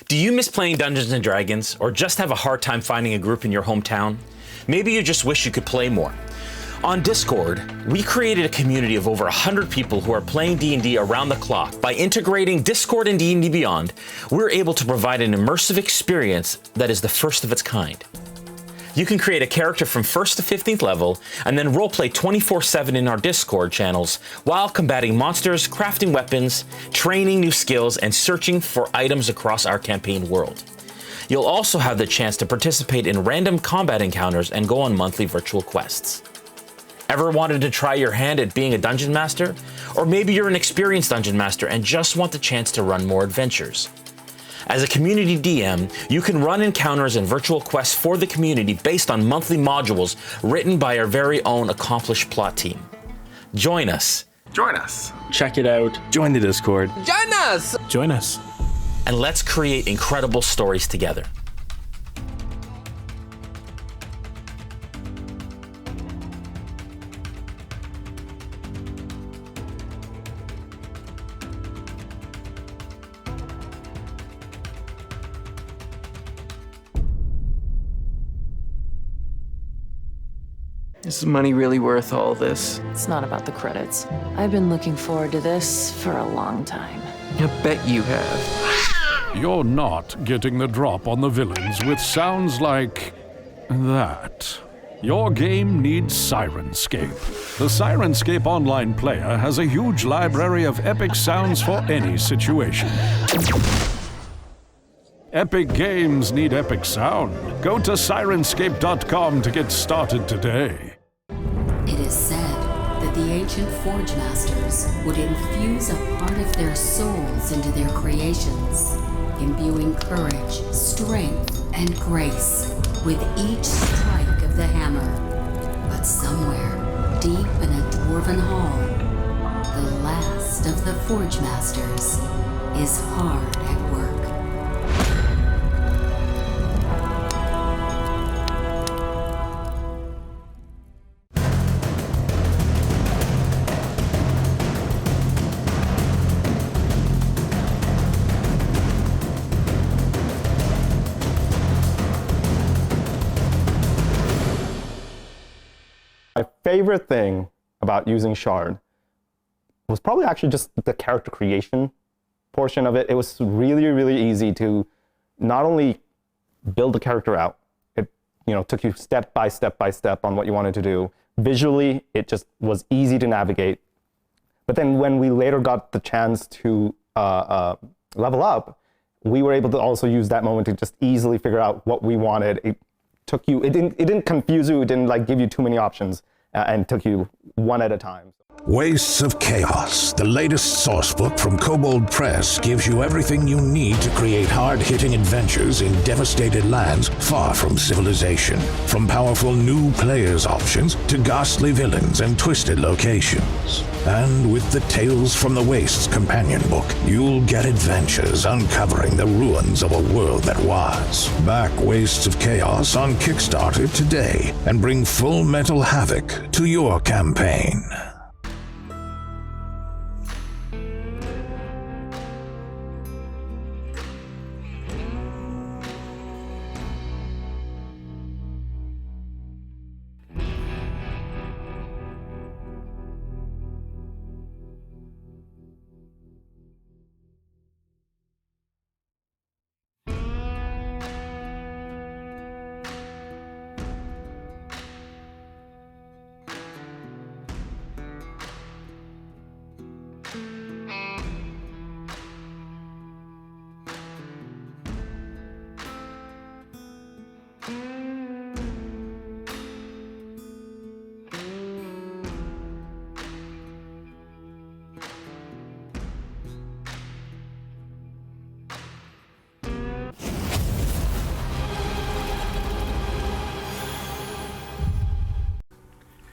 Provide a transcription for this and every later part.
Do you miss playing Dungeons & Dragons, or just have a hard time finding a group in your hometown? Maybe you just wish you could play more. On Discord, we created a community of over 100 people who are playing D&D around the clock. By integrating Discord and D&D Beyond, we're able to provide an immersive experience that is the first of its kind. You can create a character from 1st to 15th level, and then roleplay 24/7 in our Discord channels while combating monsters, crafting weapons, training new skills, and searching for items across our campaign world. You'll also have the chance to participate in random combat encounters and go on monthly virtual quests. Ever wanted to try your hand at being a dungeon master? Or maybe you're an experienced dungeon master and just want the chance to run more adventures. As a community DM, you can run encounters and virtual quests for the community based on monthly modules written by our very own accomplished plot team. Join us. Join us. Check it out. Join the Discord. Join us! Join us. And let's create incredible stories together. Is the money really worth all this? It's not about the credits. I've been looking forward to this for a long time. I bet you have. You're not getting the drop on the villains with sounds like that. Your game needs Sirenscape. The Sirenscape online player has a huge library of epic sounds for any situation. Epic games need epic sound. Go to Sirenscape.com to get started today. It is said that the ancient Forge Masters would infuse a part of their souls into their creations, imbuing courage, strength, and grace with each strike of the hammer. But somewhere, deep in a dwarven hall, the last of the Forge Masters is hard at work. My favorite thing about using Shard was probably actually just the character creation portion of it. It was really, really easy to not only build the character out, it took you step by step on what you wanted to do. Visually, it just was easy to navigate. But then when we later got the chance to level up, we were able to also use that moment to just easily figure out what we wanted. It didn't confuse you, it didn't give you too many options, and took you one at a time. Wastes of Chaos, the latest sourcebook from Kobold Press, gives you everything you need to create hard-hitting adventures in devastated lands far from civilization. From powerful new players options to ghastly villains and twisted locations. And with the Tales from the Wastes companion book, you'll get adventures uncovering the ruins of a world that was. Back Wastes of Chaos on Kickstarter today and bring Full Metal Havoc to your campaign.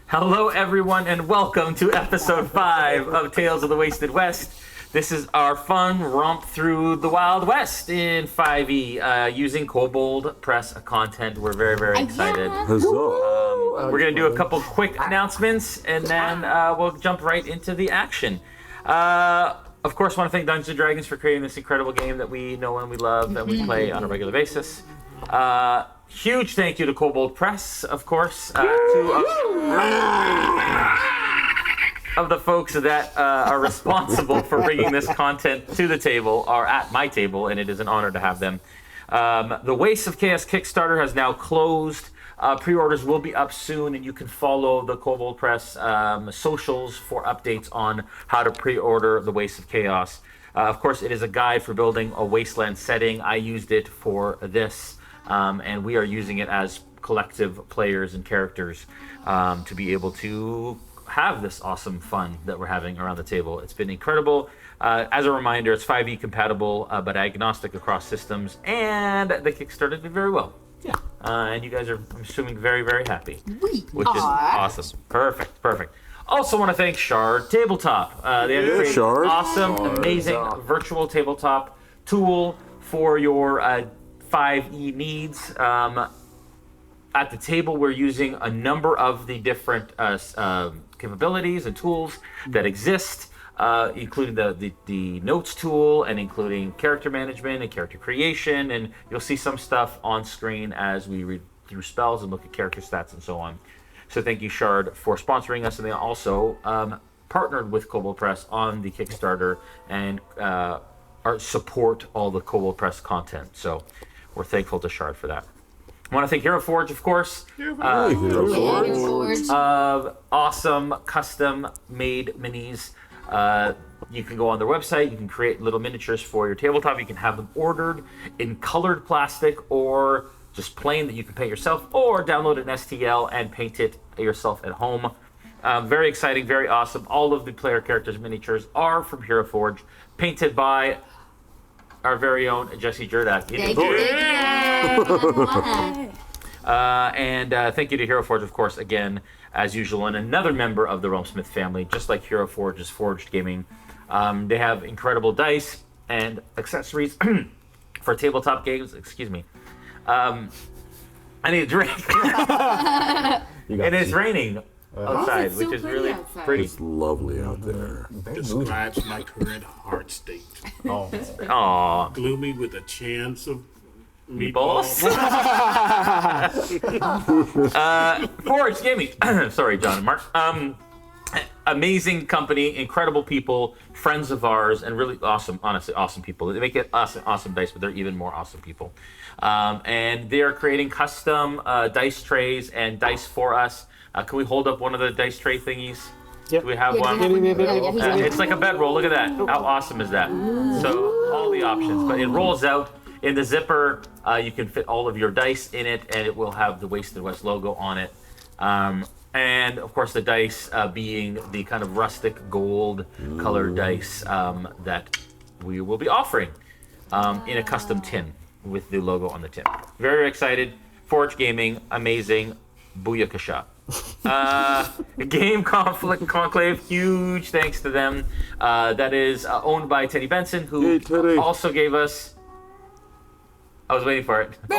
Hello everyone and welcome to episode 5 of Tales of the Wasted West. This is our fun romp through the Wild West in 5e using Kobold Press content. We're very, very excited. We're going to do a couple quick announcements and then we'll jump right into the action. Of course, want to thank Dungeons & Dragons for creating this incredible game that we know and we love and we play on a regular basis. Huge thank you to Kobold Press, of course, of the folks that are responsible for bringing this content to the table, are at my table, and it is an honor to have them. The Wastes of Chaos Kickstarter has now closed. Pre-orders will be up soon, and you can follow the Kobold Press socials for updates on how to pre-order The Wastes of Chaos. Of course, it is a guide for building a wasteland setting. I used it for this, and we are using it as collective players and characters to be able to have this awesome fun that we're having around the table. It's been incredible. As a reminder, it's 5e compatible, but agnostic across systems, and the Kickstarter did very well. Yeah. And you guys are, I'm assuming, very, very happy, which is awesome. Perfect. Also want to thank Shard Tabletop. They have created an awesome, amazing virtual tabletop tool for your 5e needs. At the table, we're using a number of the different capabilities and tools that exist, including the notes tool and including character management and character creation. And you'll see some stuff on screen as we read through spells and look at character stats and so on. So thank you, Shard, for sponsoring us. And they also partnered with Kobold Press on the Kickstarter and support all the Kobold Press content. So we're thankful to Shard for that. I want to thank Hero Forge, of course. Awesome custom-made minis. You can go on their website. You can create little miniatures for your tabletop. You can have them ordered in colored plastic or just plain that you can paint yourself, or download an STL and paint it yourself at home. Very exciting, very awesome. All of the player characters' miniatures are from Hero Forge, painted by our very own Jesse Jerdak. And thank you to Hero Forge, of course, again, as usual, and another member of the RealmSmith family, just like Hero Forge is Forged Gaming. They have incredible dice and accessories for tabletop games. Excuse me. I need a drink. And it's raining outside, which is really pretty. It's lovely out there. Describes my current heart state. Aww. Gloomy with a chance of meatballs. Forge Gaming. Sorry, John and Mark. Amazing company, incredible people, friends of ours, and really awesome, honestly, awesome people. They make it awesome dice, but they're even more awesome people. And they are creating custom dice trays and dice for us. Can we hold up one of the dice tray thingies? Yep. Do we have one? It's like a bedroll. Look at that. How awesome is that? So all the options, but it rolls out in the zipper. You can fit all of your dice in it, and it will have the Wasted West logo on it. And of course, the dice being the kind of rustic gold colored dice that we will be offering in a custom tin with the logo on the tin. Very excited. Forge Gaming, amazing. Booyakasha. Game Conclave, huge thanks to them. That is owned by Teddy Benson, who also gave us. I was waiting for it. Who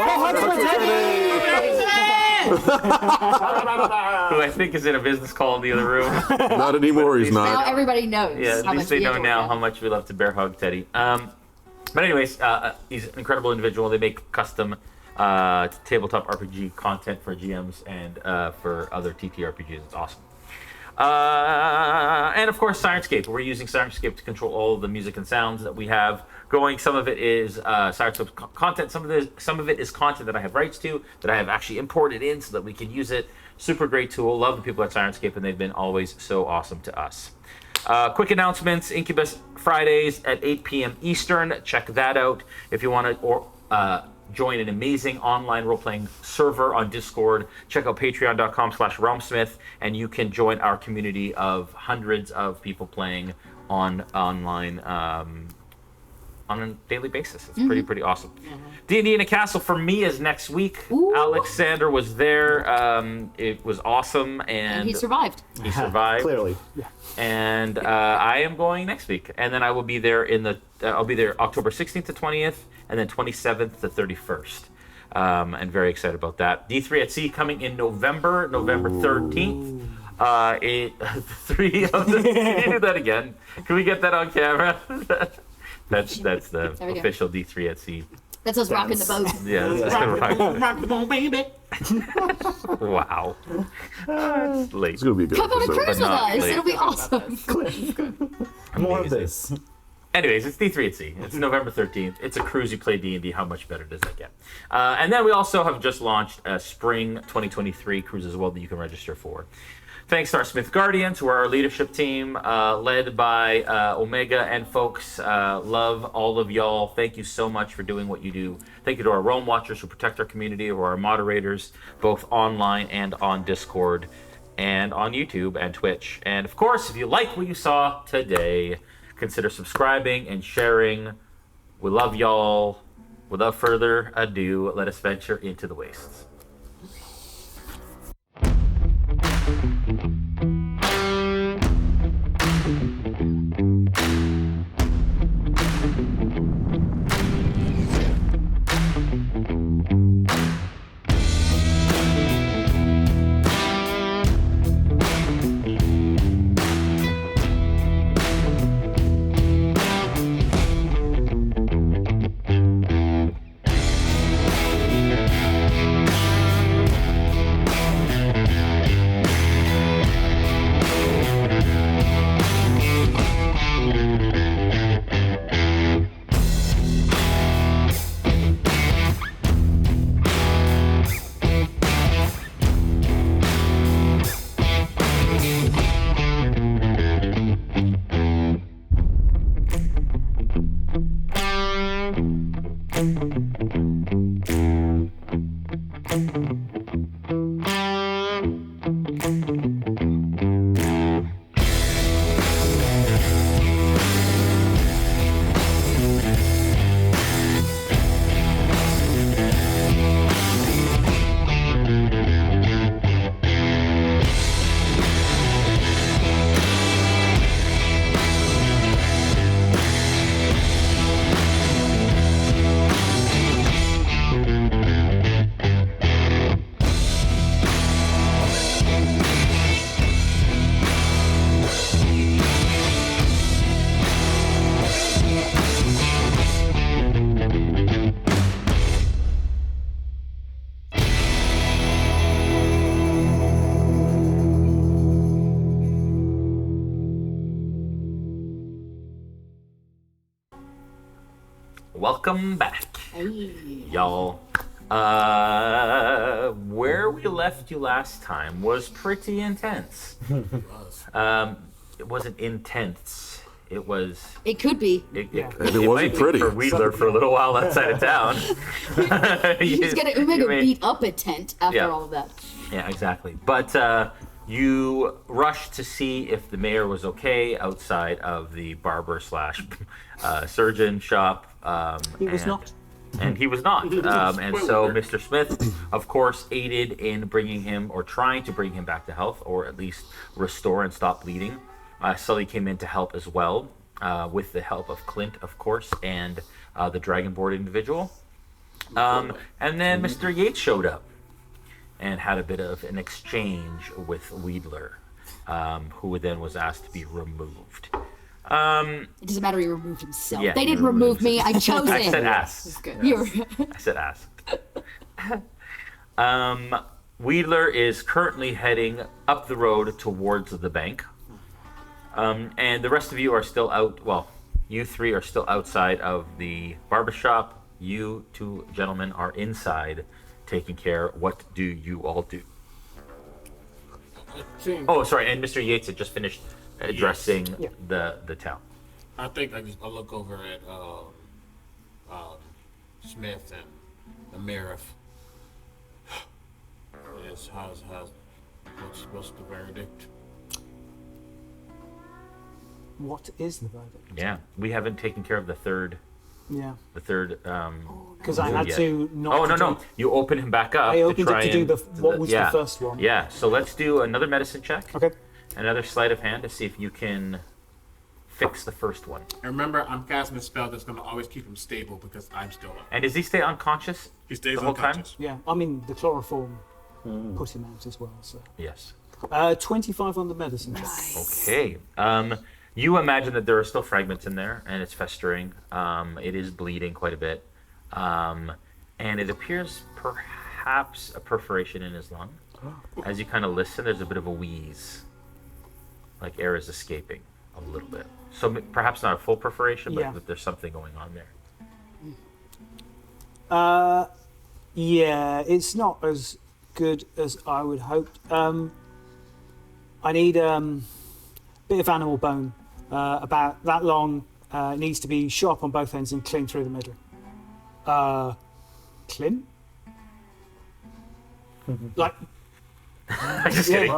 I think is in a business call in the other room. Not anymore, he's not. Now everybody knows. Yeah, at least they know now how much we love to bear hug Teddy. But anyways, he's an incredible individual. They make custom tabletop RPG content for GMs and for other TTRPGs. It's awesome. And of course, Sirenscape. We're using Sirenscape to control all of the music and sounds that we have going. Some of it is Sirenscape content. Some of it is content that I have rights to, that I have actually imported in so that we can use it. Super great tool. Love the people at Sirenscape, and they've been always so awesome to us. Quick announcements: Incubus Fridays at 8 p.m. Eastern. Check that out if you want to join an amazing online role-playing server on Discord. Check out patreon.com/RealmSmith, and you can join our community of hundreds of people playing online on a daily basis. It's pretty awesome. D&D in a Castle for me is next week. Ooh. Alexander was there. It was awesome, and he survived. He survived Clearly. Yeah. And I am going next week, and then I will be there I'll be there October 16th to 20th, and then 27th to 31st. And very excited about that. D3 at Sea coming in November 13th. 3 of the. Can you do that again? Can we get that on camera? That's the There we go. official D3 at sea. That's us rocking the boat. Yeah, that's Rock the boat, baby. wow. It's late. It's gonna be a good Come on a episode. cruise with not us. late. It'll be awesome. More of this. Anyways, it's D3 at sea. It's November 13th. It's a cruise. You play D&D. How much better does that get? And then we also have just launched a spring 2023 cruise as well that you can register for. Thanks to our Smith Guardians, who are our leadership team, led by Omega and folks. Love all of y'all. Thank you so much for doing what you do. Thank you to our Realm Watchers who protect our community, who are our moderators, both online and on Discord, and on YouTube and Twitch. And of course, if you like what you saw today, consider subscribing and sharing. We love y'all. Without further ado, let us venture into the wastes. Welcome back, y'all. Where we left you last time was pretty intense. It wasn't intense. It was. It could be. And it might wasn't be pretty. for Wedler for a little while outside of town. He's gonna You may- beat up a tent after Yeah. all of that. Yeah, exactly. But you rushed to see if the mayor was okay outside of the barber slash surgeon shop. He was not. And he was not. And so Mr. Smith, of course, aided in bringing him, or trying to bring him back to health, or at least restore and stop bleeding. Sully came in to help as well, with the help of Clint, of course, and the Dragonboard individual. And then Mr. Yates showed up and had a bit of an exchange with Wedler, who then was asked to be removed. It doesn't matter, he removed himself. Yeah, They he didn't remove me, I chose I it. said ass. You're... I said ass. Wedler is currently heading up the road towards the bank. And the rest of you are still out. Well, you three are still outside of the barbershop. You two gentlemen are inside taking care. What do you all do? Oh, sorry. And Mr. Yates had just finished addressing the town. I think I look over at Smith and the mayor. Yes, what's the verdict? What is the verdict? Yeah, we haven't taken care of the third. Yeah. The third. Because I had yet. to not. Oh to no! do- You open him back up. I opened to try it to do and, the what was the first one. Yeah. So let's do another medicine check. Okay. Another sleight of hand to see if you can fix the first one. And remember, I'm casting a spell that's going to always keep him stable because I'm still up. And does he stay unconscious? He stays the whole unconscious. Yeah. I mean, the chloroform put him out as well. So. Yes. 25 on the medicine check. Okay. You imagine that there are still fragments in there, and it's festering. It is bleeding quite a bit. And it appears perhaps a perforation in his lung. As you kind of listen, there's a bit of a wheeze. Like air is escaping a little bit. So perhaps not a full perforation, but there's something going on there. Yeah, it's not as good as I would hope. I need a bit of animal bone, about that long. It needs to be sharp on both ends and clean through the middle. Clean? Like... Just kidding.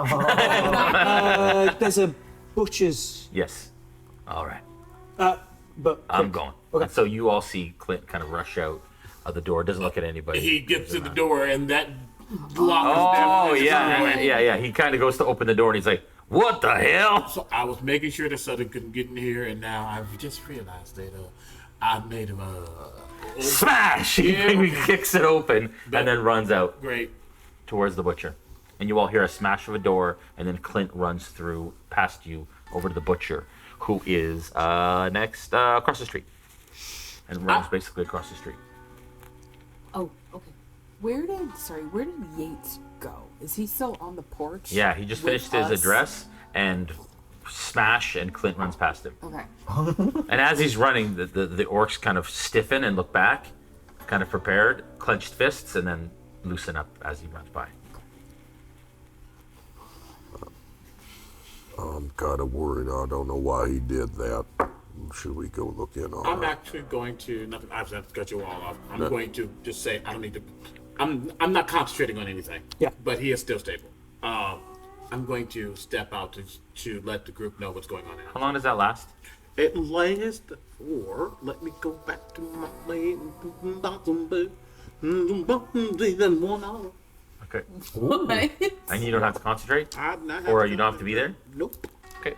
There's a butcher's... Yes. All right. But I'm going. Okay. So you all see Clint kind of rush out of the door, doesn't look at anybody. He gets to the door and that block Oh, is yeah. He kind of goes to open the door and he's like, what the hell? So I was making sure that Southern couldn't get in here, and now I've just realized that I made him smash! He kicks it open and then runs out. Great. Towards the butcher. And you all hear a smash of a door, and then Clint runs through past you over to the butcher, who is next across the street. And runs basically across the street. Oh, okay. Where did Yates go? Is he still on the porch? Yeah, he just finished his address and smash, and Clint runs past him. Okay. And as he's running, the orcs kind of stiffen and look back, kind of prepared, clenched fists, and then loosen up as he runs by. I'm kind of worried. I don't know why he did that. Should we go look in on I'm it? actually going to, nothing, I have to cut you all off. I'm going to just say, I don't need to, I'm not concentrating on anything. Yeah. But he is still stable. I'm going to step out to let the group know what's going on now. How long does that last? It lasts for, let me go back to my lane. 1 hour. Okay. What? And you don't have to concentrate? Or you don't have to be there? Nope. Okay.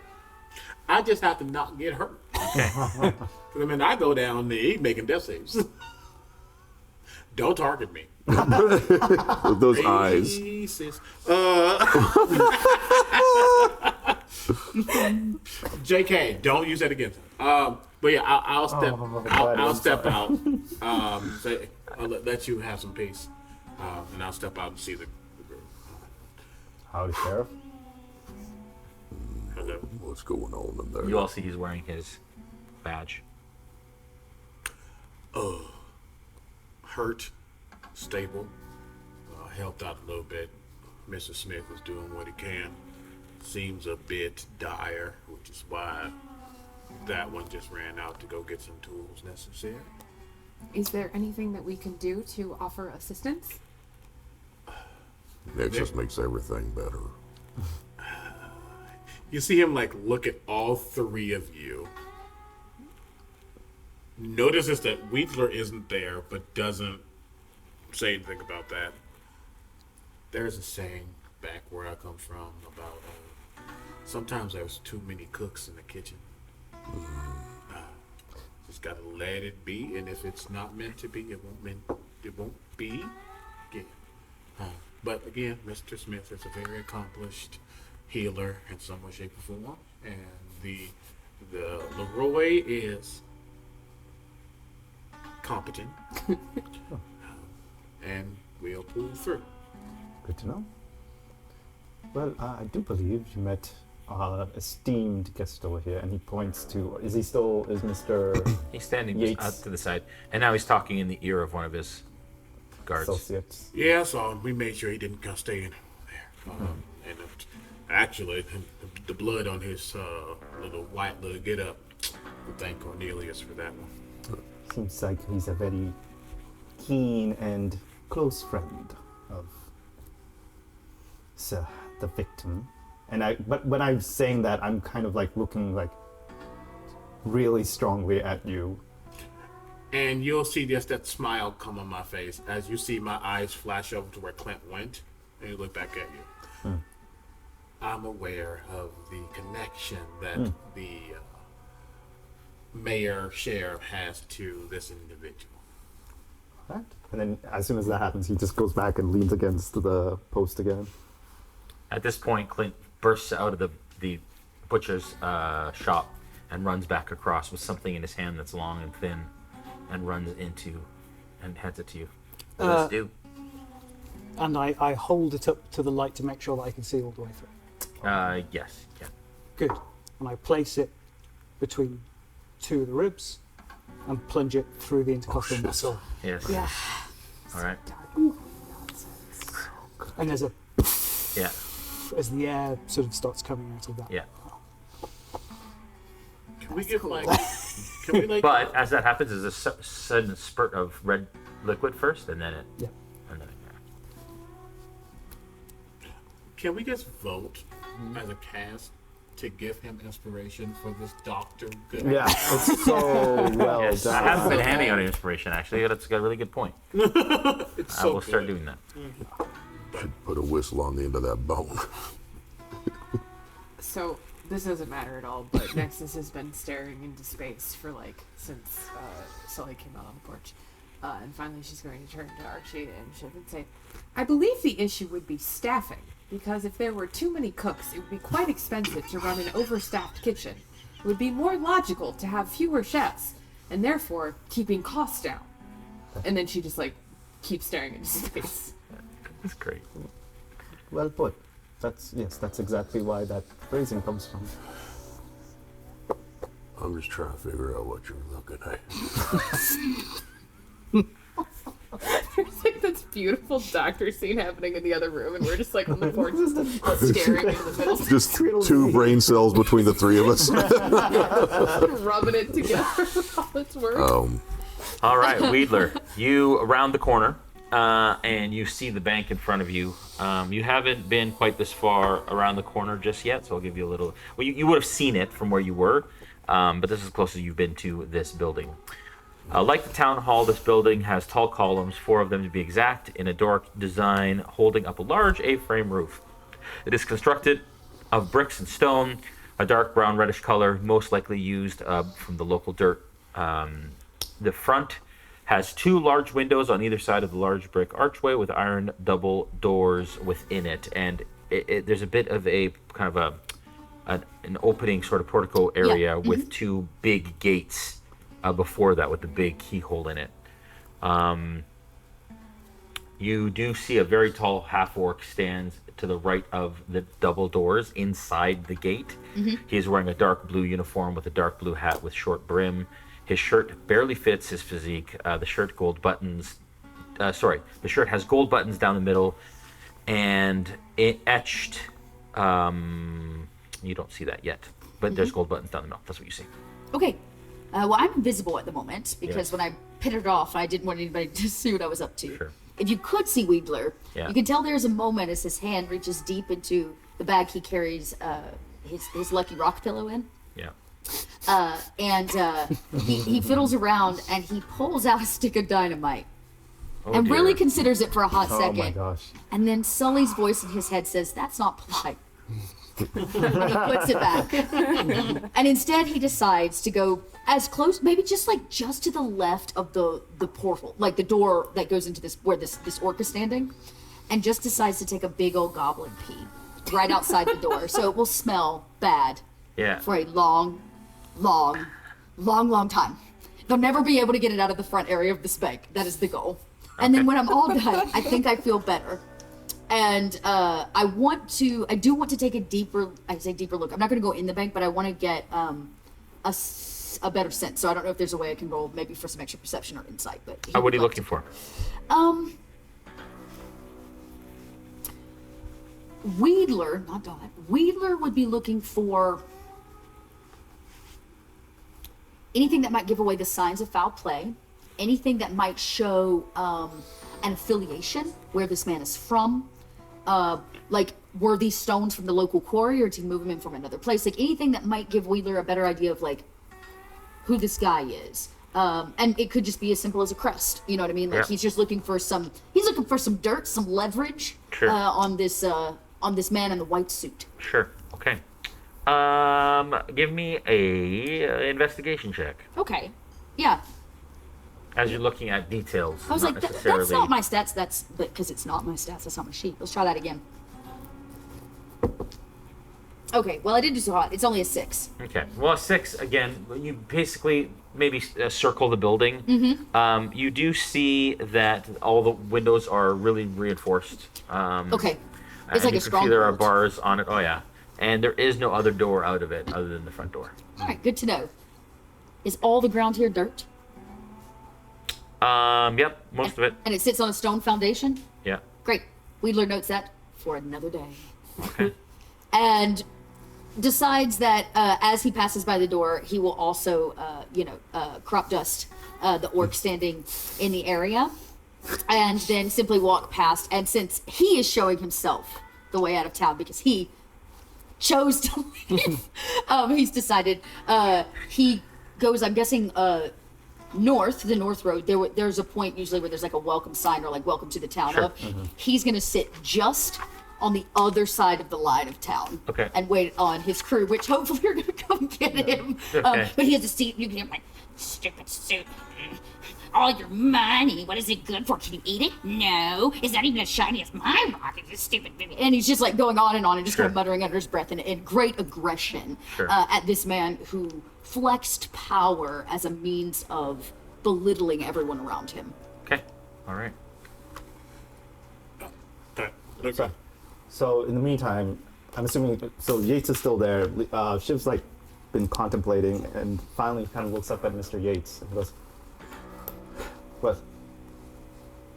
I just have to not get hurt. Okay. Because I mean, I go down there making death saves. Don't target me. With those eyes. JK, don't use that against him. But yeah, I'll step out. Say, I'll let you have some peace. And I'll step out and see the group. Howdy, Sheriff. Hello. What's going on in there? You all see he's wearing his badge. Hurt, stable, helped out a little bit. Mr. Smith is doing what he can. Seems a bit dire, which is why that one just ran out to go get some tools necessary. Is there anything that we can do to offer assistance? Nexus makes everything better. You see him like look at all three of you. Notices that Wedler isn't there, but doesn't say anything about that. There's a saying back where I come from about sometimes there's too many cooks in the kitchen. Just gotta let it be, and if it's not meant to be, it won't be. Again. But again, Mr. Smith is a very accomplished healer in some way, shape, or form, and the Leroy is competent, and we'll pull through. Good to know. Well, I do believe you met our esteemed guest over here, and he points to, is Mr. He's standing Yates out to the side, and now he's talking in the ear of one of his guards. associates? Yeah, so we made sure he didn't come stay in there. And actually, the blood on his little white little get up. We thank Cornelius for that one. Seems like he's a very keen and close friend of the victim. But when I'm saying that, I'm kind of like looking like really strongly at you. And you'll see just that smile come on my face as you see my eyes flash over to where Clint went, and you look back at you. I'm aware of the connection that the mayor sheriff has to this individual. Right. And then as soon as that happens, he just goes back and leans against the post again. At this point, Clint bursts out of the butcher's shop and runs back across with something in his hand that's long and thin, and runs into and hands it to you. What does it do? And I hold it up to the light to make sure that I can see all the way through. Yes. Yeah. Good. And I place it between two of the ribs and plunge it through the intercostal muscle. Yes. Yeah. All right. And there's a Yeah. as the air sort of starts coming out of that. Yeah. Can we get like? Can we like? But as that happens, there's a sudden spurt of red liquid first, and then it. Yeah. And then it. Can we just vote as a cast to give him inspiration for this doctor? Yeah, it's so well Yes, done. I haven't been handing out inspiration actually. That's a really good point. It's I so will start good. doing that. Should put a whistle on the end of that bone. So this doesn't matter at all, but Nexus has been staring into space for since Sully came out on the porch. And finally she's going to turn to Archie and Shiv and say, I believe the issue would be staffing, because if there were too many cooks, it would be quite expensive to run an overstaffed kitchen. It would be more logical to have fewer chefs, and therefore keeping costs down. And then she just keeps staring into space. That's great. Well put. That's exactly why that phrasing comes from. I'm just trying to figure out what you're looking at. There's this beautiful doctor scene happening in the other room, and we're just on the porch staring into the middle. Just two brain cells between the three of us. Rubbing it together with all its work. All right, Wedler, you around the corner, and you see the bank in front of you. You haven't been quite this far around the corner just yet, so I'll give you a little. Well, you would have seen it from where you were, but this is as close as you've been to this building. Like the town hall, this building has tall columns, 4 of them to be exact, in a Doric design, holding up a large A-frame roof. It is constructed of bricks and stone, a dark brown reddish color, most likely used from the local dirt. The front has 2 large windows on either side of the large brick archway with iron double doors within it, and there's a bit of a kind of an opening sort of portico area with 2 big gates before that with the big keyhole in it. You do see a very tall half-orc stands to the right of the double doors inside the gate. He is wearing a dark blue uniform with a dark blue hat with short brim. His shirt barely fits his physique. The shirt has gold buttons down the middle, and it etched. You don't see that yet, but there's gold buttons down the middle. That's what you see. Okay. Well, I'm invisible at the moment because when I pitted off, I didn't want anybody to see what I was up to. Sure. If you could see Wedler, you can tell there's a moment as his hand reaches deep into the bag he carries his lucky rock pillow in. Yeah. He fiddles around and he pulls out a stick of dynamite Oh, dear. really considers it for a hot second. Oh my gosh. And then Sully's voice in his head says, "That's not polite." And he puts it back. And instead he decides to go as close, maybe just to the left of the portal, the door that goes into where this orc is standing, and just decides to take a big old goblin pee right outside the door, so it will smell bad for a long time. They'll never be able to get it out of the front area of this bank. That is the goal. And then when I'm all done, I think I feel better. And I do want to take a deeper look. I'm not going to go in the bank, but I want to get a better sense. So I don't know if there's a way I can roll maybe for some extra perception or insight. But what are you looking for? Wedler would be looking for anything that might give away the signs of foul play, anything that might show an affiliation, where this man is from, were these stones from the local quarry, or did he move them in from another place? Anything that might give Wedler a better idea of who this guy is. And it could just be as simple as a crest. You know what I mean? He's just looking for some dirt, some leverage on this man in the white suit. Sure. Okay. Give me a investigation check. Okay. Yeah. As you're looking at details. I was not like, necessarily... that's not my stats. Because it's not my stats. That's not my sheet. Let's try that again. Okay, well, I didn't do so hot. It's only a 6. Okay. Well, a 6, again, you basically maybe circle the building. Mm-hmm. You do see that all the windows are really reinforced. Okay. It's like you a can see there are stronghold. bars on it. Oh, yeah. And there is no other door out of it other than the front door. All right, good to know. Is all the ground here dirt? Yep, most of it. And it sits on a stone foundation? Yeah. Great. Wedler notes that for another day. Okay. And decides that as he passes by the door, he will also, crop dust the orc standing in the area, and then simply walk past. And since he is showing himself the way out of town because he chose to leave, he's decided he goes, I'm guessing, north, the north road. There's a point usually where there's like a welcome sign or like welcome to the town Sure. of. He's going to sit just on the other side of the line of town. Okay. And wait on his crew, which hopefully are going to come get him. Okay. But he has a seat. You can hear my stupid suit. All your money. What is it good for? Can you eat it? No. It's not even as shiny as my rock. It's a stupid baby. And he's just like going on and just kind of muttering under his breath in great aggression at this man who flexed power as a means of belittling everyone around him. Okay. All right. So in the meantime, I'm assuming, so Yates is still there. Shiv's like been contemplating and finally kind of looks up at Mr. Yates and goes, well,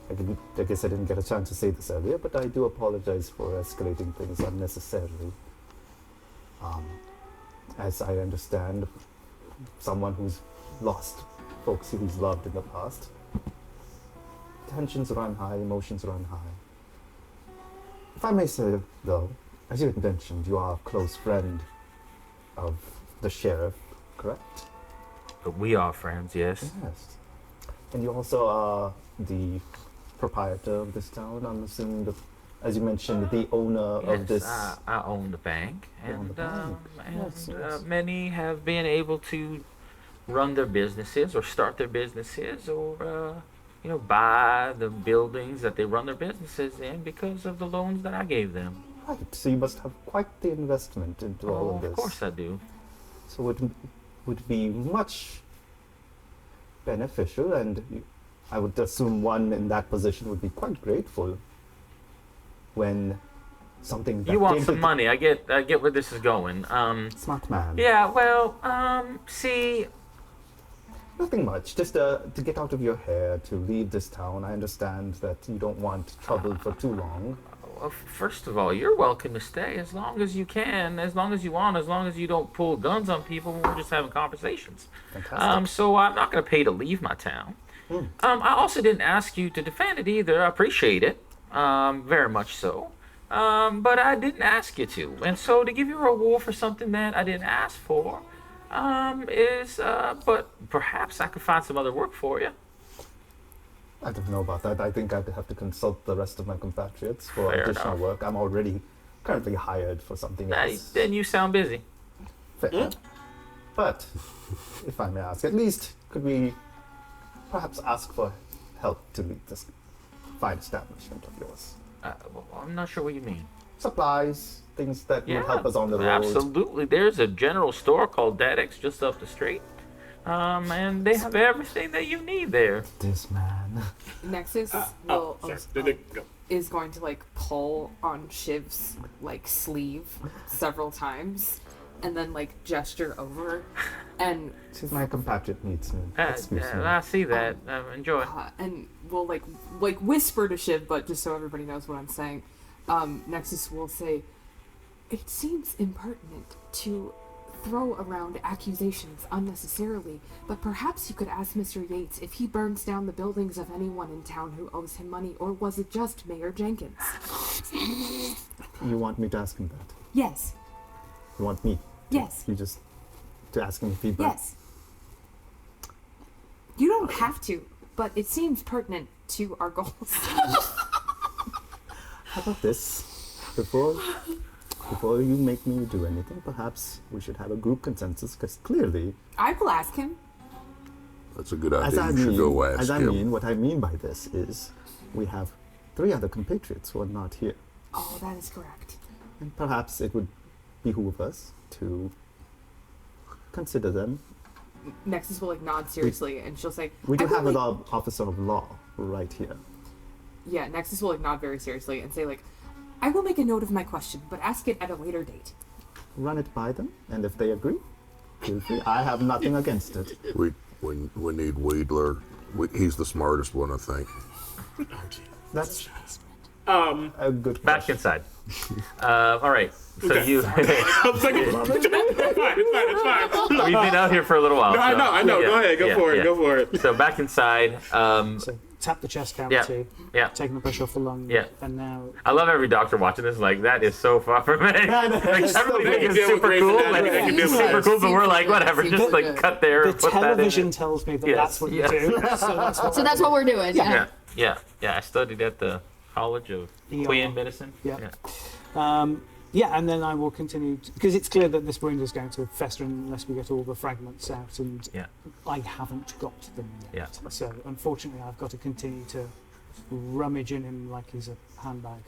I guess I didn't get a chance to say this earlier, but I do apologize for escalating things unnecessarily. As I understand, someone who's lost folks he's loved in the past, tensions run high, emotions run high. If I may say, though, as you had mentioned, you are a close friend of the sheriff, correct? But we are friends, yes. Yes. And you also are the proprietor of this town, I'm assuming, as you mentioned, the owner of this... I own the bank, and, Yes. many have been able to run their businesses or start their businesses or buy the buildings that they run their businesses in because of the loans that I gave them. Right, so you must have quite the investment into all of this. Of course I do. So it would be much beneficial, and I would assume one in that position would be quite grateful when something that You want came some to- money. I get where this is going. Smart man. Yeah, well, see... Nothing much, just to get out of your hair, to leave this town. I understand that you don't want trouble for too long. Well, first of all, you're welcome to stay as long as you can, as long as you want, as long as you don't pull guns on people when we're just having conversations. Fantastic. So I'm not going to pay to leave my town. I also didn't ask you to defend it either. I appreciate it, very much so. But I didn't ask you to. And so to give you a reward for something that I didn't ask for, but perhaps I could find some other work for you. I don't know about that. I think I'd have to consult the rest of my compatriots for Fair additional enough. work. I'm already currently hired for something else. Then you sound busy. Fair. But, if I may ask, at least could we perhaps ask for help to lead this fine establishment of yours? Well, I'm not sure what you mean. Supplies, things that would help us on the road. Absolutely. There's a general store called Dadek's just up the street. And they have everything that you need there. This man. Nexus is going to like pull on Shiv's like sleeve several times and then like gesture over and She's my compatriot needs me. Excuse me. I see that. Enjoy. and we'll like whisper to Shiv, but just so everybody knows what I'm saying. Nexus will say, "It seems impertinent to throw around accusations unnecessarily, but perhaps you could ask Mr. Yates if he burns down the buildings of anyone in town who owes him money, or was it just Mayor Jenkins?" You want me to ask him that? Yes. You want me? Yes. You just to ask him if he Yes. You don't have to, but it seems pertinent to our goals. How about this? Before you make me do anything, perhaps we should have a group consensus, because clearly... I will ask him. That's a good idea. You should go ask him. What I mean by this is we have 3 other compatriots who are not here. Oh, that is correct. And perhaps it would behoove us to consider them. Nexus will like nod seriously, and she'll say, We do "I will have an make-" officer of law right here. Yeah, Nexus will like nod very seriously and say like, "I will make a note of my question, but ask it at a later date." Run it by them, and if they agree, feel free. I have nothing against it. We need Wedler. He's the smartest one, I think. That's a good Back question. inside. All right. So Okay. you. I'm thinking, it's fine. We've been out here for a little while. No, I know. Go ahead. Go for it. So back inside. So tap the chest cavity, taking the pressure off the lung, and now... I love every doctor watching this. Like, that is so far from it. Like, everybody thinks it's deal with super Grey's cool. Anatomy. Like, They can deal it's with super that. cool, but we're like, whatever. Just like cut there. The and put that in. television tells me that that's what you do. So that's what we're doing. Yeah. Yeah. I studied at the College of Queen Medicine. Yeah, and then I will continue, because it's clear that this wound is going to fester unless we get all the fragments out, and I haven't got them yet. So unfortunately, I've got to continue to rummage in him like he's a handbag.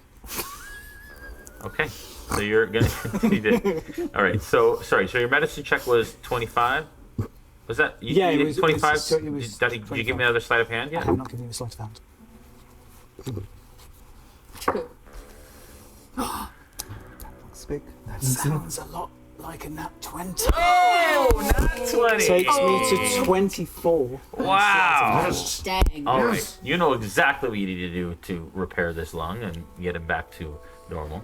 Okay, so you're gonna continue to. All right, so sorry. So your medicine check was 25. Was that? You, It you was 25. Did Did you give me another sleight of hand yet? I have not given you a sleight of hand. That sounds a lot like a nat 20. Oh, nat 20. Takes me to 24. Wow. Dang. All right, you know exactly what you need to do to repair this lung and get him back to normal.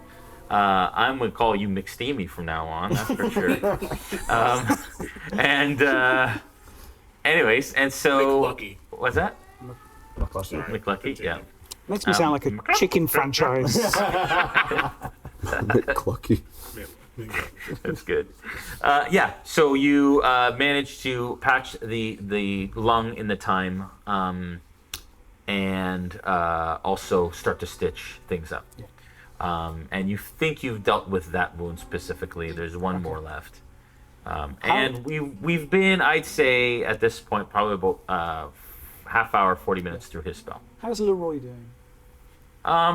I'm gonna call you McSteamy from now on. That's for sure. Anyways, and so McLucky. what's that? McLucky. McLucky, yeah. Makes me sound like a chicken franchise. Clucky. That's good. So you managed to patch the lung in the time, and also start to stitch things up. And you think you've dealt with that wound specifically. There's one more left. And we've been, I'd say, at this point, probably about half hour, 40 minutes through his spell. How's Leroy doing?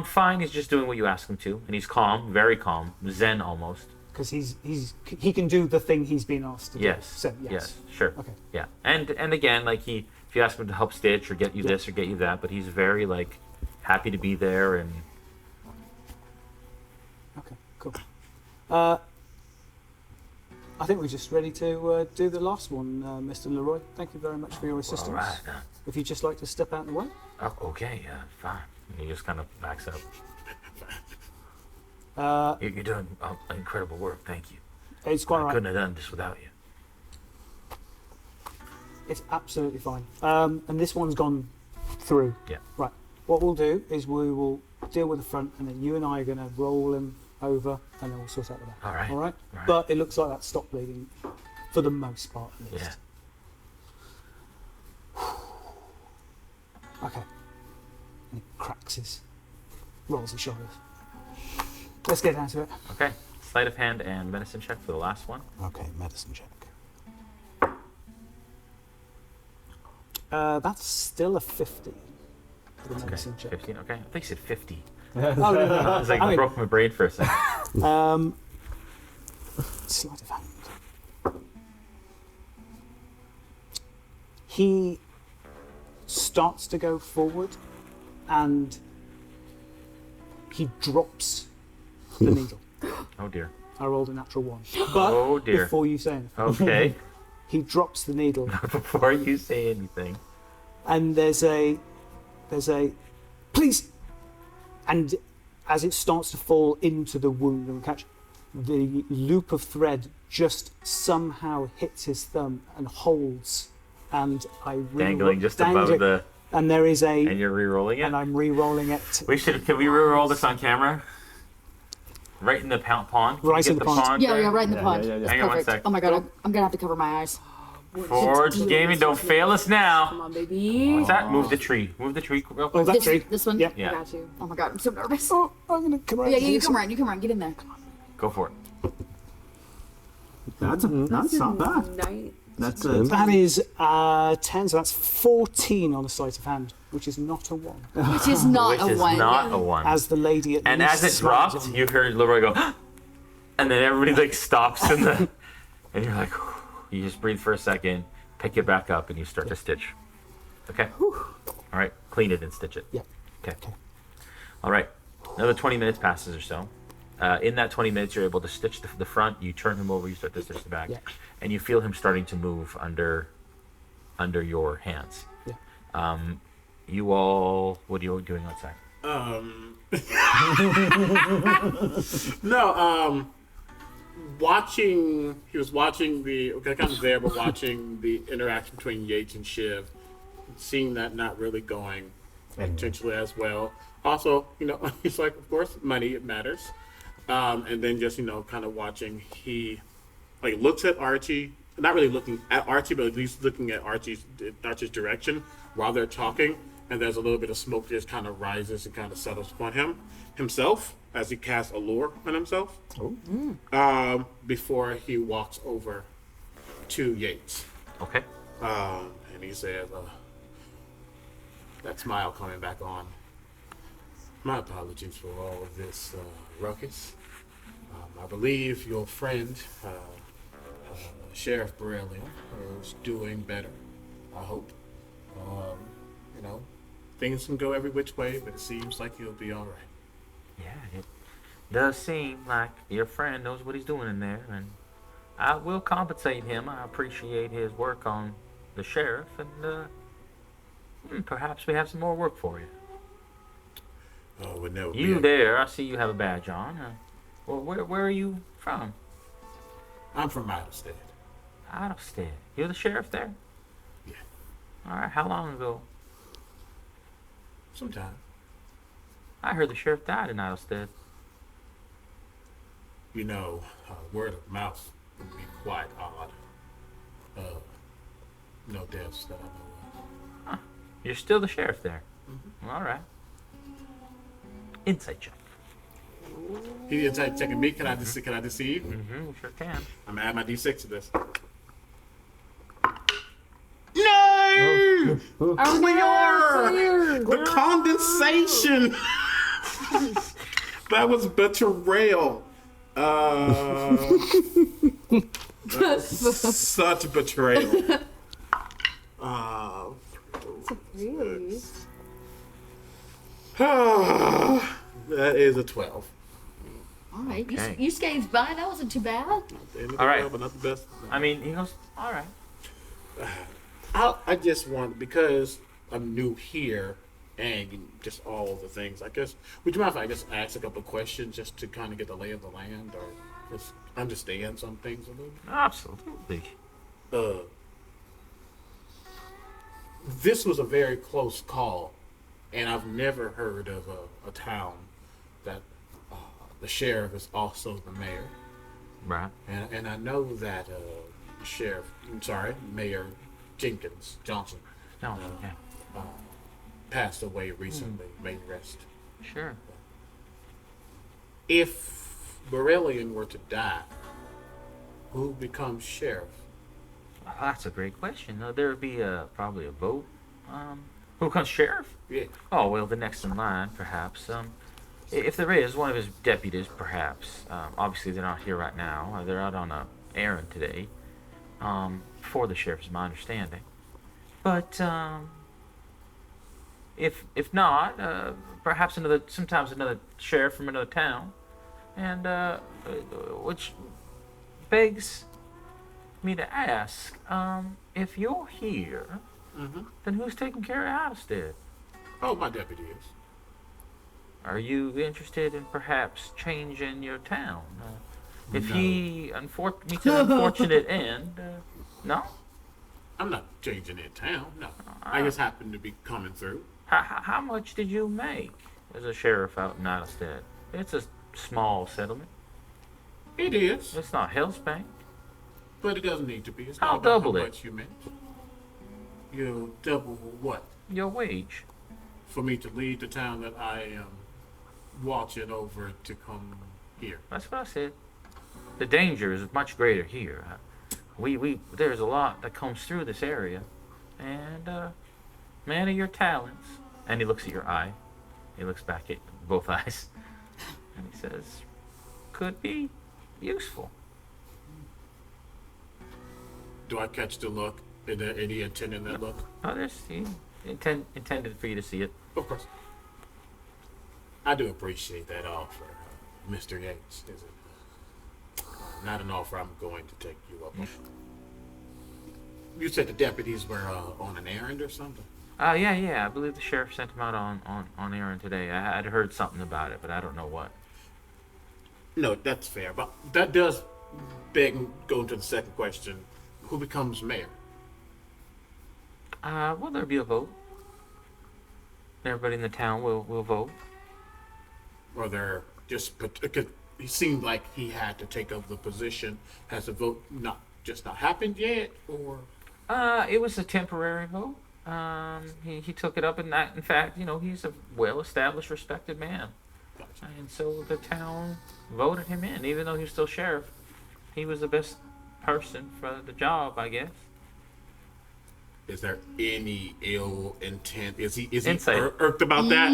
Fine. He's just doing what you ask him to, and he's calm, very calm, zen almost. Because he can do the thing he's been asked to do. Yes. So, Yes. Sure. Okay. Yeah. And again, like if you ask him to help stitch or get you this or get you that, but he's very like happy to be there and. Okay. Cool. I think we're just ready to do the last one, Mr. Leroy. Thank you very much for your assistance. All right. If you'd just like to step out of the way. Oh, okay. Fine. He just kind of backs up. You're doing incredible work. Thank you. It's quite I right. couldn't have done this without you. It's absolutely fine. And this one's gone through. Yeah. Right. What we'll do is we will deal with the front, and then you and I are going to roll him over, and then we'll sort out the back. All right. All right. Right. But it looks like that stopped bleeding, for the most part, at least. Yeah. Okay. And he cracks rolls his shoulders. Let's get down to it. Okay. Sleight of hand and medicine check for the last one. Okay, medicine check. That's still a 50 for the medicine check. 15. Okay. I think you said 50. Oh, no. I was like, I mean- broke my brain for a second. Sleight of hand. He starts to go forward, and he drops the needle. Oh dear. I rolled a natural 1. But Oh, dear. before you say anything, Okay. he drops the needle, Before you say anything. and there's a please, and as it starts to fall into the wound and catch, the loop of thread just somehow hits his thumb and holds, and I Dangling just above the. and there is a And you're re-rolling it. and I'm re-rolling it. Can we re-roll this on camera? Right in the pond. Can we Right get in the pond. Yeah, there? right in the pond. That's Hang on one perfect. sec. Oh my god, I'm gonna have to cover my eyes. Forge Gaming, don't fail us now. Come on, baby. What's that? Move the tree. Move the tree. Real quick. Oh, that tree. This one? Yeah. Yeah. I got you. Oh my god, I'm so nervous. Oh, I'm gonna come around. Yeah, to you this come one. around, get in there. Go for it. That's not bad. Night. That's That is 10, so that's 14 on a sleight of hand, which is not a 1. Which is not Which a is 1. not a one. As the lady at And least as it smiles dropped, on you heard Leroy go, and And then everybody like stops in the, and you're like, you just breathe for a second, pick it back up, and you start to stitch. Okay. All right. Clean it and stitch it. Yeah. Okay. All right. Another 20 minutes passes or so. In that 20 minutes, you're able to stitch the front. You turn him over. You start to stitch the back, and you feel him starting to move under your hands. Yeah. You all, what are you doing outside? No, he was watching kind of there, but watching the interaction between Yates and Shiv, seeing that not really going potentially as well. Also, he's like, of course, money, it matters. And then just, kind of watching, he like looks at Archie, not really looking at Archie, but at least looking at Archie's direction while they're talking. And there's a little bit of smoke that just kind of rises and kind of settles upon himself as he casts Allure on himself. Before he walks over to Yates. Okay. And he says, that smile coming back on. My apologies for all of this ruckus. I believe your friend, Sheriff Borrellian, is doing better. I hope. Things can go every which way, but it seems like he'll be all right. Yeah, it does seem like your friend knows what he's doing in there, and I will compensate him. I appreciate his work on the sheriff, and perhaps we have some more work for you. Oh, would never You there, I see you have a badge on. Well, where are you from? I'm from out of state. Out of state. You're the sheriff there? Yeah. All right, how long ago? Sometime. I heard the sheriff died in Idlestead. Word of mouth would be quite odd. No deaths that I know of. Huh. You're still the sheriff there? Mm-hmm. All right. Insight check. He insight checking me. Can I deceive? Mm-hmm, sure can. I'm gonna add my D6 to this. No! Clear! The condensation! That was betrayal. Such betrayal. Really? That is a 12. All right, Okay. you scathed by. That wasn't too bad. All right. But not the best. I mean, he goes, all right. I just want, because I'm new here and just all the things, I guess, would you mind if I just ask a couple of questions just to kind of get the lay of the land or just understand some things a little? Absolutely. This was a very close call, and I've never heard of a town that the sheriff is also the mayor. Right. And I know that Mayor Johnson, No, yeah. passed away recently, may rest. Sure. If Borrellian were to die, who becomes sheriff? Well, that's a great question. There would be probably a vote. Who becomes sheriff? Yeah. Oh, well, the next in line, perhaps. If there is, one of his deputies, perhaps. Obviously, they're not here right now. They're out on a errand today. For the sheriff, is my understanding. But if not, perhaps sometimes another sheriff from another town, and which begs me to ask, if you're here, then who's taking care of Idlestead? Oh, my deputy is. Are you interested in perhaps changing your town? If No. he meets an unfortunate end, no? I'm not changing in town, no. I just happen to be coming through. How much did you make as a sheriff out in Idlestead? It's a small settlement. It is, It's not Hellsbank. but it doesn't need to be. It's I'll not about double how it. much you make. You'll double what? Your wage. For me to leave the town that I am watching over to come here. That's what I said. The danger is much greater here. There's a lot that comes through this area, and man of your talents. And he looks at your eye. He looks back at both eyes, and he says, "Could be useful. Do I catch the look? Is there any intent in that look? Oh, there's intended for you to see it. Of course. I do appreciate that offer, Mr. Yates. Is it not an offer I'm going to take you up on? You said the deputies were on an errand or something? Yeah. I believe the sheriff sent him out on errand today. I'd heard something about it, but I don't know what. No, that's fair. But that does beg go into the second question. Who becomes mayor? Well, there'll be a vote. Everybody in the town will vote. Or there just because he seemed like he had to take up the position. Has the vote not happened yet, or? It was a temporary vote. He took it up, and that, in fact, he's a well-established, respected man. Gotcha. And so the town voted him in, even though he was still sheriff. He was the best person for the job, I guess. Is there any ill intent? Is he Insight. irked about that?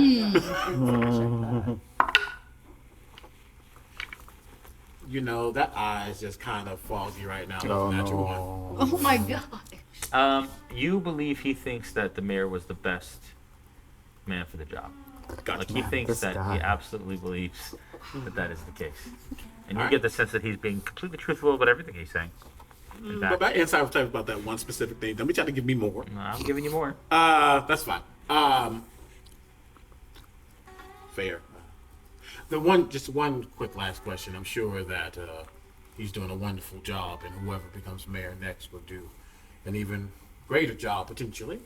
That eye is just kind of foggy right now. Oh my god. You believe he thinks that the mayor was the best man for the job. Gotcha. Like, he thinks that he absolutely believes that is the case. And you get the sense that he's being completely truthful about everything he's saying. But my insight was talking about that one specific thing. Don't be trying to give me more. No, I'm giving you more. That's fine. Fair. Just one quick last question. I'm sure that he's doing a wonderful job, and whoever becomes mayor next will do an even greater job potentially.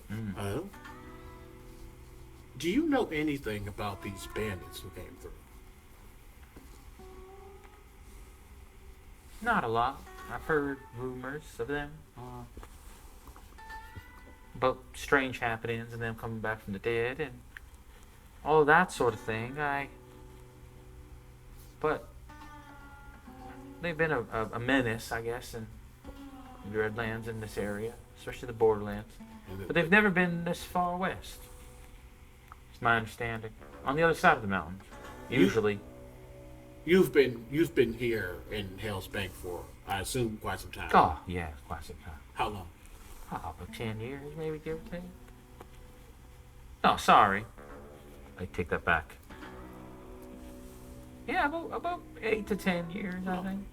Do you know anything about these bandits who came through? Not a lot. I've heard rumors of them. About strange happenings and them coming back from the dead and all that sort of thing. But they've been a menace, I guess, in the Redlands in this area, especially the Borderlands. But they've never been this far west. It's my understanding. On the other side of the mountains, usually. You've been here in Hell's Bank for, I assume, quite some time. Oh, yeah, quite some time. How long? About 10 years, maybe, give or take. No, sorry. I take that back. Yeah, about 8 to 10 years, I think.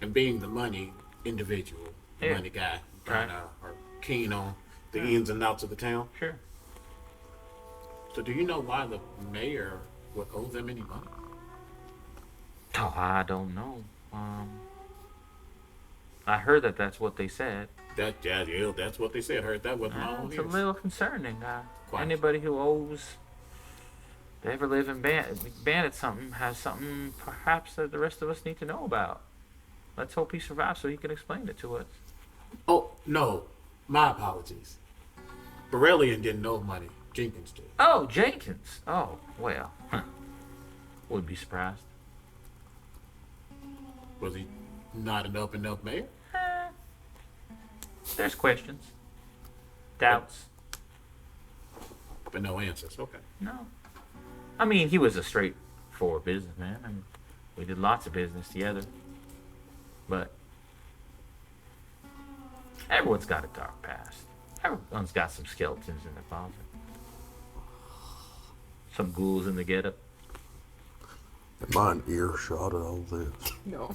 And being the money individual, the money guy, kind of are keen on the ins and outs of the town. Sure. So do you know why the mayor would owe them any money? Oh, I don't know. I heard that's what they said. That's what they said. Heard that with my own It's ears. a little concerning. Anybody who owes the ever-living bandit something has something perhaps that the rest of us need to know about. Let's hope he survives so he can explain it to us. Oh, no. My apologies. Borellian didn't know money. Jenkins did. Oh, Jenkins. Oh, well. Would be surprised. Was he not an up-and-up mayor? There's questions. Doubts. But no answers. Okay. No. I mean, he was a straightforward businessman. I mean, we did lots of business together. But everyone's got a dark past. Everyone's got some skeletons in their closet. Some ghouls in the getup. Am I an earshot of all this? No.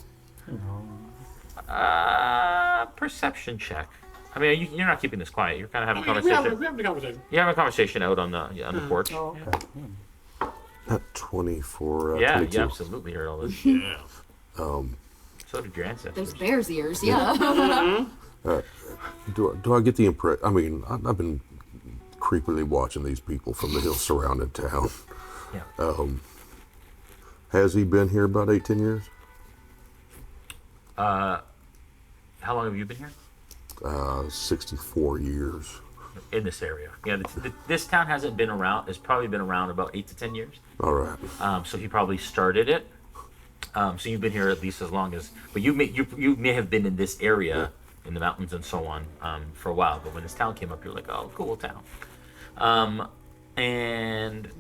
Perception check. I mean, you're not keeping this quiet. You're kind of having a conversation. We're having a conversation. You're having a conversation out on the porch. Oh, okay. At 24, Yeah, 22. you absolutely heard all this. Yeah. So did your ancestors. Those bear's ears, yeah. Do I get the impression? I mean, I've been creepily watching these people from the hills surrounding town. Yeah. Has he been here about 8-10 years? How long have you been here? 64 years. In this area. Yeah, this town hasn't been around. It's probably been around about 8 to 10 years. All right. So he probably started it. So you've been here at least as long as. But you may have been in this area, in the mountains and so on, for a while. But when this town came up, you're like, oh, cool town. And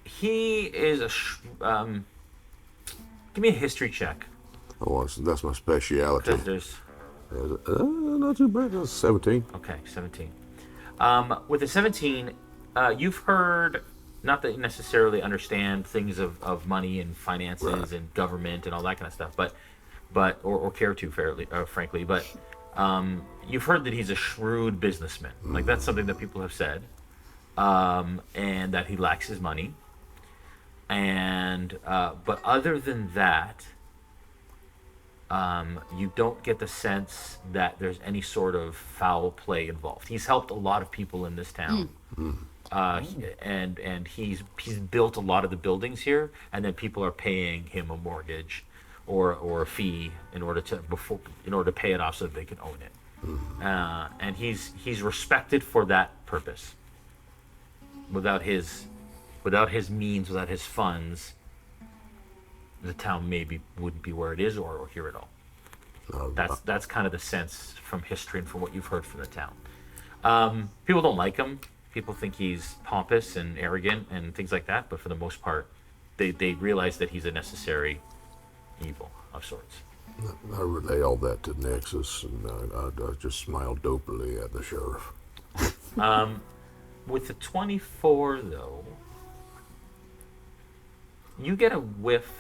he is Give me a history check. Oh, that's my speciality. There's not too bad. That's 17. Okay, 17. With a 17, you've heard, not that you necessarily understand things of money and finances and government and all that kind of stuff, but or care to frankly, but you've heard that he's a shrewd businessman. Like, that's something that people have said, and that he lacks his money. And but other than that, you don't get the sense that there's any sort of foul play involved. He's helped a lot of people in this town, and he's built a lot of the buildings here, and then people are paying him a mortgage or a fee in order to pay it off so that they can own it. And he's respected for that purpose. Without his means, without his funds, the town maybe wouldn't be where it is or here at all. That's kind of the sense from history and from what you've heard from the town. People don't like him. People think he's pompous and arrogant and things like that, but for the most part, they realize that he's a necessary evil of sorts. I relay all that to Nexus, and I just smile dopily at the sheriff. With the 24, though, you get a whiff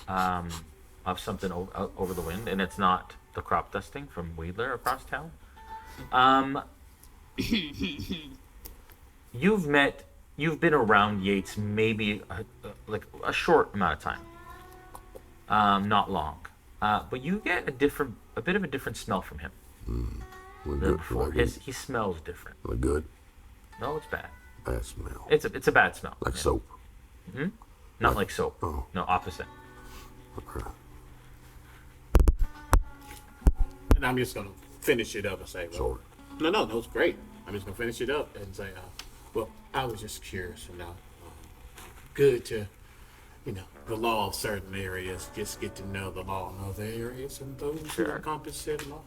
of something over the wind, and it's not the crop dusting from Wedler across town. You've been around Yates maybe a short amount of time, not long, but you get a bit of a different smell from him. Than before. He smells different. Good? No, it's bad. Bad smell. It's a bad smell. Like soap. Hmm? Not like soap. Oh. No, opposite. Okay. And I'm just gonna finish it up and say, well, no, it's great. I'm just gonna finish it up and say, well, I was just curious, good to, the law of certain areas, just get to know the law in other areas and those who accomplish said law.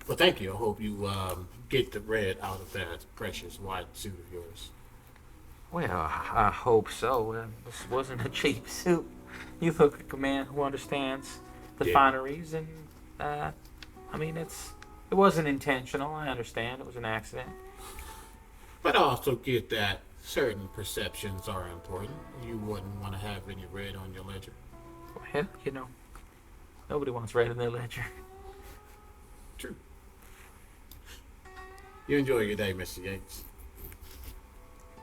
Well, thank you. I hope you get the red out of that precious white suit of yours. Well, I hope so. This wasn't a cheap suit. You look like a man who understands the fineries, and it wasn't intentional. I understand it was an accident. But I also get that certain perceptions are important. You wouldn't want to have any red on your ledger. Well, nobody wants red in their ledger. True. You enjoy your day, Mr. Yates.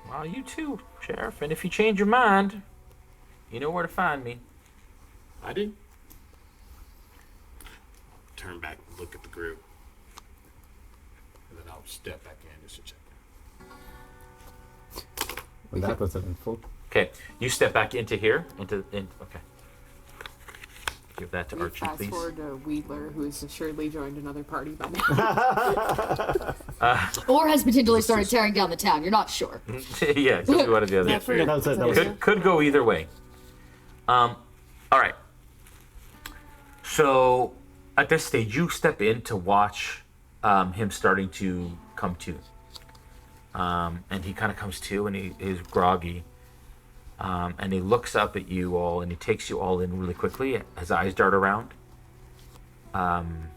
Well, you too, Sheriff. And if you change your mind, you know where to find me. I do. Turn back and look at the group. And then I'll step back in just to check. Well, that was an full. Okay, you step back into here. Okay. Give that to Archie, Fast please. forward to Wedler, who has assuredly joined another party by now. Or has potentially started tearing down the town. You're not sure. Yeah, it's just one or the other. Could go either way. All right. So at this stage, you step in to watch him starting to come to. And he kind of comes to, and he is groggy. And he looks up at you all, and he takes you all in really quickly. His eyes dart around. And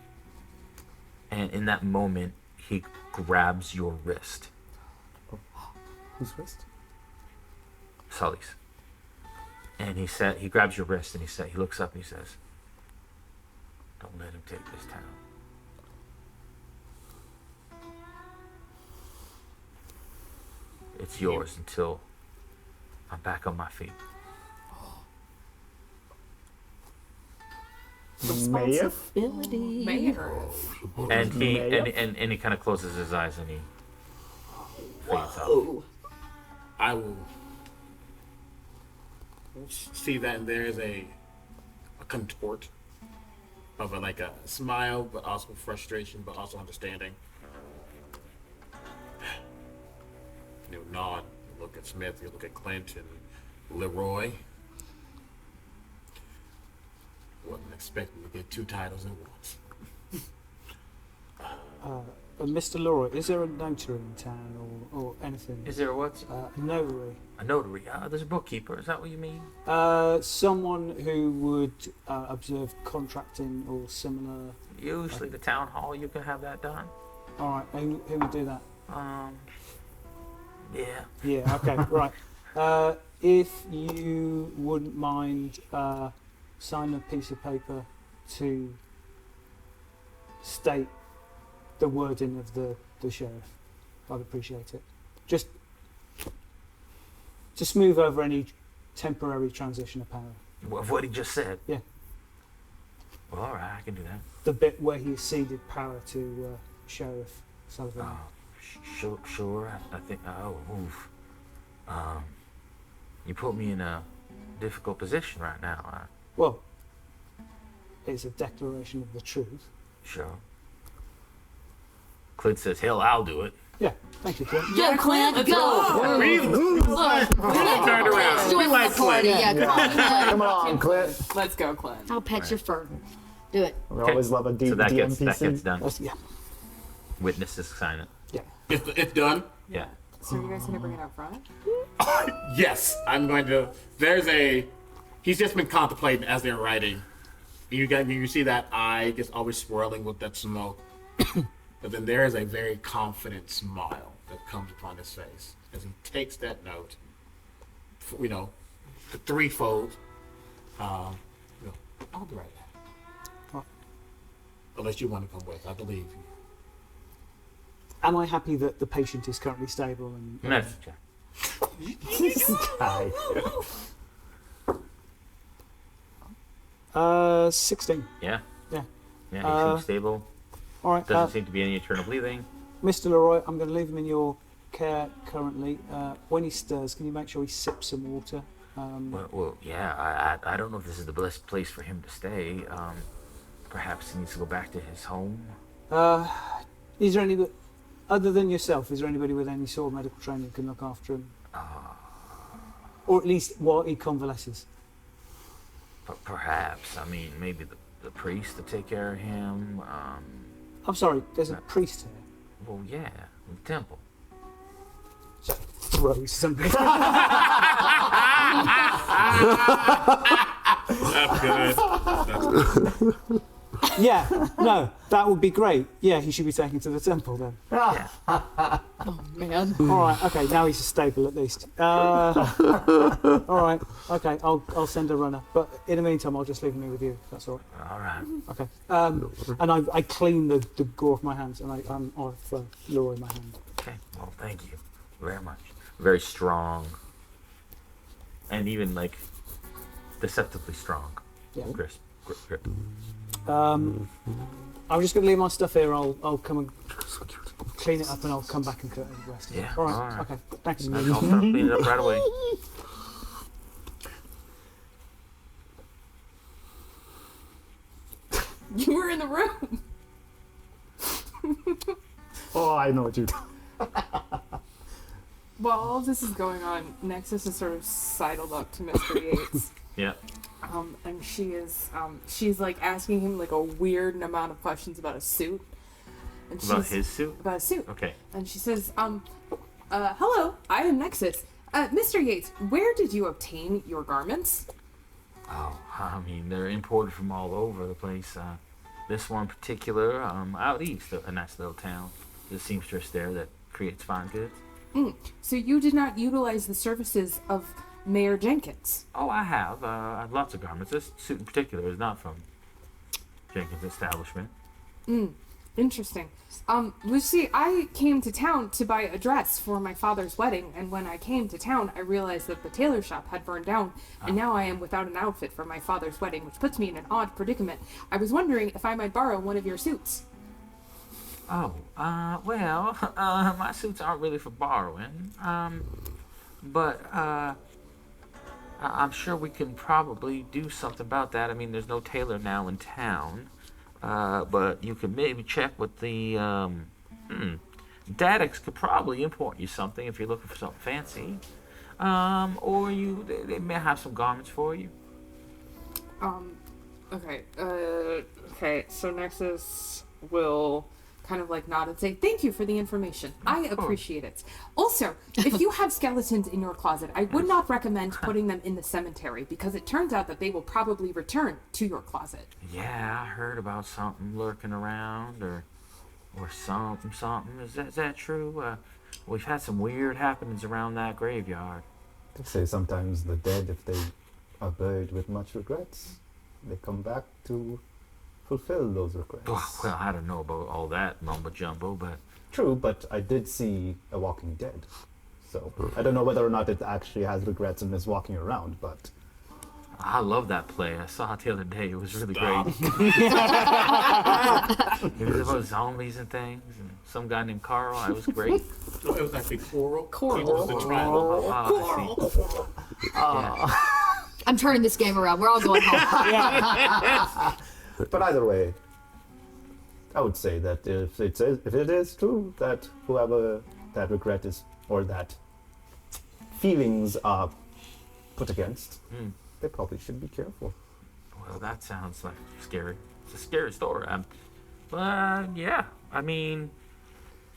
in that moment, he grabs your wrist. Whose wrist? Sully's. And he grabs your wrist, and he looks up and he says, "Don't let him take this town." It's yours until I'm back on my feet. Responsibility. Mayor. And he kind of closes his eyes and he fades out. I will see that, and there's a contort of a smile, but also frustration, but also understanding. Nod. You look at Smith. You look at Clint and Leroy. Wasn't expecting to get 2 titles at once. Mr. Laura, is there a notary in town or anything? Is there a what? A notary. A notary. There's a bookkeeper. Is that what you mean? Someone who would observe contracting or similar. Usually the town hall. You can have that done. All right. Who would do that? Yeah. Yeah. Okay. Right. If you wouldn't mind signing a piece of paper to state the wording of the sheriff, I'd appreciate it. Just to smooth over any temporary transition of power. What he just said? Yeah. Well, all right, I can do that. The bit where he ceded power to Sheriff Sullivan. Sure. I think. Oof. You put me in a difficult position right now. Well, it's a declaration of the truth. Sure. Clint says, "Hell, I'll do it." Yeah, thank you, Clint. Go, Clint, go! Turned around. Join the party, yeah, come on. Come on, Clint. Let's go, Clint. I'll pet your fur. Do it. We always love a So that gets DMPC. done. Yeah. Witnesses sign it. Yeah. It's done. Yeah. So you guys gonna bring it up front? Yes, I'm going to. He's just been contemplating as they're writing. You see that eye just always swirling with that smoke. But then there is a very confident smile that comes upon his face as he takes that note, the threefold. I'll be right back. Unless you want to come with, I believe you. Am I happy that the patient is currently stable and? That's Hi. 16. Yeah. Yeah. Yeah, he seems stable. All right. Doesn't seem to be any internal bleeding. Mr. Leroy, I'm going to leave him in your care currently. When he stirs, can you make sure he sips some water? Well, yeah. I don't know if this is the best place for him to stay. Perhaps he needs to go back to his home. Is there anybody, other than yourself, is there anybody with any sort of medical training who can look after him? Or at least while he convalesces? Perhaps. I mean, maybe the priest to take care of him. I'm sorry, there's a priest here. Well, yeah, the temple. Throw something. That's good. Yeah, no, that would be great. Yeah, he should be taken to the temple then. Yeah. Oh, man. All right, okay, now he's stable at least. All right, okay, I'll send a runner. But in the meantime, I'll just leave him here with you, if that's all right. All right. Okay. And I clean the gore off my hands, and I have Laura in my hand. Okay, well, thank you very much. Very strong. And even, deceptively strong. Yeah. Grip. I'm just going to leave my stuff here. I'll come and clean it up, and I'll come back and cut the rest. Yeah. All right. Okay. Thanks. I'll start cleaning it up right away. You were in the room. Oh, I know what you. While all of this is going on, Nexus is sort of sidled up to Mr. Yates. Yeah. And she's asking him a weird amount of questions about a suit. And About his suit? About a suit. Okay. And she says, hello, I am Nexus. Mr. Yates, where did you obtain your garments? Oh, I mean, they're imported from all over the place. This one in particular, out east, a nice little town. There's a seamstress there that creates fine goods. So you did not utilize the services of Mayor Jenkins? Oh, I have. I have lots of garments. This suit in particular is not from Jenkins' establishment. Interesting. Lucy, I came to town to buy a dress for my father's wedding, and when I came to town, I realized that the tailor shop had burned down, and now I am without an outfit for my father's wedding, which puts me in an odd predicament. I was wondering if I might borrow one of your suits. Oh, my suits aren't really for borrowing. But I'm sure we can probably do something about that. I mean, there's no tailor now in town. But you could maybe check with the, Daddix could probably import you something if you're looking for something fancy. Or they may have some garments for you. Okay, so Nexus will kind of like nod and say, thank you for the information. I appreciate it. Also, if you have skeletons in your closet, I would not recommend putting them in the cemetery because it turns out that they will probably return to your closet. Yeah, I heard about something lurking around or something. Is that true? We've had some weird happenings around that graveyard. They say sometimes the dead, if they are buried with much regrets, they come back to fulfill those regrets. Well, I don't know about all that mumbo jumbo, but True, but I did see a Walking Dead, so I don't know whether or not it actually has regrets and is walking around, but I love that play. I saw it the other day. It was really great. It was about zombies and things, and some guy named Carl. It was great. No, it was actually Coral. Coral. He was the triangle. Coral. I'm turning this game around. We're all going home. But either way, I would say that if it is true that whoever that regret is or that feelings are put against, they probably should be careful. Well, that sounds like scary. It's a scary story. But yeah, I mean,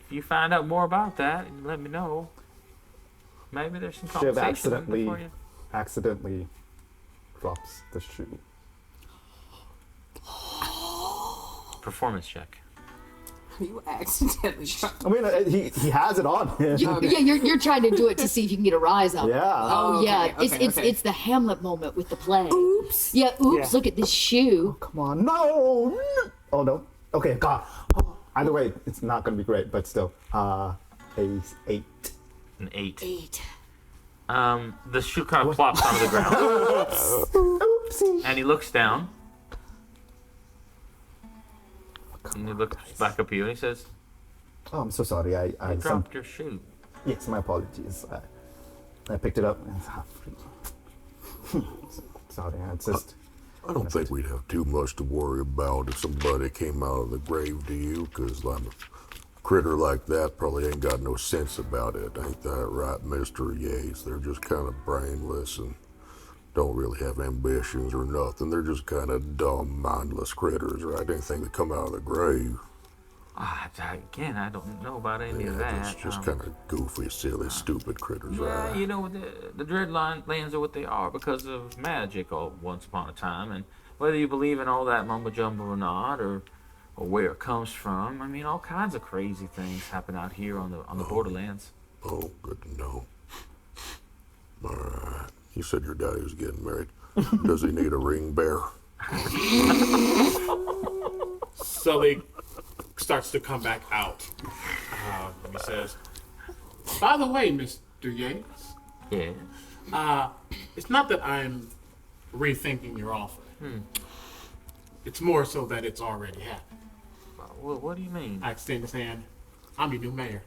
if you find out more about that, let me know. Maybe there's some Shiv conversation for you. accidentally drops the shoe. Performance check. You accidentally. I mean, he has it on him. Yeah, you're trying to do it to see if you can get a rise up. Yeah. Oh, yeah. Okay, It's the Hamlet moment with the play. Oops. Yeah. Oops. Yeah. Look at this shoe. Oh, come on, no. Oh no. Okay, God. Either way, it's not gonna be great, but still, ace 8. An 8. 8. The shoe kind of plops onto the ground. Oopsie. And he looks down. And he looks back up at you and he says, Oh, I'm so sorry. I you dropped your shoe. Yes, my apologies. I picked it up. And sorry, it's just. I don't think we'd have too much to worry about if somebody came out of the grave to you, because a critter like that probably ain't got no sense about it. Ain't that right, Mr. Yates? They're just kind of brainless and don't really have ambitions or nothing. They're just kind of dumb, mindless critters, right? Anything that come out of the grave. Again, I don't know about any of that. It's just kind of goofy, silly, stupid critters, Yeah, right? you know, the Dreadlands are what they are because of magic once upon a time. And whether you believe in all that mumbo jumbo or not, or where it comes from, I mean, all kinds of crazy things happen out here on the Borderlands. Oh, good to know. All right. You said your daddy was getting married. Does he need a ring bearer? Sully starts to come back out. He says, by the way, Mr. Yates. Yeah. It's not that I'm rethinking your offer. It's more so that it's already happened. Well, what do you mean? I extend his hand. I'm your new mayor.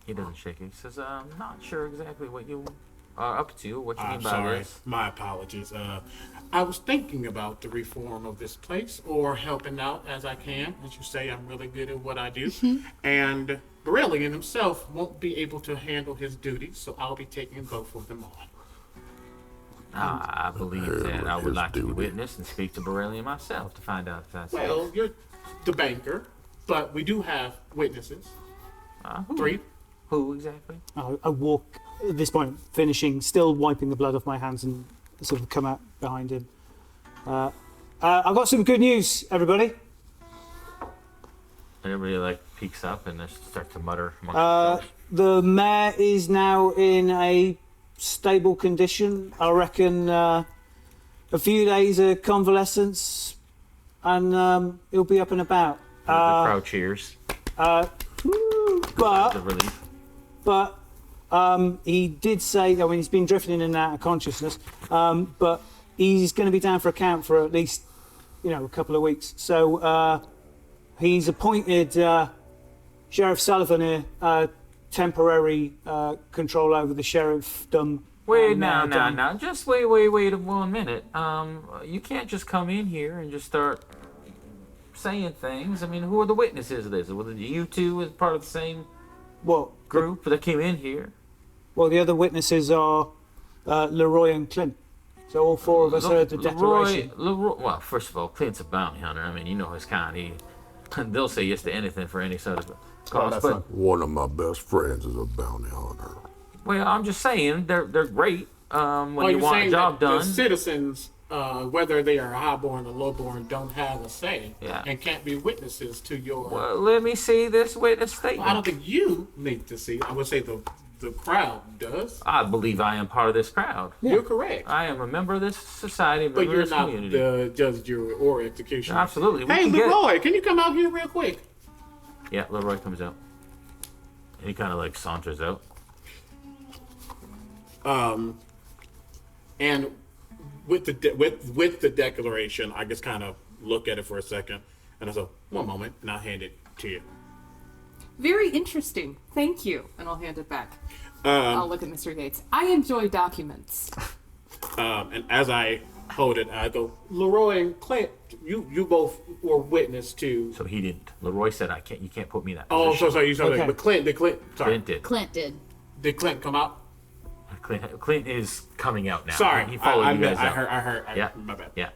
He doesn't shake it. He says, I'm not sure exactly what you are up to. What you mean I'm by sorry. this? My apologies. I was thinking about the reform of this place or helping out as I can. As you say, I'm really good at what I do. And Borellian himself won't be able to handle his duties, so I'll be taking both of them on. I believe that I would like to be witness and speak to Borellian myself to find out if that's Well, you're the banker, but we do have witnesses. Who? 3. Who exactly? I walk at this point, finishing, still wiping the blood off my hands, and sort of come out behind him. I've got some good news, everybody. Everybody like peeks up and they start to mutter amongst themselves. The mayor is now in a stable condition. I reckon a few days of convalescence, and he'll be up and about. The crowd cheers. But he did say, I mean, he's been drifting in and out of consciousness, but he's going to be down for account for at least, a couple of weeks. So he's appointed Sheriff Sullivan here, temporary control over the sheriffdom. Wait, now. Just wait 1 minute. You can't just come in here and just start saying things. I mean, who are the witnesses of this? Were you two as part of the same group that came in here? Well, the other witnesses are Leroy and Clint. So all 4 of us heard the declaration. Leroy, well, first of all, Clint's a bounty hunter. I mean, you know his kind. They'll say yes to anything for any sort of cause. that's But not- One of my best friends is a bounty hunter. well, I'm just saying they're great when Well, you you're want a saying job that done. the citizens, whether they are highborn or lowborn, don't have a say Yeah. and can't be witnesses to your. Well, let me see this witness statement. I don't think you need to see. I would say the crowd does. I believe I am part of this crowd. You're correct. I am a member of this society, a But member you're of this not community. the judge, jury, or executioner. Absolutely. We Hey, can get- Leroy, can you come out here real quick? Yeah, Leroy comes out. And he kind of like saunters out. And with the declaration, I just kind of look at it for a second, and I say, "One moment," and I'll hand it to you. Very interesting. Thank you. And I'll hand it back. I'll look at Mr. Yates. I enjoy documents. And as I hold it, I go, "Leroy and Clint, you both were witness to." So he didn't. Leroy said, "I can't. You can't put me in that Oh, position." so sorry. You said, Okay. but Clint, sorry, Clint did. Clint did. did Clint come out? Clint is coming out now. Sorry, he followed you guys I out. heard. Yeah. My bad. Yeah.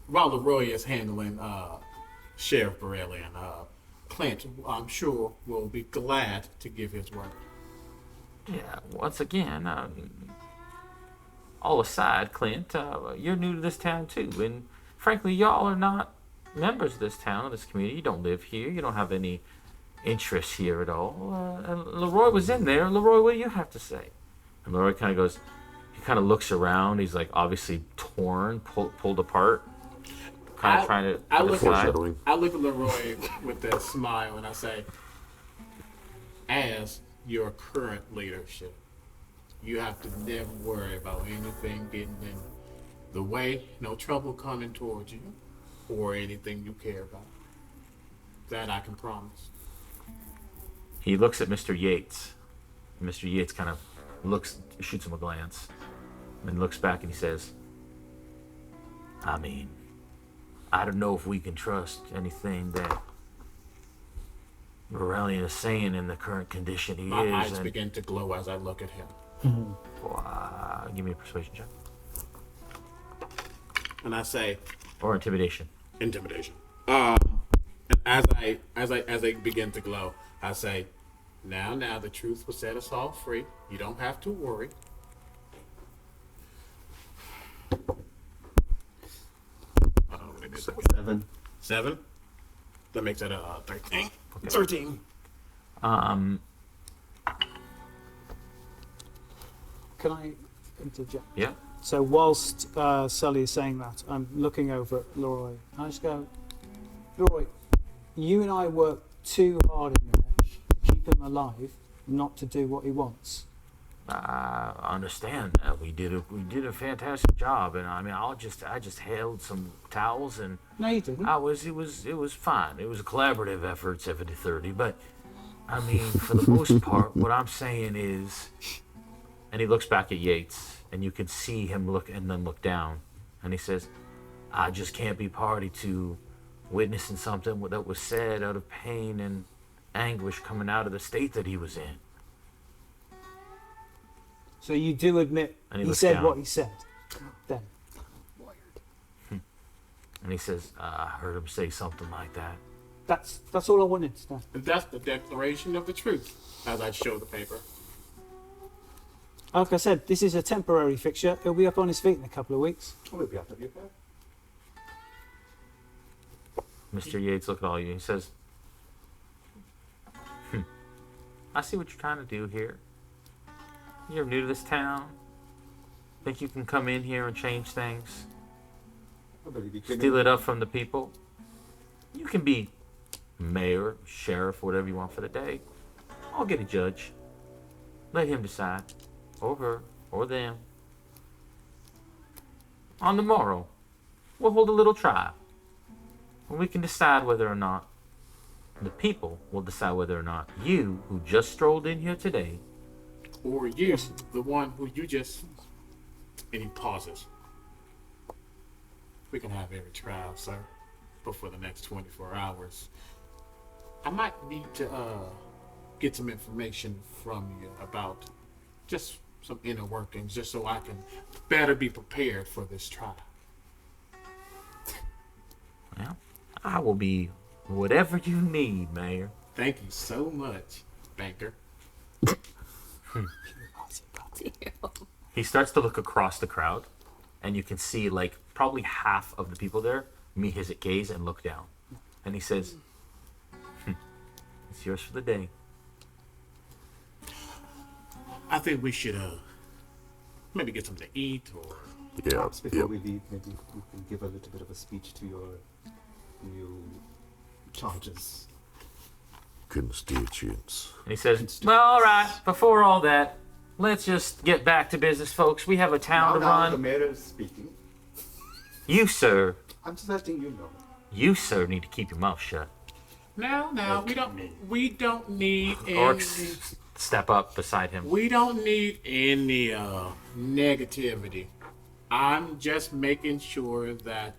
While Leroy is handling Sheriff Borelli and Clint, I'm sure will be glad to give his word. Yeah. Once again, all aside, Clint, you're new to this town too, and frankly, y'all are not members of this town, of this community. You don't live here. You don't have any interest here at all. And Leroy was in there. Leroy, what do you have to say? And Leroy kind of goes. He kind of looks around. He's like obviously torn, pulled apart. Kind of trying to decide. I look at Leroy with that smile and I say, as your current leadership, you have to never worry about anything getting in the way, no trouble coming towards you, or anything you care about. That I can promise. He looks at Mr. Yates. Mr. Yates kind of shoots him a glance, and looks back and he says, I mean, I don't know if we can trust anything that Borellian is saying in the current condition he My is. eyes and, begin to glow as I look at him. give me a persuasion check. And I say, Or intimidation. Intimidation. And as I begin to glow, I say, now the truth will set us all free. You don't have to worry. Seven. That makes it 13. Okay. 13. Can I interject? Yeah. So whilst Sully is saying that, I'm looking over at Leroy. I just go, Leroy, you and I work too hard in there to keep him alive, not to do what he wants. I understand that. We did a fantastic job, and I mean, I just held some towels, and No, you didn't. it was fine. It was a collaborative effort, 70-30, but I mean, for the most part, what I'm saying is, and he looks back at Yates, and you can see him look and then look down, and he says, I just can't be party to witnessing something that was said out of pain and anguish coming out of the state that he was in. So you do admit And he he looks said down. what he said, then. And he says, I heard him say something like that. That's all I wanted to know. That's the declaration of the truth, as I show the paper. Like I said, this is a temporary fixture. He'll be up on his feet in a couple of weeks. We'll be after you, okay? Mr. Yates looked at all you. He says, I see what you're trying to do here. You're new to this town. Think you can come in here and change things? Steal it up from the people? You can be mayor, sheriff, whatever you want for the day. I'll get a judge. Let him decide. Or her. Or them. On the morrow, we'll hold a little trial. And we can decide whether or not the people will decide whether or not you, who just strolled in here today, Or you, the one who you just... And he pauses. We can have every trial, sir, before the next 24 hours. I might need to get some information from you about just some inner workings, just so I can better be prepared for this trial. Well, I will be whatever you need, Mayor. Thank you so much, banker. He starts to look across the crowd, and you can see like probably half of the people there meet his gaze and look down. And he says, it's yours for the day. I think we should maybe get something to eat, or Perhaps before we leave, maybe you can give a little bit of a speech to your new charges. Constituents. And he says, well, all right, before all that, let's just get back to business, folks. We have a town to Now run. the mayor is speaking. You, sir. I'm just letting you know. You, sir, need to keep your mouth shut. Now, we don't need any. Orcs step up beside him. We don't need any negativity. I'm just making sure that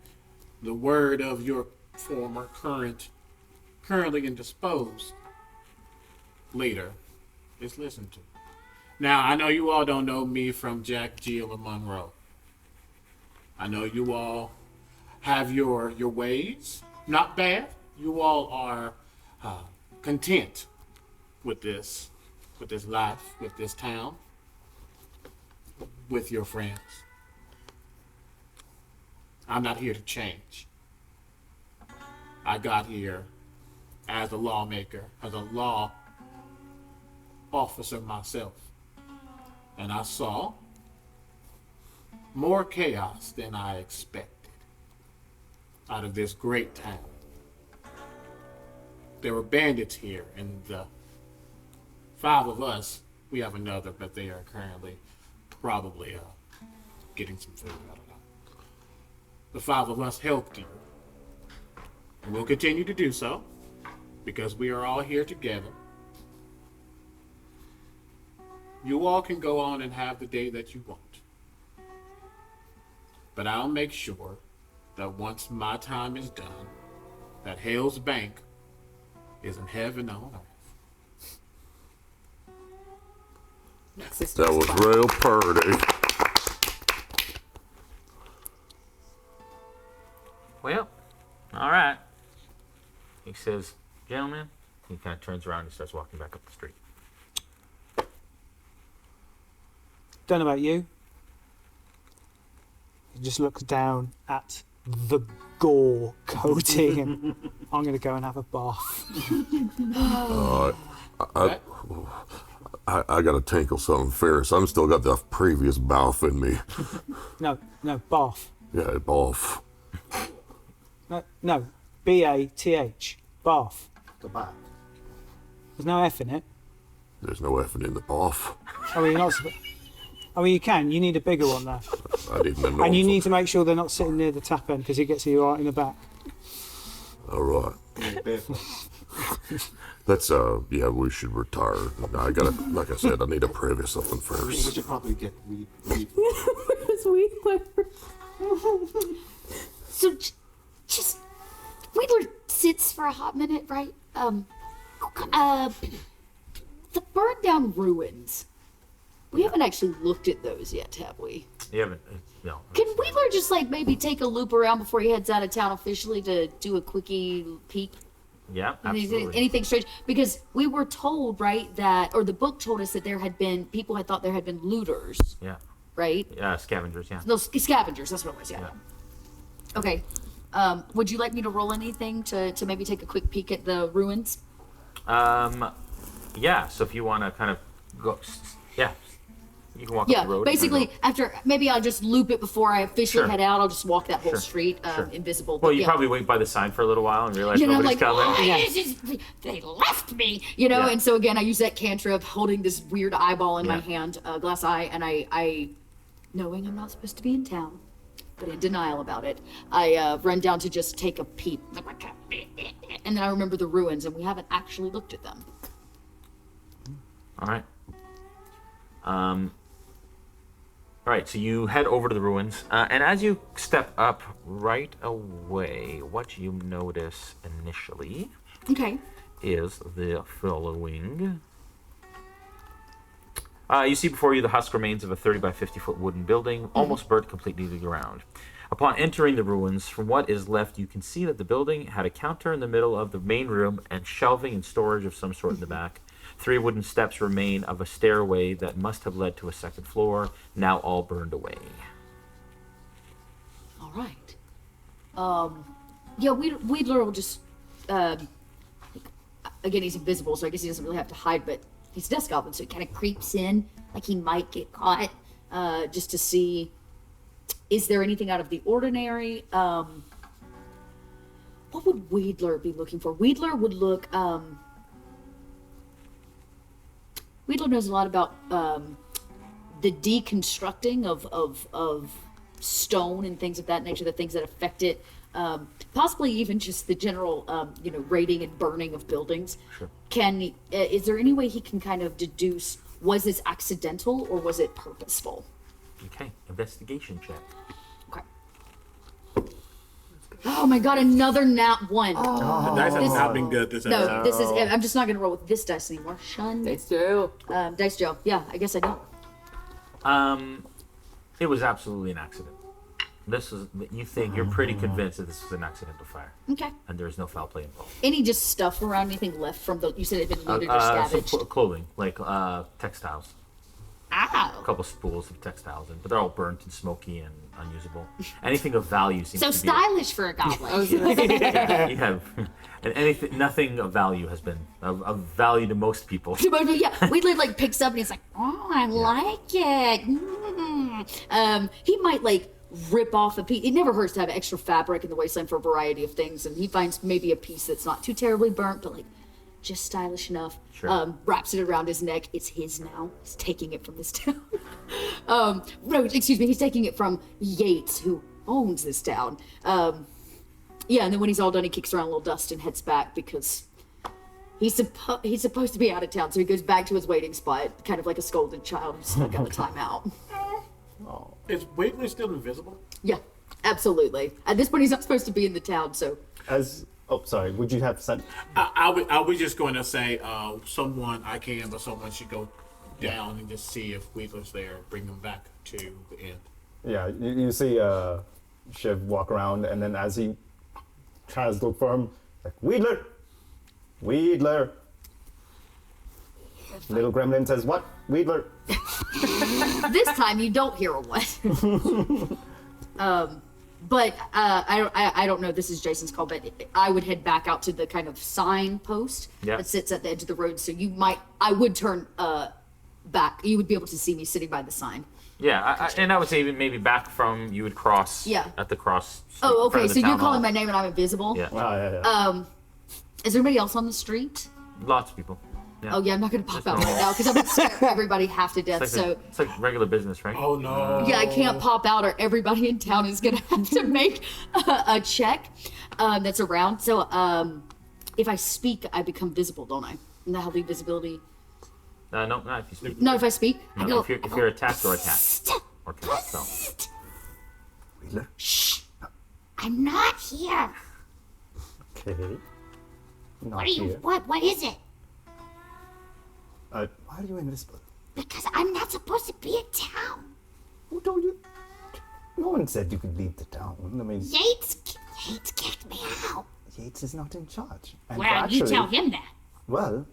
the word of your former, currently indisposed leader is listened to. Now, I know you all don't know me from Jack, Jill, or Monroe. I know you all have your ways, not bad. You all are content with this life, with this town, with your friends. I'm not here to change. I got here as a lawmaker, as a law officer myself. And I saw more chaos than I expected out of this great town. There were bandits here, and the 5 of us, we have another, but they are currently probably getting some food. I don't know. The 5 of us helped you. And we'll continue to do so because we are all here together. You all can go on and have the day that you want. But I'll make sure that once my time is done, that Hell's Bank is in heaven on earth. That was real pretty. Well, all right. He says, gentlemen, he kind of turns around and starts walking back up the street. Don't know about you. He just looks down at the gore coating and I'm going to go and have a bath. I got to tinkle something fierce. I'm still got the previous bath in me. No, bath. Yeah, bath. No, B-A-T-H. Bath. The bath. There's no F in it. There's no effing in the bath. I mean, you're not I mean, you can. You need a bigger one, though. I didn't know. And you need to make sure they're not sitting near the tap end because he gets you right in the back. All right. Let's, yeah, we should retire. I gotta, like I said, I need to preview something first. We should probably get So, just Wedler sits for a hot minute, right? The burned down ruins. We haven't actually looked at those yet, have we? You haven't, no. Can Wedler just like maybe take a loop around before he heads out of town officially to do a quickie peek? Yeah, absolutely. Anything strange? Because we were told, right, that, or the book told us that people had thought there had been looters. Yeah. Right? Yeah, scavengers, yeah. Those scavengers, that's what it was, yeah. Okay. Would you like me to roll anything to maybe take a quick peek at the ruins? Yeah, so if you want to kind of go, yeah, you can walk up the road. Basically, after, maybe I'll just loop it before I officially Sure. head out. I'll just walk that whole Sure. street, Sure. invisible. Well, but you yeah. probably wait by the sign for a little while and realize I'm nobody's like, coming. "Oh, they left me, Yeah. and so again, I use that cantrip holding this weird eyeball in my Yeah. hand, glass eye, and I, knowing I'm not supposed to be in town, but in denial about it, I run down to just take a peep. And then I remember the ruins, and we haven't actually looked at them. All right. All right, so you head over to the ruins, and as you step up right away, what you notice initially is the following. You see before you the husk remains of a 30 by 50 foot wooden building, almost burnt completely to the ground. Upon entering the ruins, from what is left, you can see that the building had a counter in the middle of the main room and shelving and storage of some sort in the back. 3 wooden steps remain of a stairway that must have led to a second floor, now all burned away. All right. Yeah, Wedler will just, again, he's invisible, so I guess he doesn't really have to hide, but he's a desk goblin, so he kind of creeps in, like he might get caught, just to see, is there anything out of the ordinary? What would Wedler be looking for? Wedler would look, Wedler knows a lot about, the deconstructing of stone and things of that nature, the things that affect it, possibly even just the general, raiding and burning of buildings. Sure. Is there any way he can kind of deduce, was this accidental or was it purposeful? Okay, investigation check. Okay. Oh my god, another nat 1. The dice have not been good this episode. No, this is, I'm just not going to roll with this dice anymore. Shun. Dice Joe. Dice Joe. Yeah, I guess I don't. It was absolutely an accident. You're pretty convinced that this was an accidental fire. Okay. And there's no foul play involved. Any just stuff around, anything left from you said it had been looted or scavenged? Some clothing, like textiles. Ow. A couple spools of textiles, but they're all burnt and smoky and unusable. Anything of value seems So to stylish for a goblin. be... and nothing of value has been of value to most people. Yeah, Wedler like picks up and he's like, "Oh, I like it." He might rip off a piece. It never hurts to have extra fabric in the wasteland for a variety of things, and he finds maybe a piece that's not too terribly burnt, but just stylish enough. Sure. Wraps it around his neck. It's his now. He's taking it from this town. No, excuse me. He's taking it from Yates, who owns this town. Yeah, and then when he's all done, he kicks around a little dust and heads back because he's supposed to be out of town, so he goes back to his waiting spot, kind of like a scolded child who's stuck out a timeout. Oh. Is Wedler still invisible? Yeah, absolutely. At this point, he's not supposed to be in the town, so. Would you have sent? I was just going to say, someone should go down and just see if Wedler's there, bring him back to the end. Yeah, you see Shiv walk around, and then as he tries to look for him, like, Wedler. Little gremlin says, "What? Wedler?" This time you don't hear a what. But I don't know. This is Jason's call, but I would head back out to the kind of sign post that sits at the edge of the road. So I would turn back. You would be able to see me sitting by the sign. Yeah, and I would say even maybe back from, you would cross at the cross. Oh, okay. So you're calling my name and I'm invisible? Yeah. Is there anybody else on the street? Lots of people. Yeah. Oh yeah, I'm not gonna pop out right now because I'm gonna scare everybody half to death. It's like regular business, right? Oh no. Yeah, I can't pop out or everybody in town is gonna have to make a check that's around. So if I speak, I become visible, don't I? Isn't that how the visibility? No, not if you speak. No, if I speak, no, I go. If you're attacked or attacked or cast spell. Shh! I'm not here. Okay. Not What are you? here. What is it? Why are you invisible? Because I'm not supposed to be in town. Who told you? No one said you could leave the town. I mean, Yates kicked me out. Yates is not in charge. And Well, you tell him that. Well,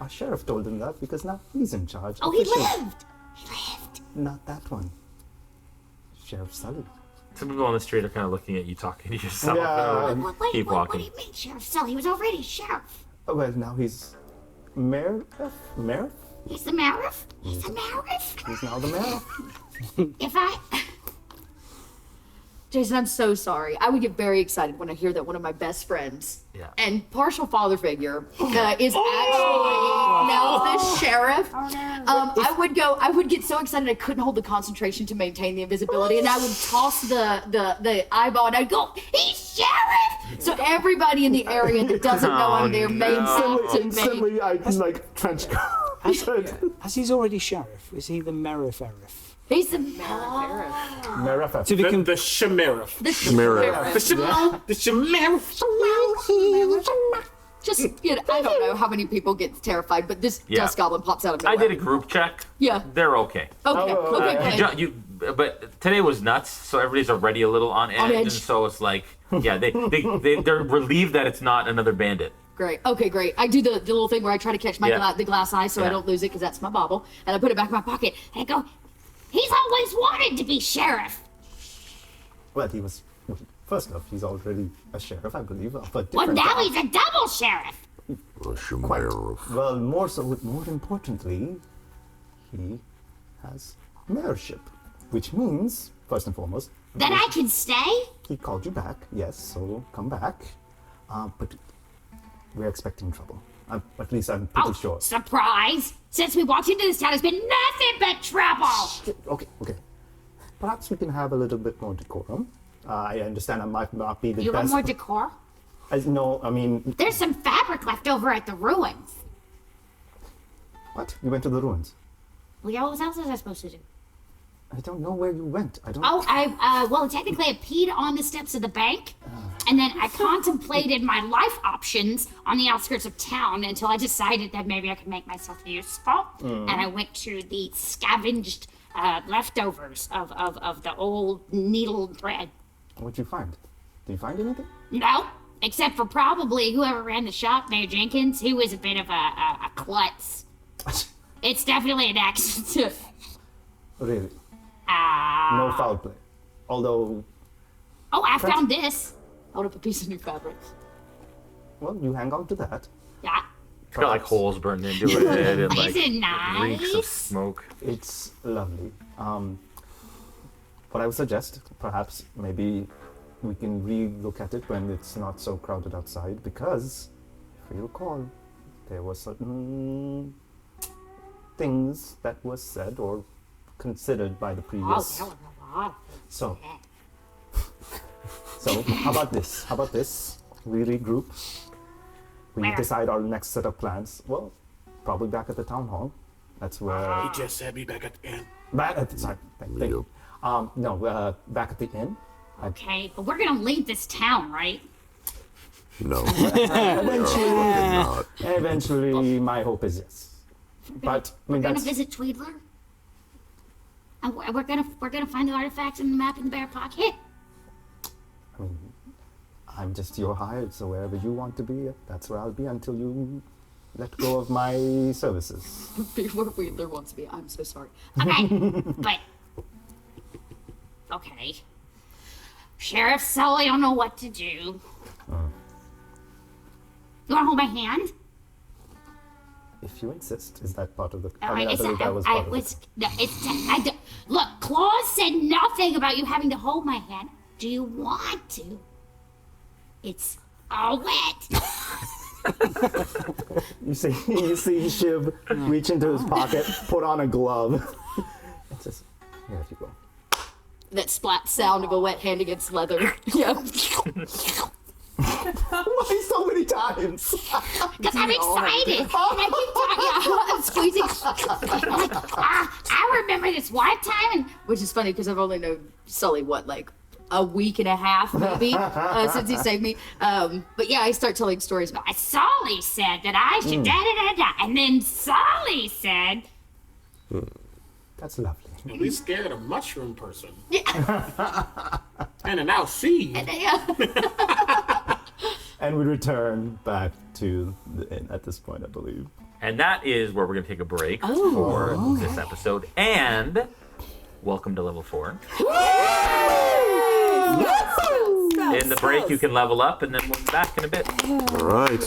our sheriff told him that because now he's in charge. Oh, he officially. lived. He lived. Not that one. Sheriff Sully. Some people on the street are kind of looking at you, talking to yourself. Yeah. Keep walking. What do you mean, Sheriff Sully? He was already sheriff. Oh, well, now he's mayor. Mayor? He's the sheriff. He's the sheriff. He's now the mayor. If I... Jason, I'm so sorry. I would get very excited when I hear that one of my best friends and partial father figure is actually now the sheriff. I would get so excited I couldn't hold the concentration to maintain the invisibility, and I would toss the eyeball and I'd go, "He's sheriff!" So everybody in the area that doesn't know I'm there may to me. Suddenly, I trench coat. As he's already sheriff, is he the sheriff? He's the Merifef. To become the sheriff. The sheriff. The sheriff. Just, I don't know how many people get terrified, but this dust goblin pops out of nowhere. I did a group check. Yeah. They're okay. Okay. But today was nuts, so everybody's already a little on edge. And so it's like, they're relieved that it's not another bandit. Great. Okay, great. I do the little thing where I try to catch my the glass eye so I don't lose it because that's my bauble, and I put it back in my pocket and I go, he's always wanted to be sheriff. Well, he was. First off, he's already a sheriff, I believe. Well, now he's a double sheriff. Sheriff. Well, more importantly, he has mayorship, which means, first and foremost, that I can stay. He called you back, yes. So come back, but we're expecting trouble. At least I'm pretty sure. Surprise! Since we walked into this town, it's been nothing but trouble. Okay. Perhaps we can have a little bit more decorum. I understand I might not be the You best. want more decor? No, I mean. There's some fabric left over at the ruins. What? You went to the ruins? Well, yeah, what else was I supposed to do? I don't know where you went. I don't. Well, technically I peed on the steps of the bank, and then I contemplated my life options on the outskirts of town until I decided that maybe I could make myself useful, and I went to the scavenged leftovers of the old needle thread. What'd you find? Did you find anything? No, except for probably whoever ran the shop, Mayor Jenkins. He was a bit of a klutz. It's definitely an accident. Really? No foul play. Although. Oh, I found this. Hold up a piece of new fabric. Well, you hang on to that. Yeah. It's got like holes burned into it and like Is it nice? reeks of smoke. It's lovely. What I would suggest, perhaps, maybe we can re-look at it when it's not so crowded outside, because, if you recall, there were certain things that were said or considered by the previous. Oh, there was a lot. So how about this? We regroup. We decide our next set of plans. Well, probably back at the town hall. That's where. He just said me back at the inn. Thank you. Back at the inn. Okay, but we're gonna leave this town, right? No. Eventually, my hope is yes. But I mean, We're gonna that's. visit Tweedler. And we're gonna find the artifacts and the map in the bear pocket. I mean, I'm just your hired, so wherever you want to be, that's where I'll be until you let go of my services. Be where Wheeler wants to be. I'm so sorry. Okay, but okay. Sheriff Sully, I don't know what to do. You wanna hold my hand? If you insist, is that part of the? All right, I believe that was part of it. Look, Claus said nothing about you having to hold my hand. Do you want to? It's all wet. You see Shiv reach into his pocket, put on a glove, and says, "Here you go." That splat sound of a wet hand against leather. Yeah. Why so many times? Because I'm excited. And I keep talking. I'm squeezing. I remember this one time, which is funny because I've only known Sully, like a week and a half maybe since he saved me. But yeah, I start telling stories about Sully said that I should da-da-da-da. And then Sully said... That's lovely. And we scared a mushroom person. Yeah. And an out seed. And we return back to the inn at this point, I believe. And that is where we're going to take a break for this episode. And welcome to level 4. In the break, you can level up, and then we'll be back in a bit. All right.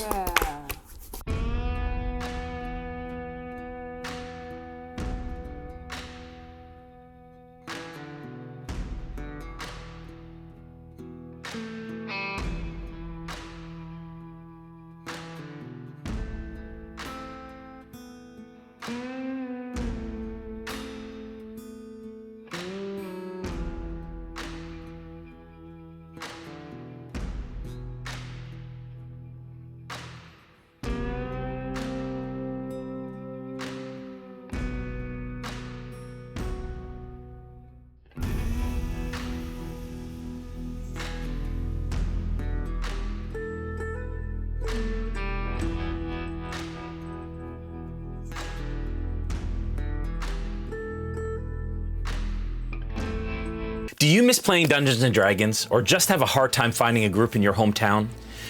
Do you miss playing Dungeons & Dragons, or just have a hard time finding a group in your hometown?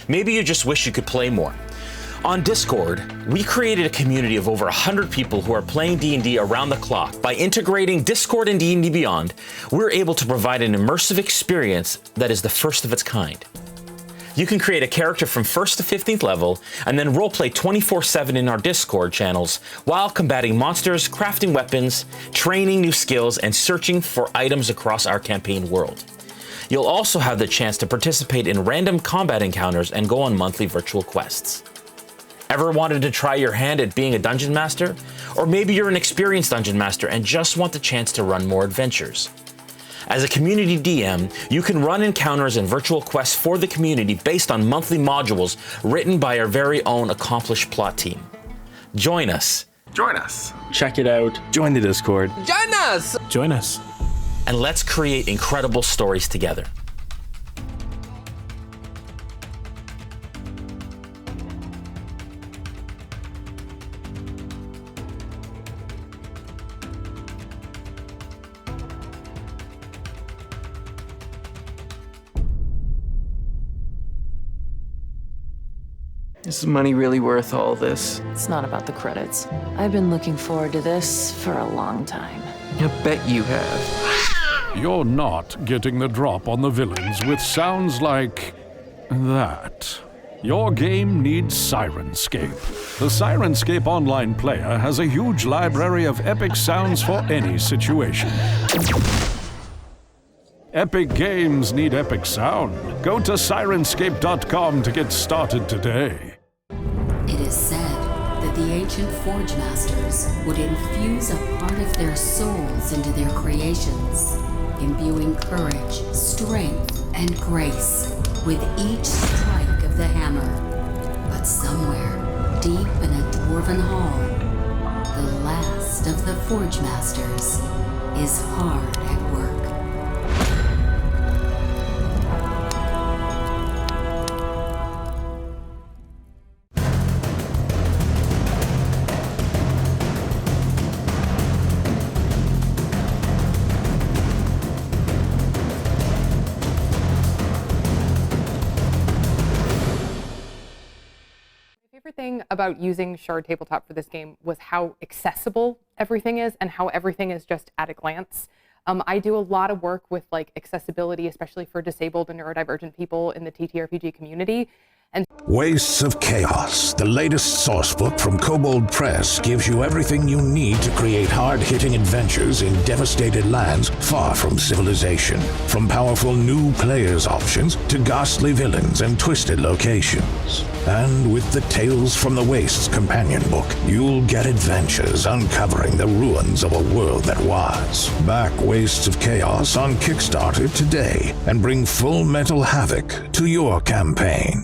Maybe you just wish you could play more. On Discord, we created a community of over 100 people who are playing D&D around the clock. By integrating Discord and D&D Beyond, we're able to provide an immersive experience that is the first of its kind. You can create a character from 1st to 15th level, and then roleplay 24/7 in our Discord channels while combating monsters, crafting weapons, training new skills, and searching for items across our campaign world. You'll also have the chance to participate in random combat encounters and go on monthly virtual quests. Ever wanted to try your hand at being a dungeon master? Or maybe you're an experienced dungeon master and just want the chance to run more adventures. As a community DM, you can run encounters and virtual quests for the community based on monthly modules written by our very own accomplished plot team. Join us. Join us. Check it out. Join the Discord. Join us! Join us. And let's create incredible stories together. Is the money really worth all this? It's not about the credits. I've been looking forward to this for a long time. I bet you have. You're not getting the drop on the villains with sounds like that. Your game needs Sirenscape. The Sirenscape online player has a huge library of epic sounds for any situation. Epic games need epic sound. Go to Sirenscape.com to get started today. It is said that the ancient Forge Masters would infuse a part of their souls into their creations, imbuing courage, strength, and grace with each strike of the hammer. But somewhere, deep in a dwarven hall, the last of the Forge Masters is hard at work. Thing about using Shard Tabletop for this game was how accessible everything is and how everything is just at a glance. I do a lot of work with like accessibility, especially for disabled and neurodivergent people in the TTRPG community. And Wastes of Chaos, the latest sourcebook from Kobold Press, gives you everything you need to create hard-hitting adventures in devastated lands far from civilization. From powerful new players options to ghastly villains and twisted locations. And with the Tales from the Wastes companion book, you'll get adventures uncovering the ruins of a world that was. Back Wastes of Chaos on Kickstarter today and bring full mental havoc to your campaign.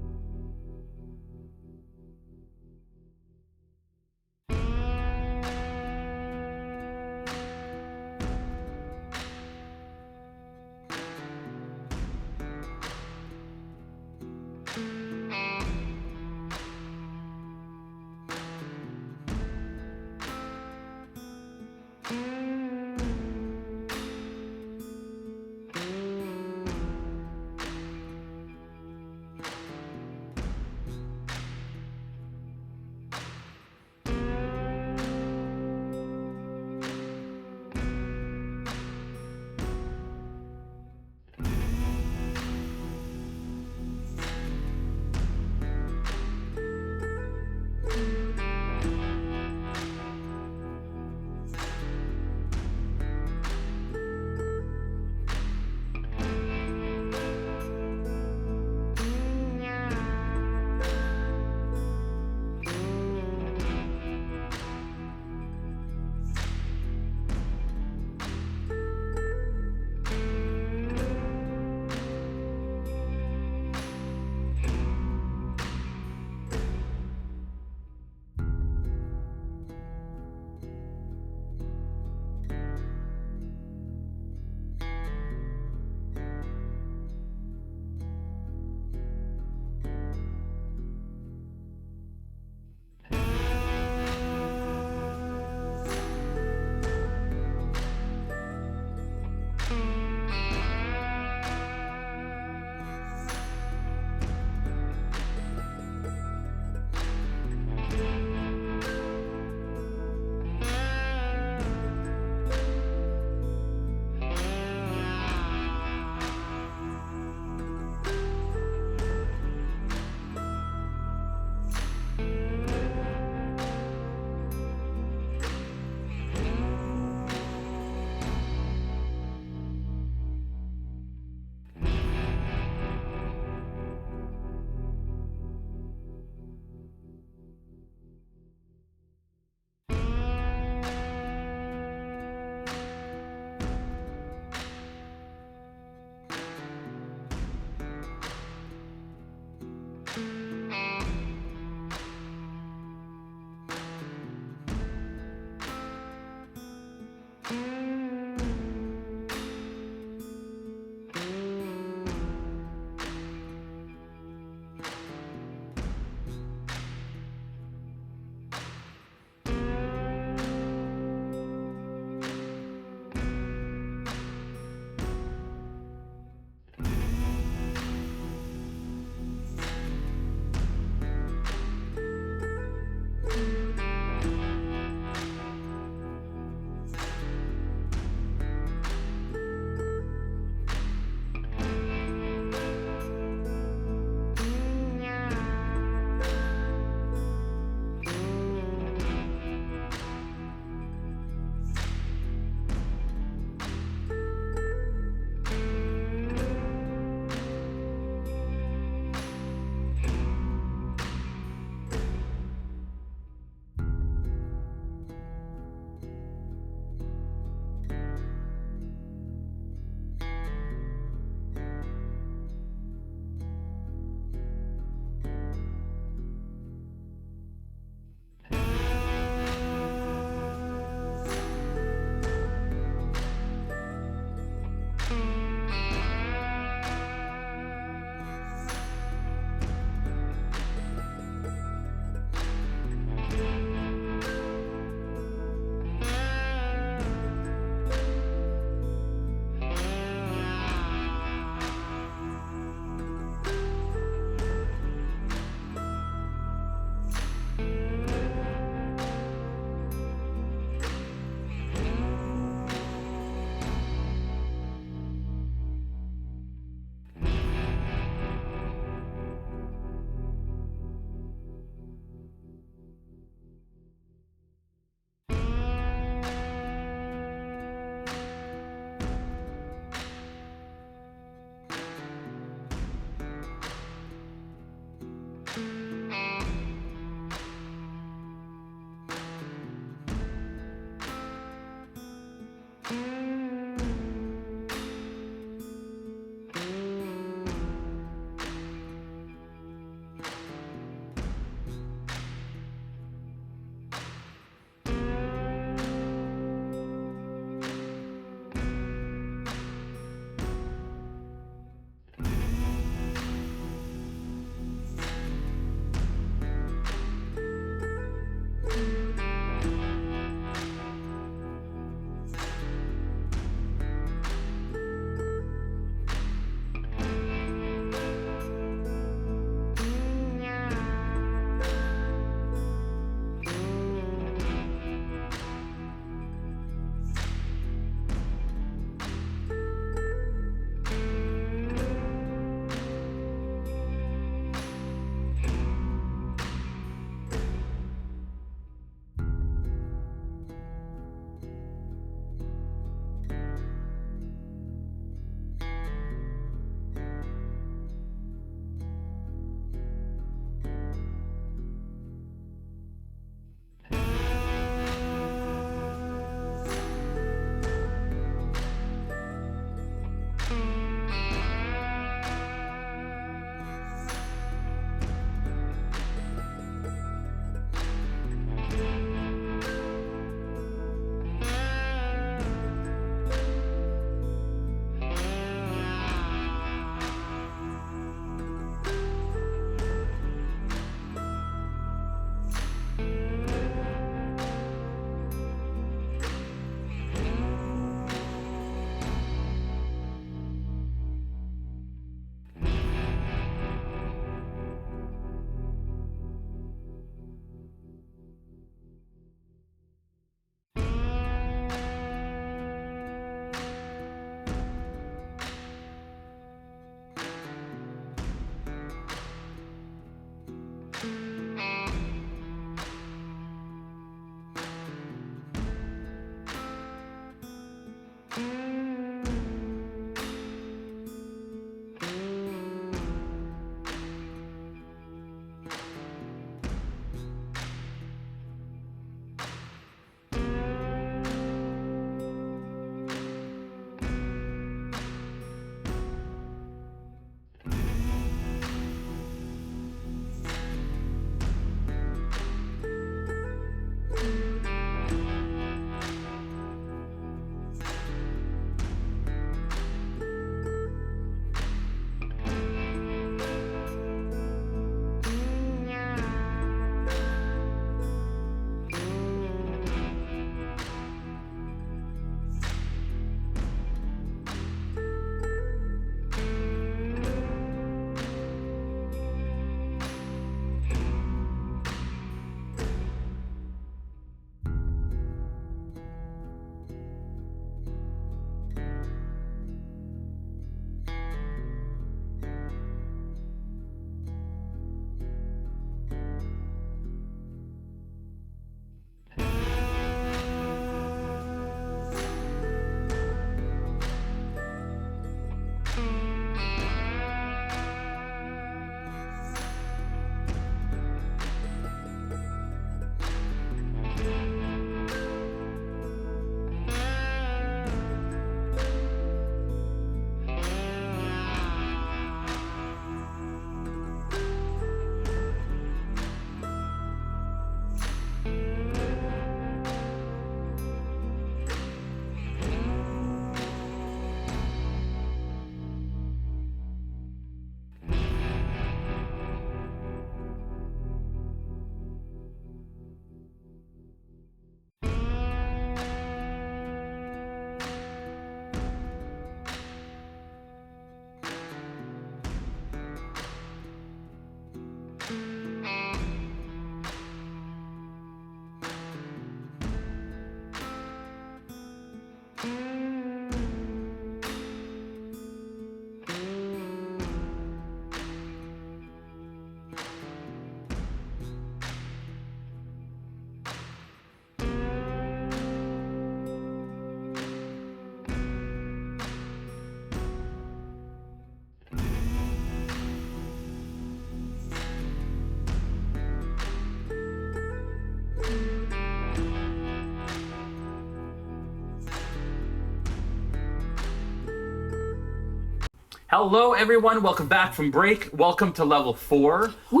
Hello, everyone. Welcome back from break. Welcome to level 4. Woo!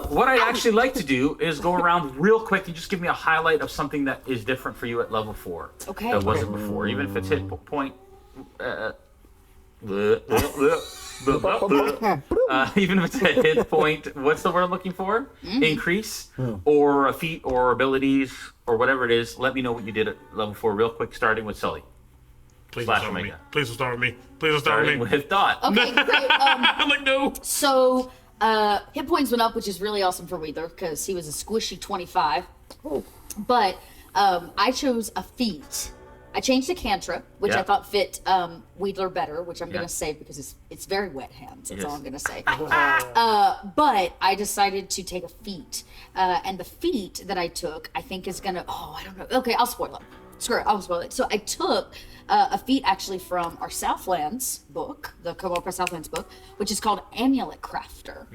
What I'd actually like to do is go around real quick and just give me a highlight of something that is different for you at level 4. Okay. That wasn't before, even if it's hit point. Even if it's a hit point, what's the word I'm looking for? Increase, or a feat, or abilities, or whatever it is. Let me know what you did at level 4 real quick, starting with Sully. Please don't start with me. Please don't start with me. Please don't start with me. With Dot. Okay, great. I'm like, no. So, hit points went up, which is really awesome for Wedler because he was a squishy 25. But I chose a feat. I changed to cantrip, which I thought fit Wedler better, which I'm going to say because it's very wet hands. That's all I'm going to say. But I decided to take a feat. And the feat that I took, I think is going to... Oh, I don't know. Okay, I'll spoil it. Screw it, I'll spoil it. So I took a feat actually from our Southlands book, the Cowgirl Press Southlands book, which is called Amulet Crafter.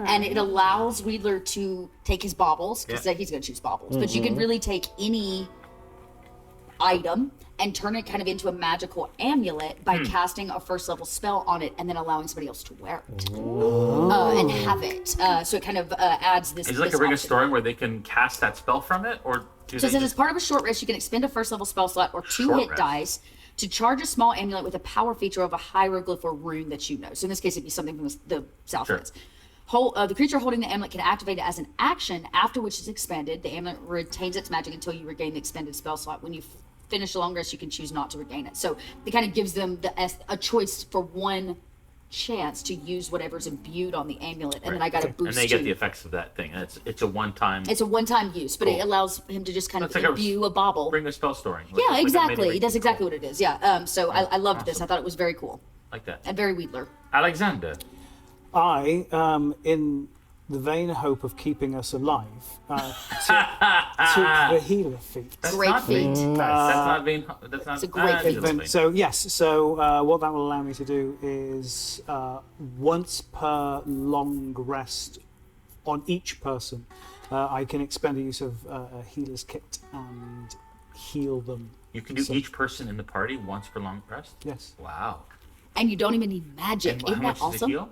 And it allows Wedler to take his baubles, because he's going to choose baubles, but you can really take any item and turn it kind of into a magical amulet by casting a first level spell on it and then allowing somebody else to wear it and have it. So it kind of adds this. Is it like a Ring of Storing where they can cast that spell from it, or so since it's part of a short rest, you can expend a first level spell slot or 2 hit dice to charge a small amulet with a power feature of a hieroglyph or rune that you know. So in this case, it'd be something from the Southlands. The creature holding the amulet can activate it as an action, after which it's expended. The amulet retains its magic until you regain the expended spell slot. When you finish a long rest, you can choose not to regain it. So it kind of gives them a choice for one chance to use whatever's imbued on the amulet, and then I got a boost. And they get the effects of that thing. It's a one-time. It's a one-time use, but it allows him to just kind of imbue a bauble. Bring a spell storing. Yeah, exactly. That's exactly what it is. Yeah. So I loved this. I thought it was very cool. Like that. And very Wedler. Alexander. I, in the vain hope of keeping us alive, took the healer feat. Great feat. That's a great feat. So yes, so what that will allow me to do is once per long rest on each person, I can expend the use of a healer's kit and heal them. You can do each person in the party once per long rest? Yes. Wow. And you don't even need magic. And Isn't how much that awesome? Does it heal?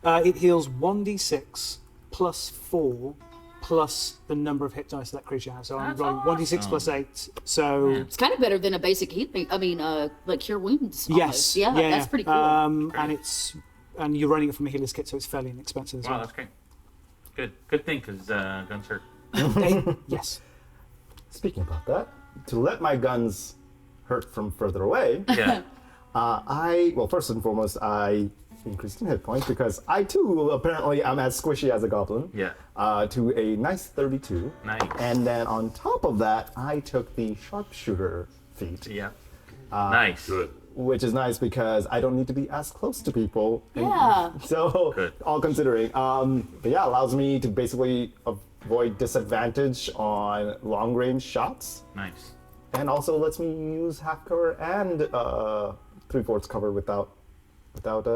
It heals 1d6 plus 4 plus the number of hit dice that creature has. So I'm rolling 1d6 plus 8. So it's kind of better than a basic healing. I mean, like cure wounds. Yes. Almost. Yeah, that's pretty cool. And you're running it from a healer's kit, so it's fairly inexpensive as well. Wow, that's great. Good thing, because guns hurt. Yes. Speaking about that, to let my guns hurt from further away, first and foremost, I increased in hit points because I too apparently am as squishy as a goblin. To a nice 32. Nice. And then on top of that, I took the sharpshooter feat. Nice. Good. Which is nice because I don't need to be as close to people. Yeah. So, all considering. But yeah, allows me to basically avoid disadvantage on long range shots. Nice. And also lets me use half cover and 3/4 cover without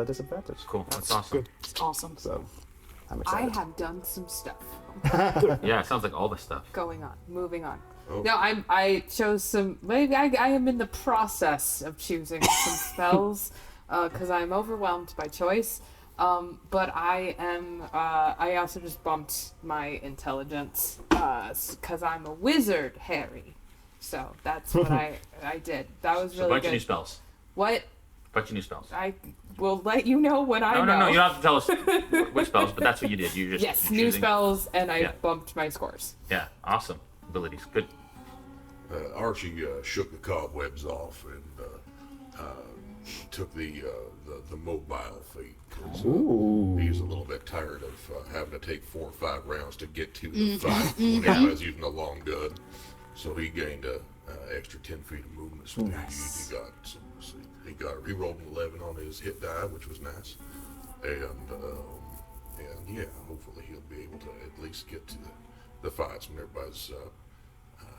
disadvantage. Cool. That's awesome. Good. It's awesome. So, I'm I excited. have done some stuff. Yeah, it sounds like all the stuff. Going on, moving on. Oh. No, I chose some. Maybe I am in the process of choosing some spells because I'm overwhelmed by choice. But I am. I also just bumped my intelligence because I'm a wizard, Harry. So that's what I did. That was really a bunch good. of new spells. What? Bunch of new spells. I will let you know what I know. No, you don't have to tell us which spells, but that's what you did. You just Yes, new spells, and I bumped my scores. Yeah, awesome abilities. Good. Archie shook the cobwebs off and took the mobile feat. He's a little bit tired of having to take 4 or 5 rounds to get to the fight when he was using a long gun. So he gained extra 10 feet of movement speed. Nice. He he rolled an 11 on his hit die, which was nice. And yeah, hopefully he'll be able to at least get to the fights when everybody's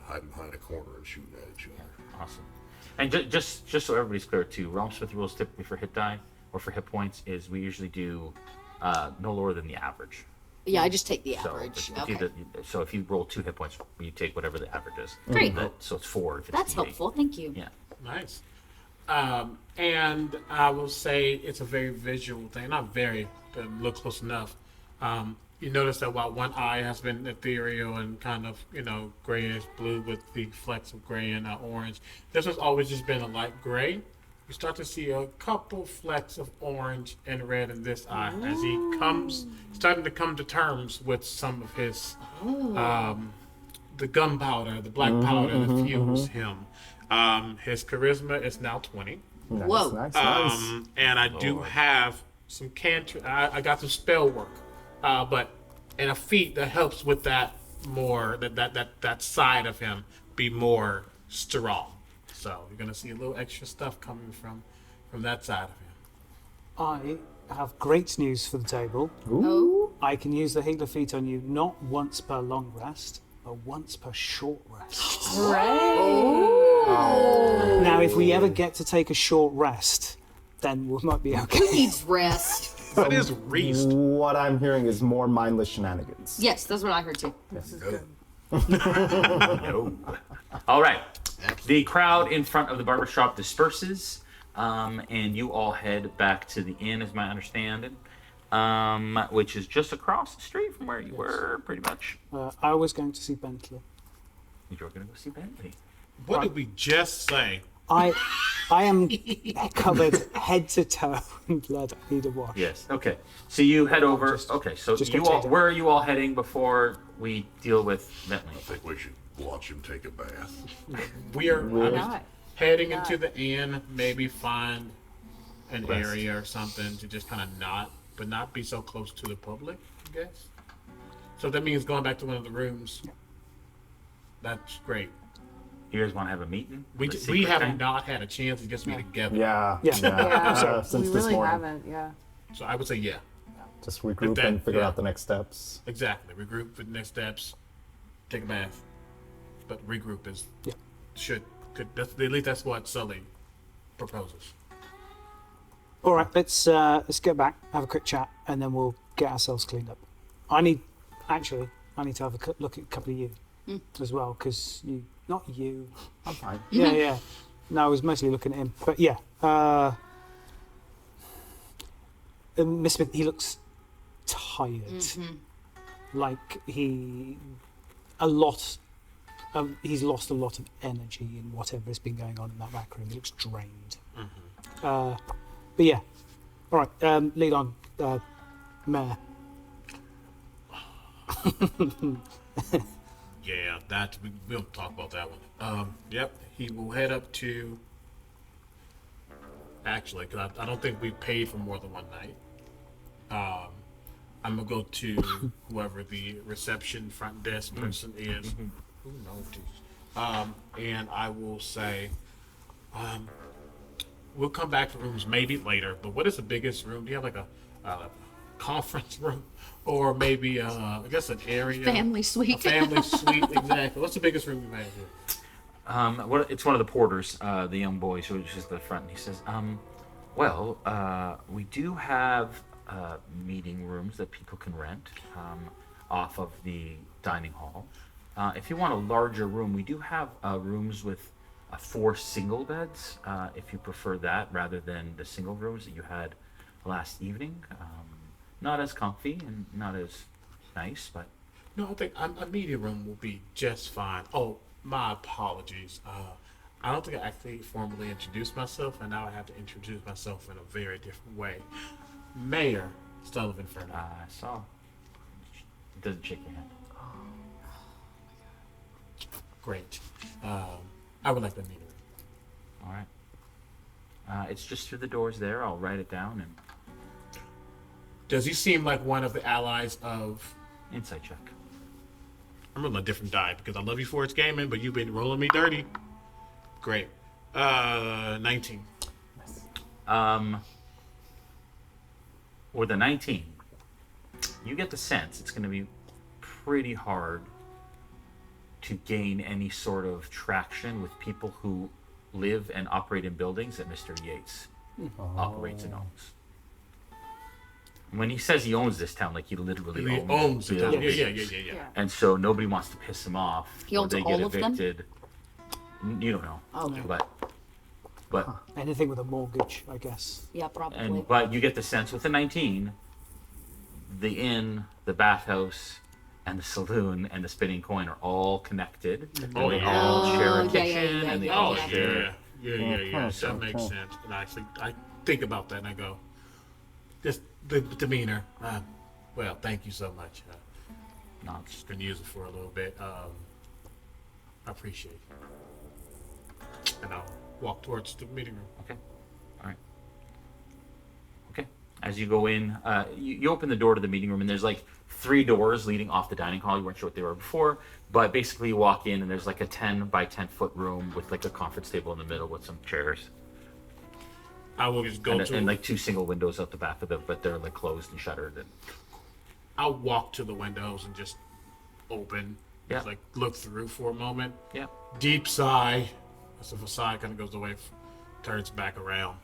hiding behind a corner and shooting at each other. Awesome. And just so everybody's clear too, RealmSmith rules typically for hit die or for hit points is we usually do no lower than the average. Yeah, I just take the average. So if you roll 2 hit points, you take whatever the average is. Great. So it's 4 if it's That's D8. helpful. Thank you. Yeah. Nice. And I will say it's a very visual thing. Not very, but look close enough. You notice that while one eye has been ethereal and kind of, grayish blue with the flecks of gray and orange, this has always just been a light gray. You start to see a couple flecks of orange and red in this eye as he starting to come to terms with some of his, the gunpowder, the black powder that fuels him. His charisma is now 20. Nice, Whoa. nice. And I do have some I got some spell work, but and a feat that helps with that more that side of him be more strong. So you're gonna see a little extra stuff coming from that side of him. I have great news for the table. Oh. I can use the healer feat on you not once per long rest, but once per short rest. Now, if we ever get to take a short rest, then we might be okay. Who needs rest? What is rest? What I'm hearing is more mindless shenanigans. Yes, that's what I heard too. This is good. No. All right. The crowd in front of the barbershop disperses, and you all head back to the inn, is my understanding, which is just across the street from where you were, pretty much. I was going to see Bentley. You were going to go see Bentley. What did we just say? I am covered head to toe in blood. I need a wash. Yes. Okay. So you head over. Okay. So just you all, where are you all heading before we deal with Bentley? I think we should watch him take a bath. I'm heading into the inn, maybe find an area or something to just kind of not be so close to the public, I guess. So that means going back to one of the rooms. That's great. You guys want to have a meeting? We have not had a chance to just be together. Yeah. we Since this really morning. haven't, yeah. So I would say yeah. Just regroup and figure out the next steps. Exactly. Regroup for the next steps. Take a bath. But regroup is at least that's what Sully proposes. All right, let's get back, have a quick chat, and then we'll get ourselves cleaned up. I need to have a look at a couple of you as well, because not you. I'm fine. Yeah. No, I was mostly looking at him, but yeah. Miss Smith, he looks tired. Like he's lost a lot of energy in whatever has been going on in that back room. He looks drained. But yeah. All right, lead on, Mayor. Yeah, we'll talk about that one. Yep, he will head up to. Actually, because I don't think we paid for more than one night. I'm gonna go to whoever the reception front desk person is. Who knows? And I will say, we'll come back to rooms maybe later. But what is the biggest room? Do you have like a conference room, or maybe I guess an area? Family suite. A family suite, exactly. What's the biggest room you have here? It's one of the porters, the young boy, who's just at the front. And he says, we do have meeting rooms that people can rent off of the dining hall. If you want a larger room, we do have rooms with 4 single beds, if you prefer that, rather than the single rooms that you had last evening. Not as comfy and not as nice, but... No, I think a media room will be just fine. Oh, my apologies. I don't think I actually formally introduced myself, and now I have to introduce myself in a very different way. Mayor Sullivan Fernandez. I saw. It doesn't shake your hand. Great. I would like the meeting room. All right. It's just through the doors there. I'll write it down. And does he seem like one of the allies of... Insight check. I'm rolling a different die because I love you for its gaming, but you've been rolling me dirty. Great. 19. With a 19, you get the sense it's going to be pretty hard to gain any sort of traction with people who live and operate in buildings that Mr. Yates operates and owns. When he says he owns this town, like he literally owns it. buildings. Yeah. And so nobody wants to piss him off. He owns or they all get of them? evicted. You don't know. Oh, no. But Anything with a mortgage, I guess. Yeah, probably. but you get the sense with the 19, the inn, the bathhouse, and the saloon and the spinning coin are all connected. And they all share a kitchen and they all share. Yeah. That makes sense. And actually, I think about that and I go, just the demeanor. Well, thank you so much. Not just gonna use it for a little bit. I appreciate it. And I'll walk towards the meeting room. Okay. All right. Okay. As you go in, you open the door to the meeting room, and there's like 3 doors leading off the dining hall. You weren't sure what they were before, but basically you walk in, and there's like a 10 by 10 foot room with like a conference table in the middle with some chairs. I will just go and like 2 single windows out the back of it, but they're like closed and shuttered. And I'll walk to the windows and just open. Yeah. Just like look through for a moment. Yeah. Deep sigh. As if a sigh kind of goes away, turns back around.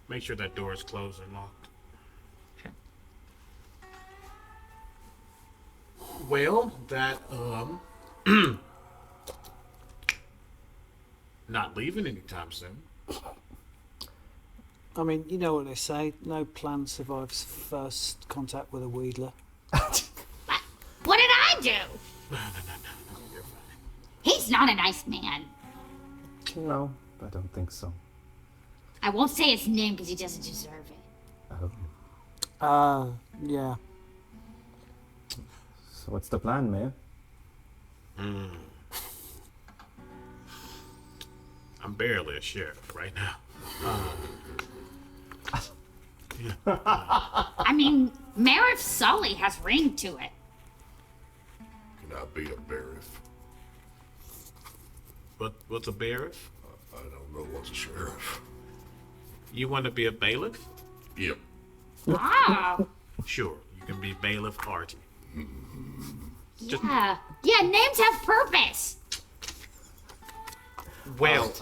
Make sure that door is closed and locked. Okay. Well, that not leaving anytime soon. I mean, you know what they say, no plan survives first contact with a wheedler. What did I do? No, you're fine. He's not a nice man. No, I don't think so. I won't say his name because he doesn't deserve it. Oh. Yeah. So what's the plan, Mayor? I'm barely a sheriff right now. I mean, Mayor Sully has ring to it. Can I be a bailiff? What's a bailiff? I don't know what's a sheriff. You want to be a bailiff? Yep. Wow. Sure, you can be bailiff Archie. Yeah. Yeah, names have purpose. Well,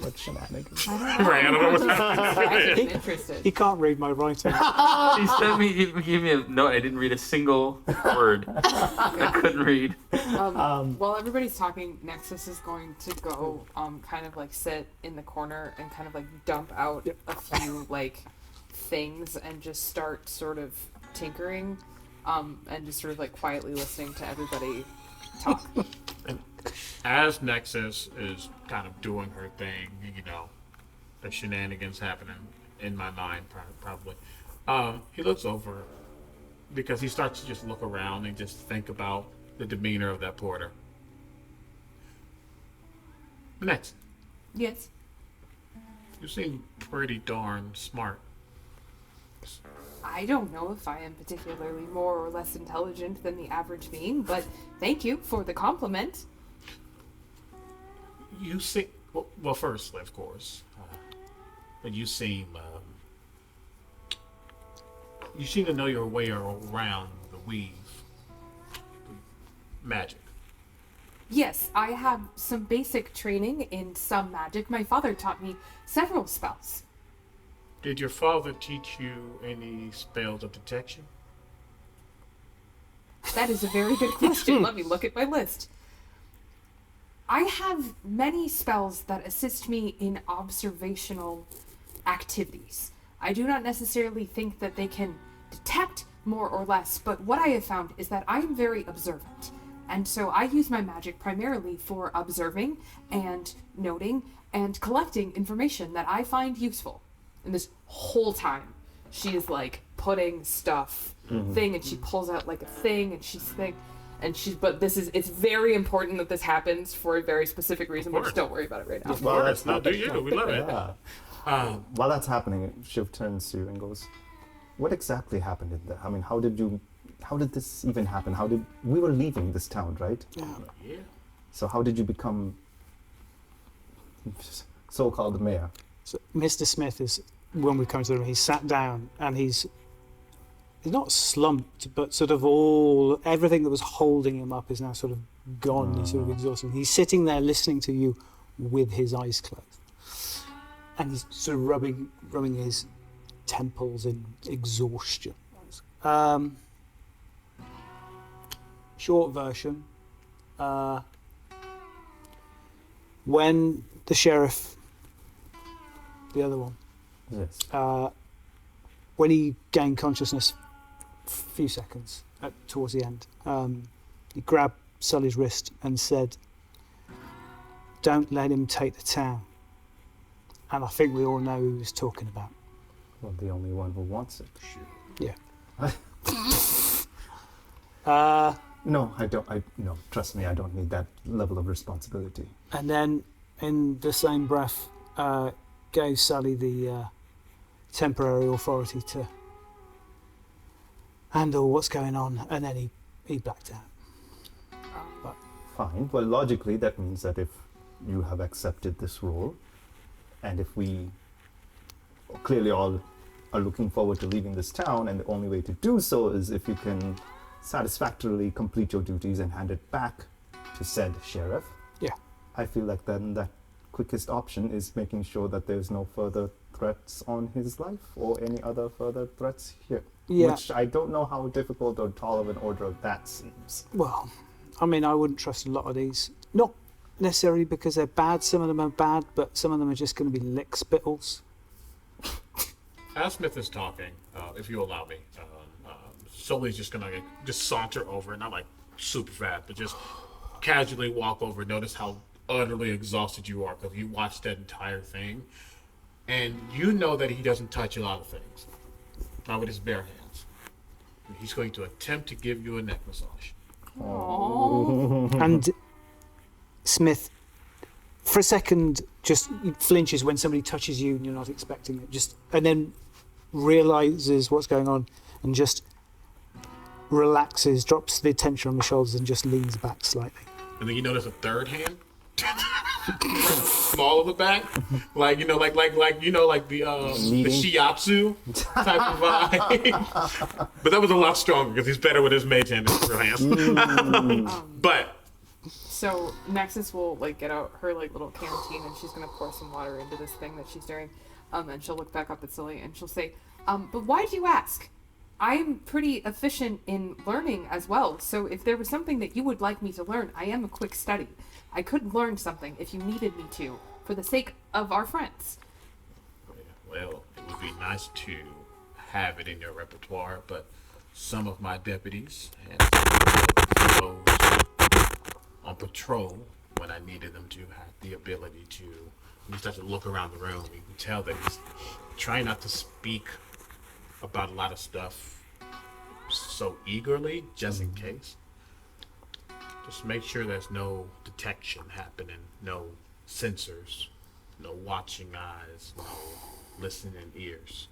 What shenanigans? Right, I don't know what's happening. I'm interested. He can't read my writing. he sent me, he gave me a note. I didn't read a single word. I couldn't read. While everybody's talking, Nexus is going to go, kind of like sit in the corner and kind of like dump out a few like things and just start sort of tinkering, and just sort of like quietly listening to everybody talk. And as Nexus is kind of doing her thing, you know, the shenanigans happening in my mind probably, he looks over because he starts to just look around and just think about the demeanor of that porter. Next, Yes. you seem pretty darn smart. I don't know if I am particularly more or less intelligent than the average being, but thank you for the compliment. You seem well. Firstly, of course, but you seem to know your way around the weave, magic. Yes, I have some basic training in some magic. My father taught me several spells. Did your father teach you any spells of detection? That is a very good question. Let me look at my list. I have many spells that assist me in observational activities. I do not necessarily think that they can detect more or less, but what I have found is that I am very observant. And so I use my magic primarily for observing and noting and collecting information that I find useful. And this whole time, she is like putting stuff, thing, and she pulls out like a thing, and she's thing, and she's. But it's very important that this happens for a very specific reason. But just don't worry about it right now. Of course, no, do you? We love it. Yeah. While that's happening, Shiv turns to you and goes, "What exactly happened in there? I mean, how did this even happen? We were leaving this town, right? Yeah. So how did you become so-called mayor. So Mr. Smith is, when we come to the room, he's sat down and he's not slumped, but sort of everything that was holding him up is now sort of gone. He's sort of exhausted. He's sitting there listening to you with his eyes closed. And he's sort of rubbing his temples in exhaustion. Short version. When the sheriff, the other one, yes, when he gained consciousness, a few seconds towards the end, he grabbed Sully's wrist and said, "Don't let him take the town." And I think we all know who he was talking about. Well, the only one who wants it. Yeah. No, I don't. No, trust me, I don't need that level of responsibility. And then, in the same breath, gave Sully the temporary authority to handle what's going on, and then he blacked out. But Fine. Well, logically, that means that if you have accepted this role, and if we clearly all are looking forward to leaving this town, and the only way to do so is if you can satisfactorily complete your duties and hand it back to said sheriff. Yeah. I feel like then that quickest option is making sure that there's no further threats on his life or any other further threats here. Yeah. Which I don't know how difficult or tall of an order that seems. Well, I mean, I wouldn't trust a lot of these. Not necessarily because they're bad. Some of them are bad, but some of them are just going to be lick spittles. As Smith is talking, if you allow me, Sully's just gonna just saunter over, not like super fast, but just casually walk over. Notice how utterly exhausted you are because you watched that entire thing, and you know that he doesn't touch a lot of things, not with his bare hands. And he's going to attempt to give you a neck massage. And Smith, for a second, just flinches when somebody touches you and you're not expecting it. And then realizes what's going on and just relaxes, drops the tension on the shoulders, and just leans back slightly. And then you notice a third hand, small of the back, like the shiatsu type of vibe. But that was a lot stronger because he's better with his mage hand than his real hands. But so Nexus will get out her little canteen and she's gonna pour some water into this thing that she's doing, and she'll look back up at Sully and she'll say, "But why'd you ask? I'm pretty efficient in learning as well, so if there was something that you would like me to learn, I am a quick study. I could learn something if you needed me to, for the sake of our friends." Well, it would be nice to have it in your repertoire, but some of my deputies and those on patrol, when I needed them to, have the ability to, you start to look around the room, you can tell that he's trying not to speak about a lot of stuff so eagerly, just in case. Just make sure there's no detection happening, no sensors, no watching eyes, no listening ears.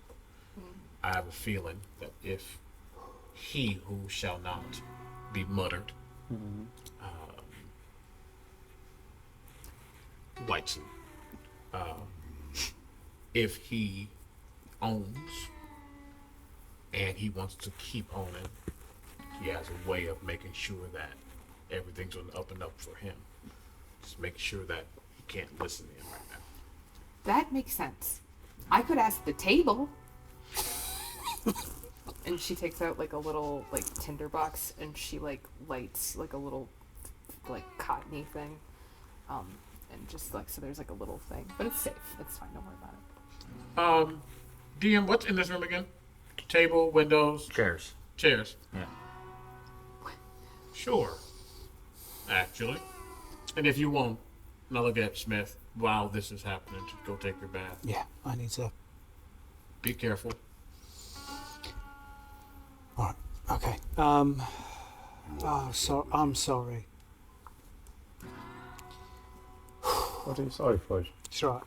I have a feeling that if he who shall not be muttered, Whiteson, if he owns and he wants to keep owning, he has a way of making sure that everything's on the up and up for him. Just make sure that he can't listen to him right now. That makes sense. I could ask the table. And she takes out a little tinder box and she lights a little cottony thing, and just so there's a little thing, but it's safe. It's fine. Don't worry about it. DM, what's in this room again? Table, windows, chairs. Chairs. Yeah. Sure. Actually, and if you won't, now look at Smith while this is happening. To go take your bath. Yeah, I need to. Be careful. All right. Okay. I'm sorry. What are you sorry for? It's all right.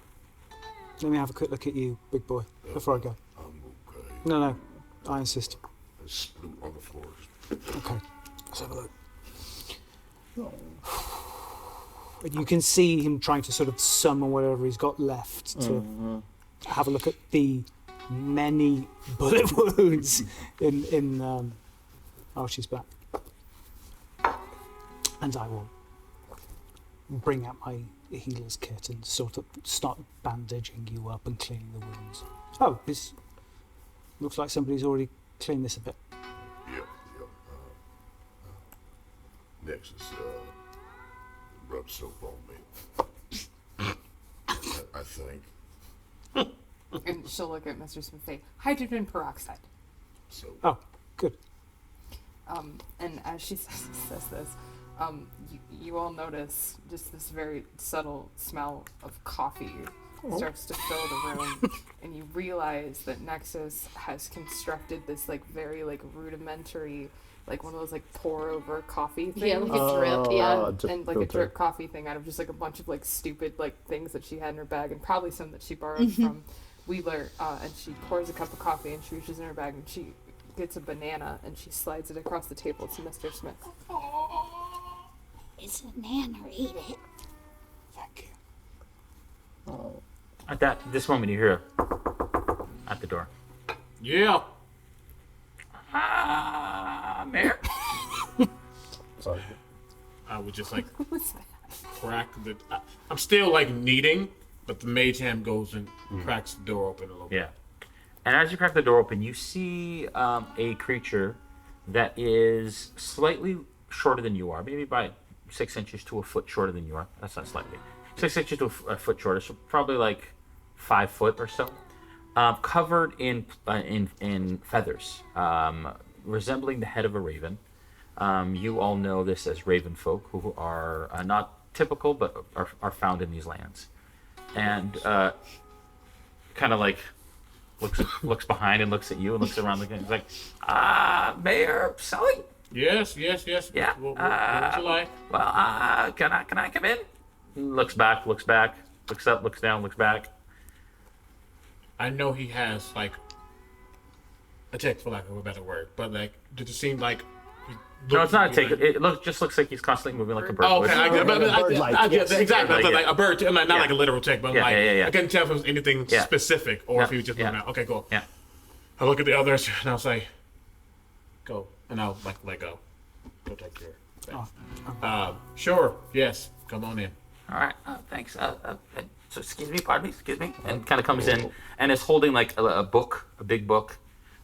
Let me have a quick look at you, big boy, before I go. I'm okay. No, I insist. There's sploot on the floor. Okay, let's have a look. You can see him trying to sort of summon whatever he's got left to have a look at the many bullet wounds in Archie's back. And I will bring out my healer's kit and sort of start bandaging you up and cleaning the wounds. Oh, this looks like somebody's already cleaned this a bit. Yep. Nexus, rub soap on me. I think. And she'll look at Mr. Smith and say, hydrogen peroxide. So. Oh, good. And as she says this, you all notice just this very subtle smell of coffee starts to fill the room, and you realize that Nexus has constructed this like very like rudimentary, like one of those like pour over coffee things. Yeah, like a drip, yeah. And like a drip coffee thing out of just like a bunch of like stupid like things that she had in her bag, and probably some that she borrowed from Wedler. And she pours a cup of coffee and she reaches in her bag and she gets a banana and she slides it across the table to Mr. Smith. It's a banana, eat it. Thank you. Oh. At this moment, you hear at the door. Yeah. Mayor. Sorry. I would just like crack the. I'm still like kneading, but the mage hand goes and cracks the door open a little bit. Yeah. And as you crack the door open, you see a creature that is slightly shorter than you are, maybe by 6 inches to a foot shorter than you are. That's not slightly. 6 inches to a foot shorter, so probably like 5 foot or so. Covered in feathers, resembling the head of a raven. You all know this as raven folk, who are not typical, but are found in these lands. And kind of like looks behind and looks at you and looks around again. He's like, Mayor Sully? Yes. Yeah. What would you like? Well, can I come in? Looks back, looks up, looks down, looks back. I know he has like a tick, for lack of a better word, but like, did it seem like? No, it's not a tick. It just looks like he's constantly moving like a bird. Oh, okay. I get exactly. Like, like a bird, not like a literal tick, but yeah. I couldn't tell if it was anything specific or if he was just moving out. Okay, cool. Yeah. I look at the others and I'll say, "Go," and I'll like let go. Go take care of that. Sure. Yes. Come on in. All right. Thanks. So excuse me, and kind of comes in and is holding like a book, a big book,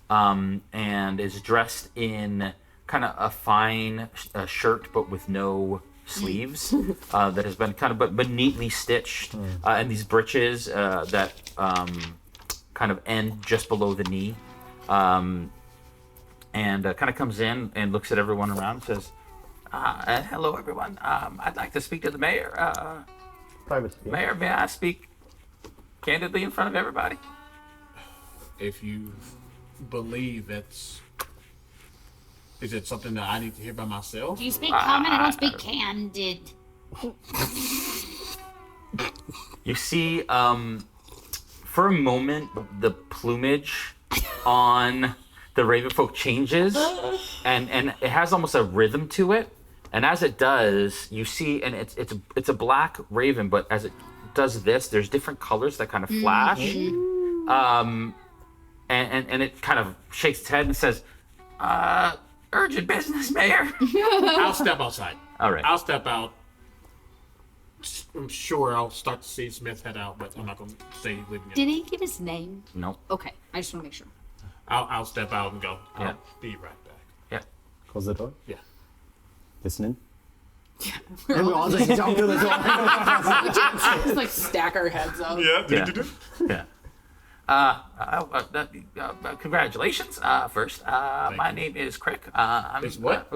and is dressed in kind of a fine shirt, but with no sleeves, that has been kind of but neatly stitched, and these breeches that kind of end just below the knee, and kind of comes in and looks at everyone around and says, hello everyone, I'd like to speak to the mayor. Privately. Mayor, may I speak candidly in front of everybody? If you believe is it something that I need to hear by myself? Do you speak common? I don't speak candid. You see, for a moment, the plumage on the Ravenfolk changes, and it has almost a rhythm to it. And as it does, you see, and it's a black raven, but as it does this, there's different colors that kind of flash. And it kind of shakes its head and says, urgent business, Mayor. I'll step outside. All right. I'll step out. I'm sure I'll start to see Smith head out, but I'm not going to say he's leaving yet. Did he give his name? No. Okay, I just want to make sure. I'll step out and go. Yeah. I'll be right back. Yeah. Close the door? Yeah. Listening? Yeah. And we all just jump to the door. Just like stack our heads up. Yeah. Congratulations. First, my name is Crick. I'm what?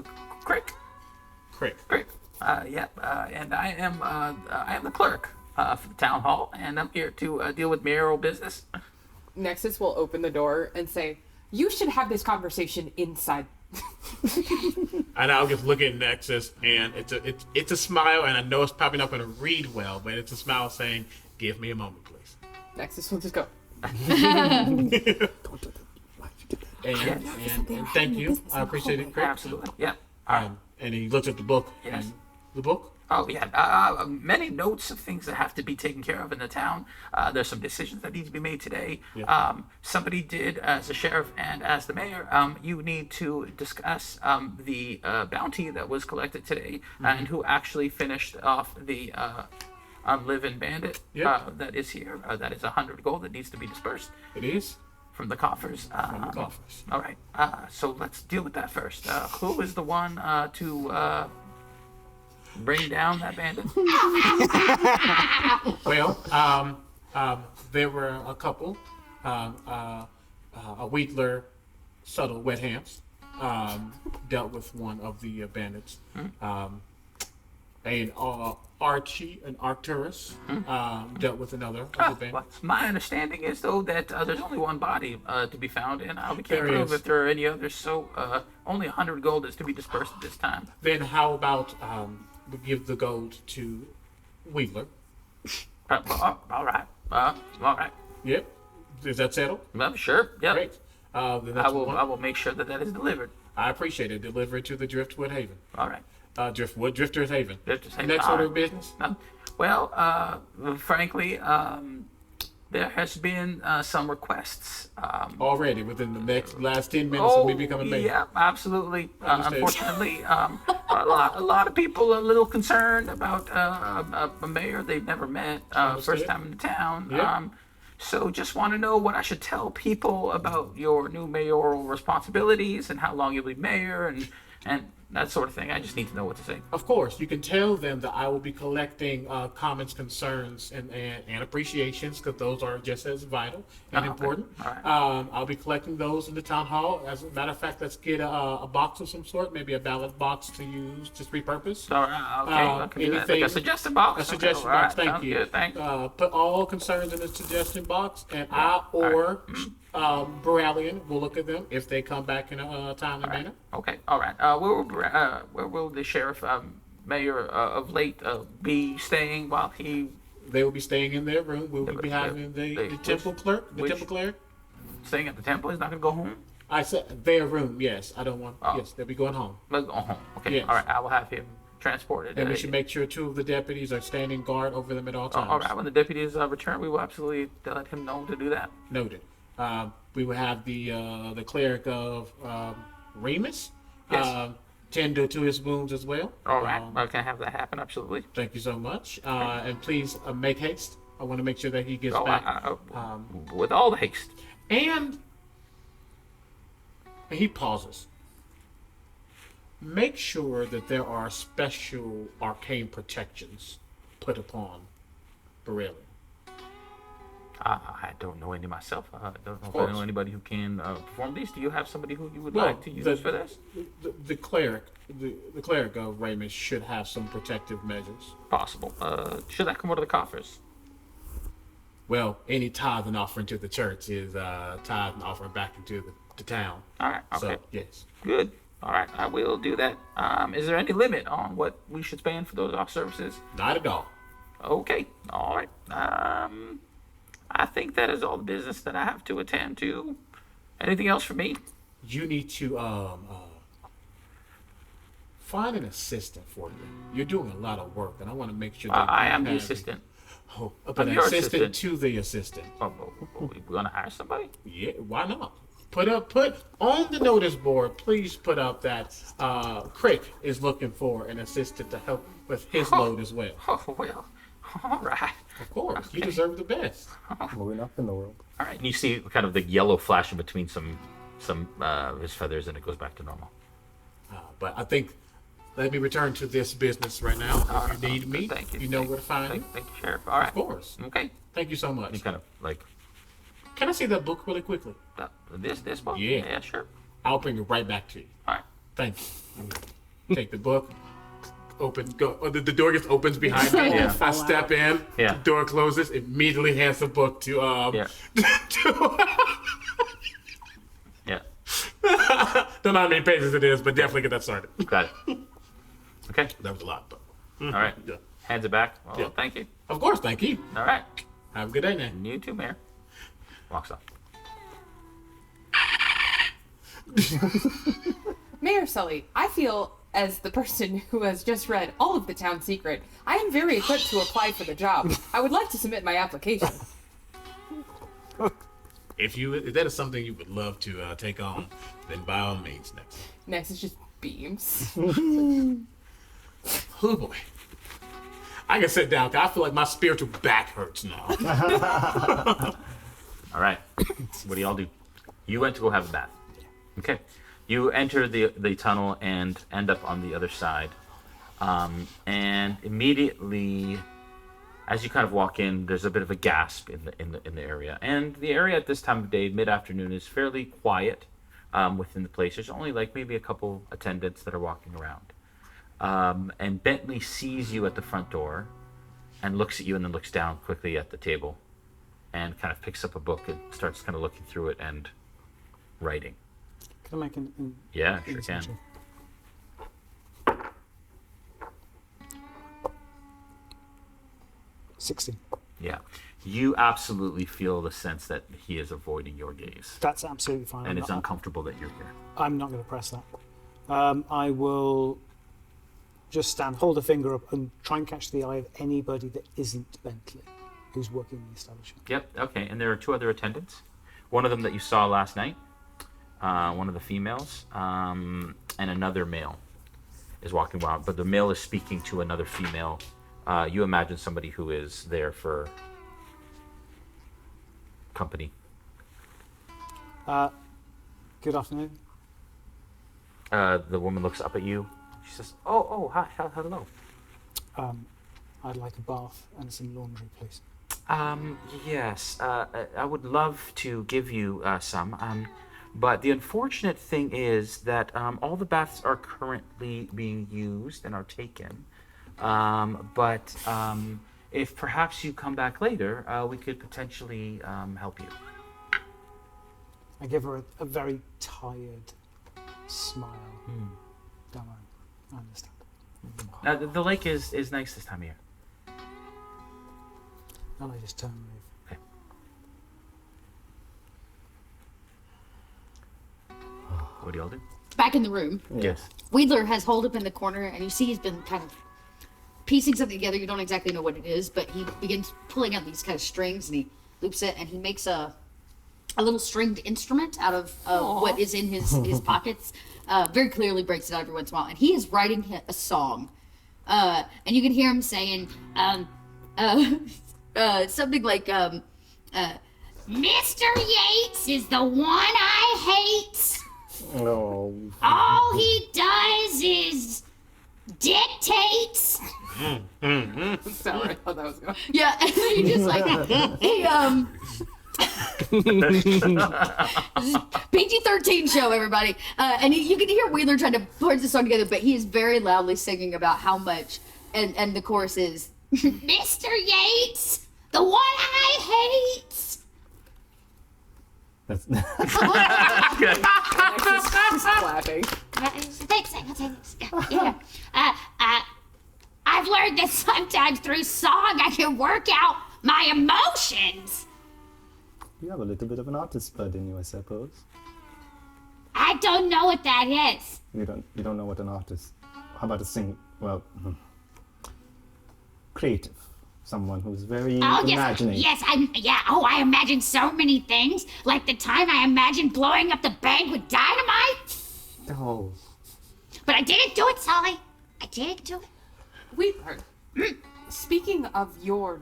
Crick. Crick. And I am the clerk for the town hall, and I'm here to deal with mayoral business. Nexus will open the door and say, "You should have this conversation inside." And I'll just look at Nexus, and it's a smile, and I know it's probably not going to read well, but it's a smile saying, "Give me a moment, please." Nexus will just go. And thank you. I appreciate it, Crick. Absolutely. Yeah. And he looks at the book. Yes. And the book? Oh, yeah. Many notes of things that have to be taken care of in the town. There's some decisions that need to be made today. Yeah. Somebody did, as the sheriff and as the mayor, you need to discuss the bounty that was collected today and who actually finished off the unliving bandit that is here. That is 100 gold that needs to be dispersed. It is? From the coffers. From the coffers. All right. So let's deal with that first. Who is the one to bring down that bandit? Well, there were a couple. A Wedler, subtle wet hands, dealt with one of the bandits. Archie, an Arcturus, dealt with another of the bandits. My understanding is, though, that there's only one body to be found, and we can't There prove is. if there are any others, so only 100 gold is to be dispersed at this time. Then how about we give the gold to Wedler? All right. All right. Yep. Is that settled? Sure. Yep. Great. Then I that's will. one. I will make sure that is delivered. I appreciate it. Deliver it to the Driftwood Haven. All right. Drifters Haven. Drifters Haven. Next All order right. of business? Well, frankly, there has been some requests. Already within the last 10 minutes of me becoming mayor. Yeah, absolutely. Understood. Unfortunately, a lot of people are a little concerned about a mayor they've never met, first time in the town. Yeah. So just want to know what I should tell people about your new mayoral responsibilities and how long you'll be mayor and that sort of thing. I just need to know what to say. Of course, you can tell them that I will be collecting comments, concerns, and appreciations, because those are just as vital and important. All right. I'll be collecting those in the town hall. As a matter of fact, let's get a box of some sort, maybe a ballot box to use, just repurpose. All right, okay, I can do that. Like a suggestion box? A suggestion Okay, all box, right, thank sounds you. good, thanks. Put all concerns in the suggestion box, and Boralian will look at them if they come back in a timely manner. Okay, all right. Where will the sheriff, mayor of late, be staying while he? They will be staying in their room. We'll be having the temple clerk. The temple clerk. Staying at the temple. He's not gonna go home. I said their room. Yes, I don't want. Yes, they'll be going home. They'll go home. Okay. Yes. All right. I will have him transported. And we should make sure 2 of the deputies are standing guard over them at all times. All right. When the deputies return, we will absolutely let him know to do that. Noted. We will have the cleric of Remus Yes. tend to his wounds as well. All right. I can have that happen. Absolutely. Thank you so much. And please make haste. I want to make sure that he gets back with all the haste. And he pauses. Make sure that there are special arcane protections put upon Borelli. I don't know any myself. I don't know if I know anybody who can perform these. Do you have somebody who you would like to use for this? The cleric of Ramus should have some protective measures. Possible. Should that come out of the coffers? Well, any tithe and offering to the church is tithe and offering back into the town. All right. Okay. So, yes. Good. All right. I will do that. Is there any limit on what we should spend for those off services? Not at all. Okay. All right. I think that is all the business that I have to attend to. Anything else for me? You need to find an assistant for you. You're doing a lot of work, and I want to make sure that I am the assistant. Oh, but I'm an your assistant to the assistant. We're gonna hire somebody? Yeah, why not? Put on the notice board. Please put up that Crick is looking for an assistant to help with his load as well. Oh well, all right. Of course, you deserve the best. Moving up in the world. All right. You see kind of the yellow flashing between some his feathers, and it goes back to normal. But I think let me return to this business right now. If you need me, Thank you. You know where to find me. Thank you, Sheriff. All right. Of course. Okay. Thank you so much. You kind of like. Can I see that book really quickly? This book? Yeah. Yeah, sure. I'll bring it right back to you. All right. Thank you. Take the book. Open. Go. The door gets opens behind me. Yeah. I step in. Yeah. The door closes. Immediately hands the book to Yeah. Don't know how many pages it is, but definitely get that started. Got it. Okay. That was a lot, but. All right. Yeah. Hands it back. Well, Yeah. thank you. Of course, thank you. All right. Have a good day, now. You too, Mayor. Walks off. Mayor Sully, I feel as the person who has just read all of the town secret, I am very equipped to apply for the job. I would like to submit my application. If that is something you would love to take on, then by all means, Nexus. Nexus just beams. Oh boy. I can sit down, 'cause I feel like my spiritual back hurts now. All right. What do y'all do? You went to go have a bath. Okay. You enter the tunnel and end up on the other side. And immediately, as you kind of walk in, there's a bit of a gasp in the area. And the area at this time of day, mid-afternoon, is fairly quiet within the place. There's only like maybe a couple attendants that are walking around. And Bentley sees you at the front door and looks at you and then looks down quickly at the table and kind of picks up a book and starts kind of looking through it and writing. Can I make an Yeah, sure can. 60. Yeah. You absolutely feel the sense that he is avoiding your gaze. That's absolutely fine. And it's uncomfortable that you're here. I'm not going to press that. I will just hold a finger up and try and catch the eye of anybody that isn't Bentley, who's working in the establishment. Yep, okay. And there are two other attendants. One of them that you saw last night, one of the females, and another male is walking around. But the male is speaking to another female. You imagine somebody who is there for company. Good afternoon. The woman looks up at you. She says, "Oh, hi, hello." I'd like a bath and some laundry, please. Yes. I would love to give you some. But the unfortunate thing is that all the baths are currently being used and are taken. But if perhaps you come back later, we could potentially help you. I give her a very tired smile. Don't worry, I understand. The lake is nice this time of year. And I just turn and leave. Okay. What do y'all do? Back in the room. Yes. Wedler has holed up in the corner, and you see he's been kind of piecing something together. You don't exactly know what it is, but he begins pulling out these kind of strings, and he loops it, and he makes a little stringed instrument out of what is in his pockets. Very clearly breaks it out every once in a while, and he is writing a song. And you can hear him saying something like, Mr. Yates is the one I hate. No. All he does is dictate. Sorry, I thought that was going. Yeah, and then he just like PG-13 show, everybody. And you can hear Wheeler trying to put this song together, but he is very loudly singing about how much, and the chorus is, Mr. Yates, the one I hate. That's clapping. Thanks. Yeah. I've learned that sometimes through song I can work out my emotions. You have a little bit of an artist blood in you, I suppose. I don't know what that is. You don't know what an artist. How about creative. Someone who's very imaginative. Yes, I imagine so many things. Like the time I imagined blowing up the bank with dynamite. Oh. But I didn't do it, Sully. I didn't do it. Weeper, speaking of your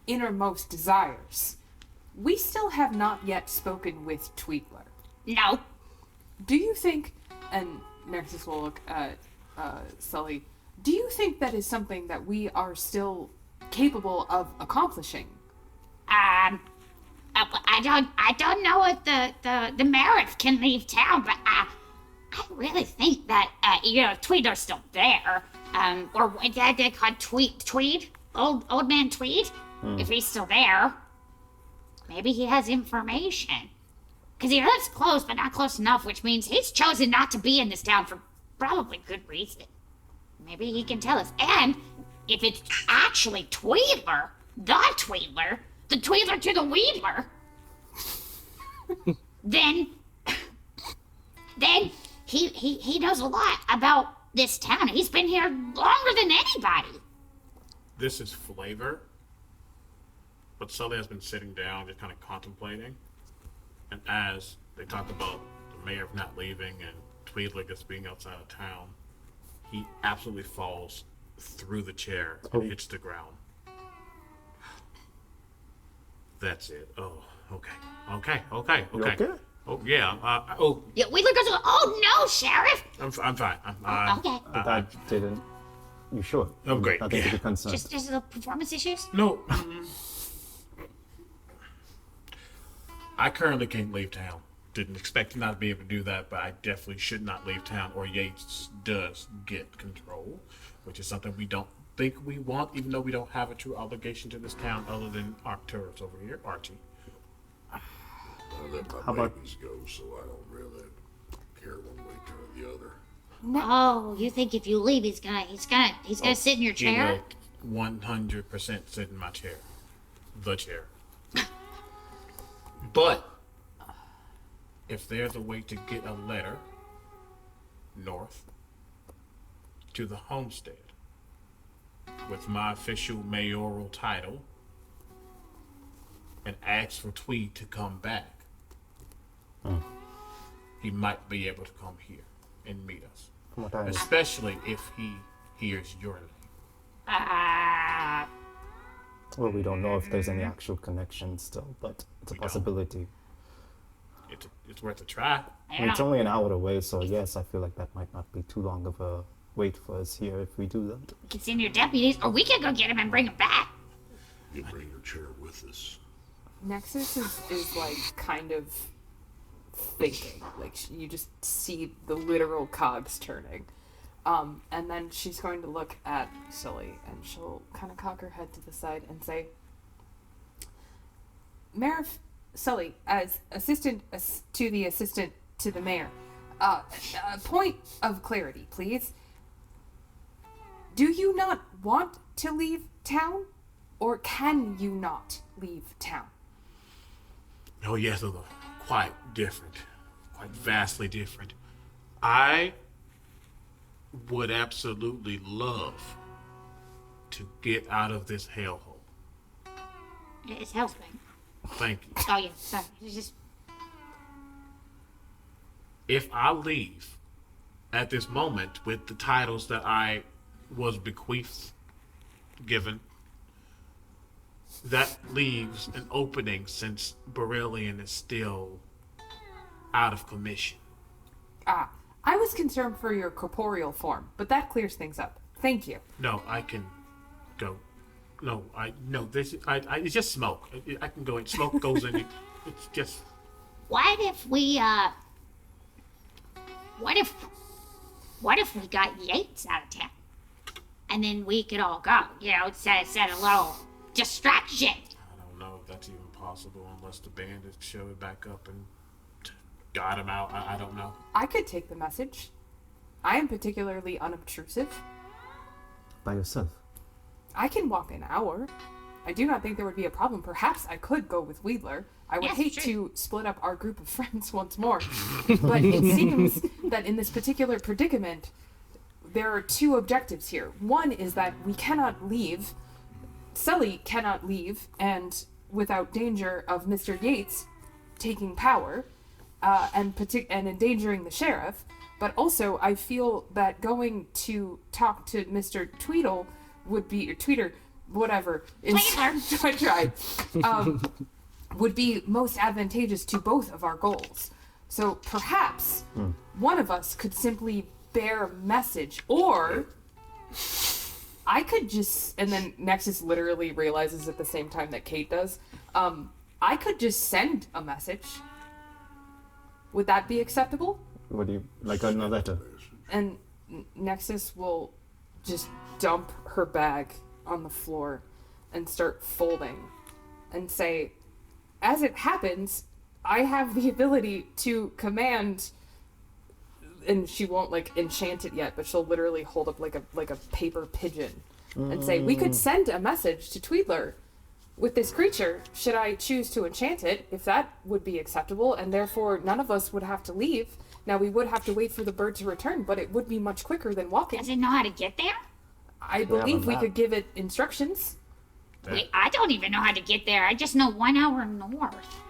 innermost desires, we still have not yet spoken with Tweedler. No. Do you think, and Nexus will look at Sully, do you think that is something that we are still capable of accomplishing? I don't know if the Merritt can leave town, but I really think that Tweedler's still there. Or they called Tweed, old man Tweed. If he's still there, maybe he has information. Because he lives close, but not close enough, which means he's chosen not to be in this town for probably good reason. Maybe he can tell us. And if it's actually Tweedler, the Tweedler to the Wheedler, then he knows a lot about this town. He's been here longer than anybody. This is flavor. But Sully has been sitting down, just kind of contemplating. And as they talk about the mayor not leaving and Tweedler just being outside of town, he absolutely falls through the chair and hits the ground. That's it. Oh, okay. You okay? Oh, yeah. Yeah, Wheeler goes, oh no, Sheriff! I'm fine. Okay. That didn't. You sure? Oh, great. Nothing to be concerned. Just the performance issues? No. I currently can't leave town. Didn't expect to not be able to do that, but I definitely should not leave town, or Yates does get control, which is something we don't think we want, even though we don't have a true obligation to this town other than Arcturus over here, Archie. I let my babies go, so I don't really care one way or the other. No, you think if you leave, he's gonna sit in your chair? He will 100% sit in my chair. The chair. But if there's a way to get a letter north to the homestead with my official mayoral title and ask for Tweed to come back, he might be able to come here and meet us. Especially if he hears your name. Well, we don't know if there's any actual connection still, but it's a possibility. It's worth a try. It's only an hour away, so yes, I feel like that might not be too long of a wait for us here if we do that. We can send your deputies, or we can go get him and bring him back. You bring your chair with us. Nexus is like kind of thinking. Like you just see the literal cogs turning. And then she's going to look at Sully and she'll kind of cock her head to the side and say, Sully, as assistant to the mayor, a point of clarity, please. Do you not want to leave town, or can you not leave town? Oh yes, those are quite different, quite vastly different. I would absolutely love to get out of this hellhole. It's hellspring. Thank you. Oh yeah, sorry. It's just... If I leave at this moment with the titles that I was given, that leaves an opening since Beryllian is still out of commission. I was concerned for your corporeal form, but that clears things up. Thank you. No, I can go. It's just smoke. I can go in. Smoke goes in. It's just. What if we got Yates out of town, and then we could all go? You know, set a little distraction. I don't know if that's even possible unless the bandits show it back up and got him out. I don't know. I could take the message. I am particularly unobtrusive. By yourself? I can walk an hour. I do not think there would be a problem. Perhaps I could go with Wedler. I would hate to split up our group of friends once more. But it seems that in this particular predicament, there are two objectives here. One is that we cannot leave. Sully cannot leave, and without danger of Mr. Yates taking power and endangering the sheriff. But also, I feel that going to talk to Mr. Tweedle would be, or Tweeter, whatever, I tried, would be most advantageous to both of our goals. So perhaps one of us could simply bear a message, or I could just, and then Nexus literally realizes at the same time that Kate does, I could just send a message. Would that be acceptable? What do you, like a letter? And Nexus will just dump her bag on the floor and start folding and say, as it happens, I have the ability to command, and she won't like enchant it yet, but she'll literally hold up like a paper pigeon and say, we could send a message to Tweedler with this creature, should I choose to enchant it, if that would be acceptable, and therefore none of us would have to leave, Now, we would have to wait for the bird to return, but it would be much quicker than walking. Does it know how to get there? I believe we could give it instructions. Wait, I don't even know how to get there. I just know 1 hour north.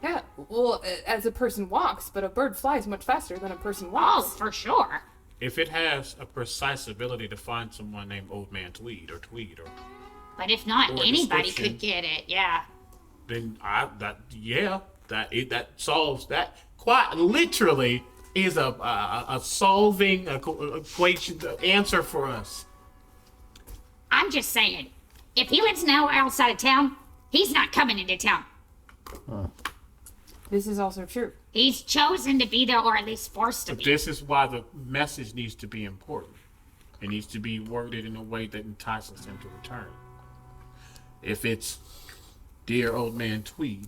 Yeah, well, as a person walks, but a bird flies much faster than a person walks. Oh, for sure. If it has a precise ability to find someone named Old Man Tweed, or But if not, or anybody description, could get it. Yeah. then that solves that. Quite literally is a solving equation answer for us. I'm just saying, if he lives an hour outside of town, he's not coming into town. This is also true. He's chosen to be there, or at least forced to But be. this is why the message needs to be important. It needs to be worded in a way that entices him to return. If it's, dear Old Man Tweed,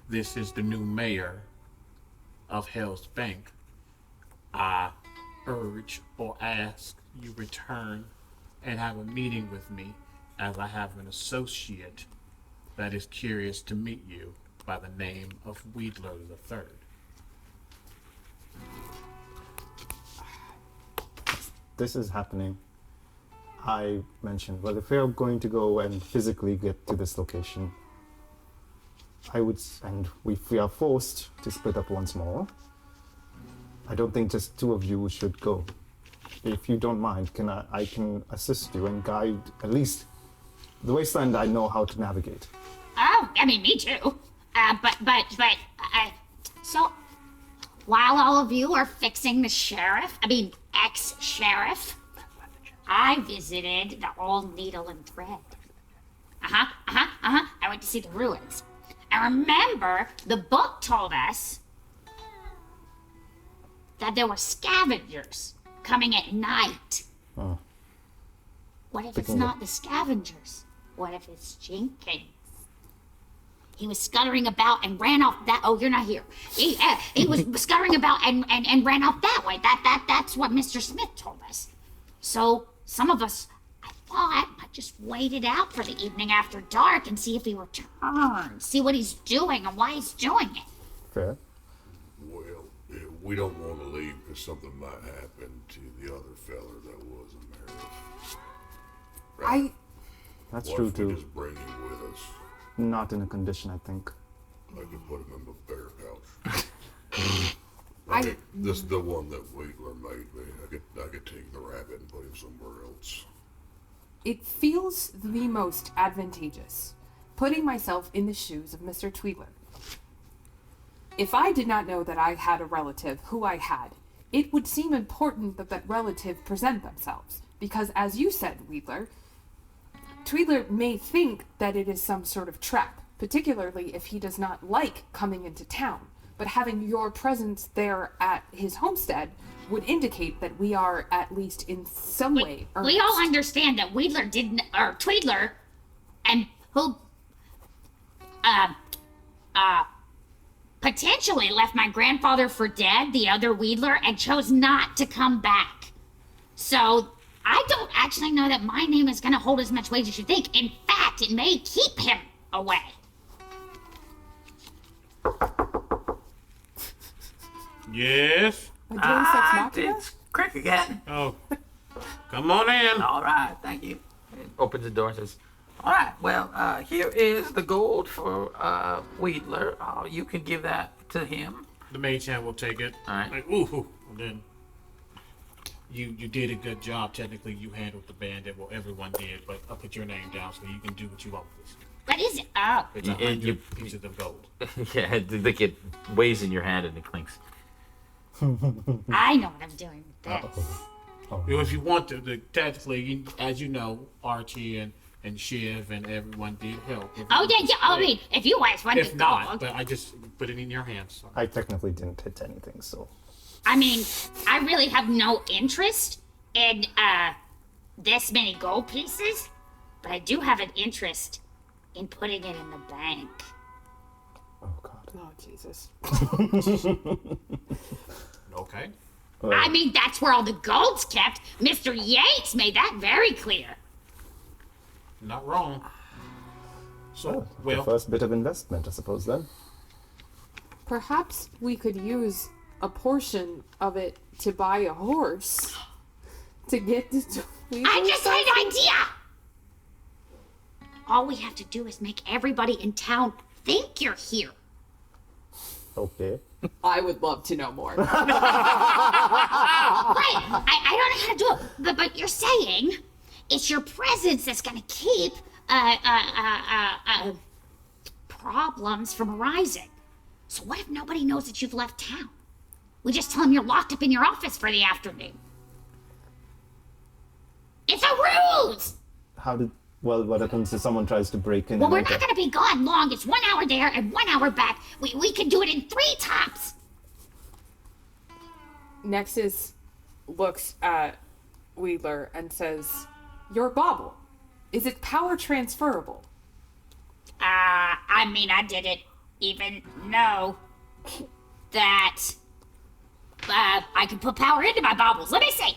this is the new mayor of Hell's Bank, I urge or ask you return and have a meeting with me, as I have an associate that is curious to meet you by the name of Wedler III. This is happening. I mentioned, well, if we are going to go and physically get to this location, if we are forced to split up once more, I don't think just two of you should go. If you don't mind, I can assist you and guide at least the wasteland. I know how to navigate. Oh, I mean, me too. So, while all of you are fixing the ex-sheriff, I visited the old Needle and Thread. I went to see the ruins. And remember, the book told us that there were scavengers coming at night. Oh. What if it's not the scavengers? What if it's Jenkins? He was scuttering about and ran off that. Oh, you're not here. He was scuttering about and ran off that way. That's what Mr. Smith told us. So some of us, I thought, might just wait it out for the evening after dark and see if he returns. See what he's doing and why he's doing it. Fair. Well, we don't want to leave because something might happen to the other fella that was a mayor. That's What true if we too. just bring him with us? Not in a condition, I think. I could put him in the bear pouch. This is the one that Wedler made me. I could take the rabbit and put him somewhere else. It feels the most advantageous, putting myself in the shoes of Mr. Tweedler. If I did not know that I had a relative who I had, it would seem important that that relative present themselves, because as you said, Wedler, Tweedler may think that it is some sort of trap, particularly if he does not like coming into town. But having your presence there at his homestead would indicate that we are at least in some way earnest. We all understand that Tweedler, and who, potentially left my grandfather for dead, the other Wedler, and chose not to come back. So, I don't actually know that my name is going to hold as much weight as you think. In fact, it may keep him away. Yes? It's Crick again. Oh, come on in. All right, thank you. It opens the door and says, all right, well, here is the gold for Wedler. You can give that to him. The mage hand will take it. All right. Like, ooh, and then you did a good job. Technically, you handled the bandit. Well, everyone did, but I'll put your name down so you can do what you want with this. What is it? Oh. It's 100 pieces of gold. Yeah, like it weighs in your hand and it clinks. I know what I'm doing with this. Well, if you want to, technically, as you know, Archie and Shiv and everyone did help. Oh, yeah. I mean, if you guys want If the not, gold. but I just put it in your hands. So. I technically didn't hit anything, so. I mean, I really have no interest in this many gold pieces, but I do have an interest in putting it in the bank. Oh, Jesus. Okay. I mean, that's where all the gold's kept. Mr. Yates made that very clear. Not wrong. So, The first bit of investment, I suppose, then. Perhaps we could use a portion of it to buy a horse to get to Tweedle. I just had an idea! All we have to do is make everybody in town think you're here. Okay. I would love to know more. Right. I don't know how to do it, but you're saying it's your presence that's gonna keep problems from arising. So what if nobody knows that you've left town? We just tell them you're locked up in your office for the afternoon. It's a ruse! What happens if someone tries to break in? Well, we're not gonna be gone long. It's 1 hour there and 1 hour back. We can do it in 3 tops. Nexus looks at Wedler and says, "Your bauble, is it power transferable?" I mean, I didn't even know that I could put power into my baubles. Let me see.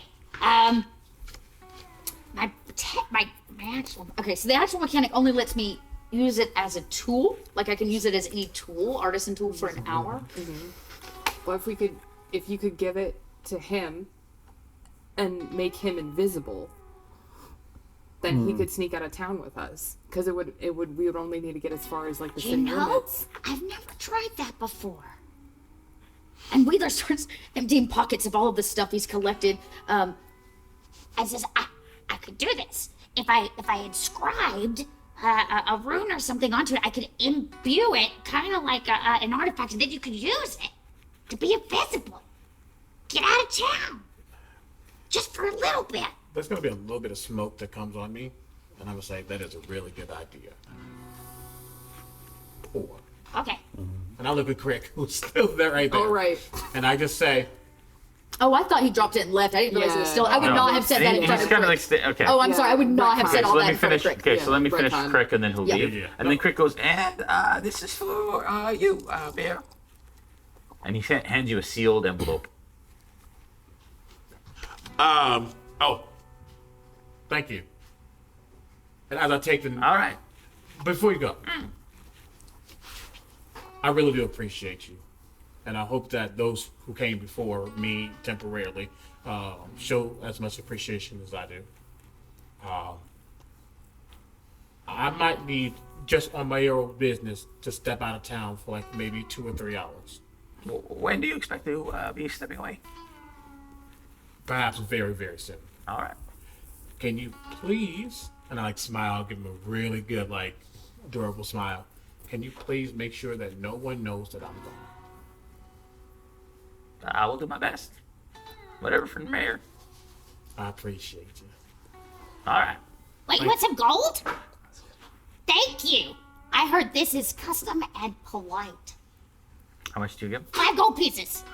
So the actual mechanic only lets me use it as a tool. Like I can use it as any tool, artisan tool, for an hour. Well, if you could give it to him and make him invisible, then he could sneak out of town with us. Because we would only need to get as far as like the city limits. I've never tried that before. And Wheeler starts emptying pockets of all of the stuff he's collected. And says, I could do this. If I inscribed a rune or something onto it, I could imbue it, kind of like an artifact, and then you could use it to be invisible. Get out of town. Just for a little bit. There's going to be a little bit of smoke that comes on me, and I'm going to say that is a really good idea. Poor. Okay. And I look at Crick, who's still there right there. Oh, right. And I just say, Oh, I thought he dropped it and left. I didn't realize it was still. I would not have said that in front of Crick. Okay. Oh, I'm sorry. I would not have said all that in front of Crick. Okay, so let me finish Crick, and then he'll Yeah. leave. Yeah. And then Crick goes, and this is for you, Bear. And he hands you a sealed envelope. Oh, thank you. And as I take the... All right. Before you go, I really do appreciate you. And I hope that those who came before me temporarily show as much appreciation as I do. I might need, just on my own business, to step out of town for like maybe 2 or 3 hours. When do you expect to be stepping away? Perhaps very, very soon. All right. Can you please, and I like smile, give him a really good, like, adorable smile. Can you please make sure that no one knows that I'm gone? I will do my best. Whatever for the mayor. I appreciate you. All right. Wait, you want some gold? Thank you. I heard this is custom and polite. How much do you give? 5 gold pieces.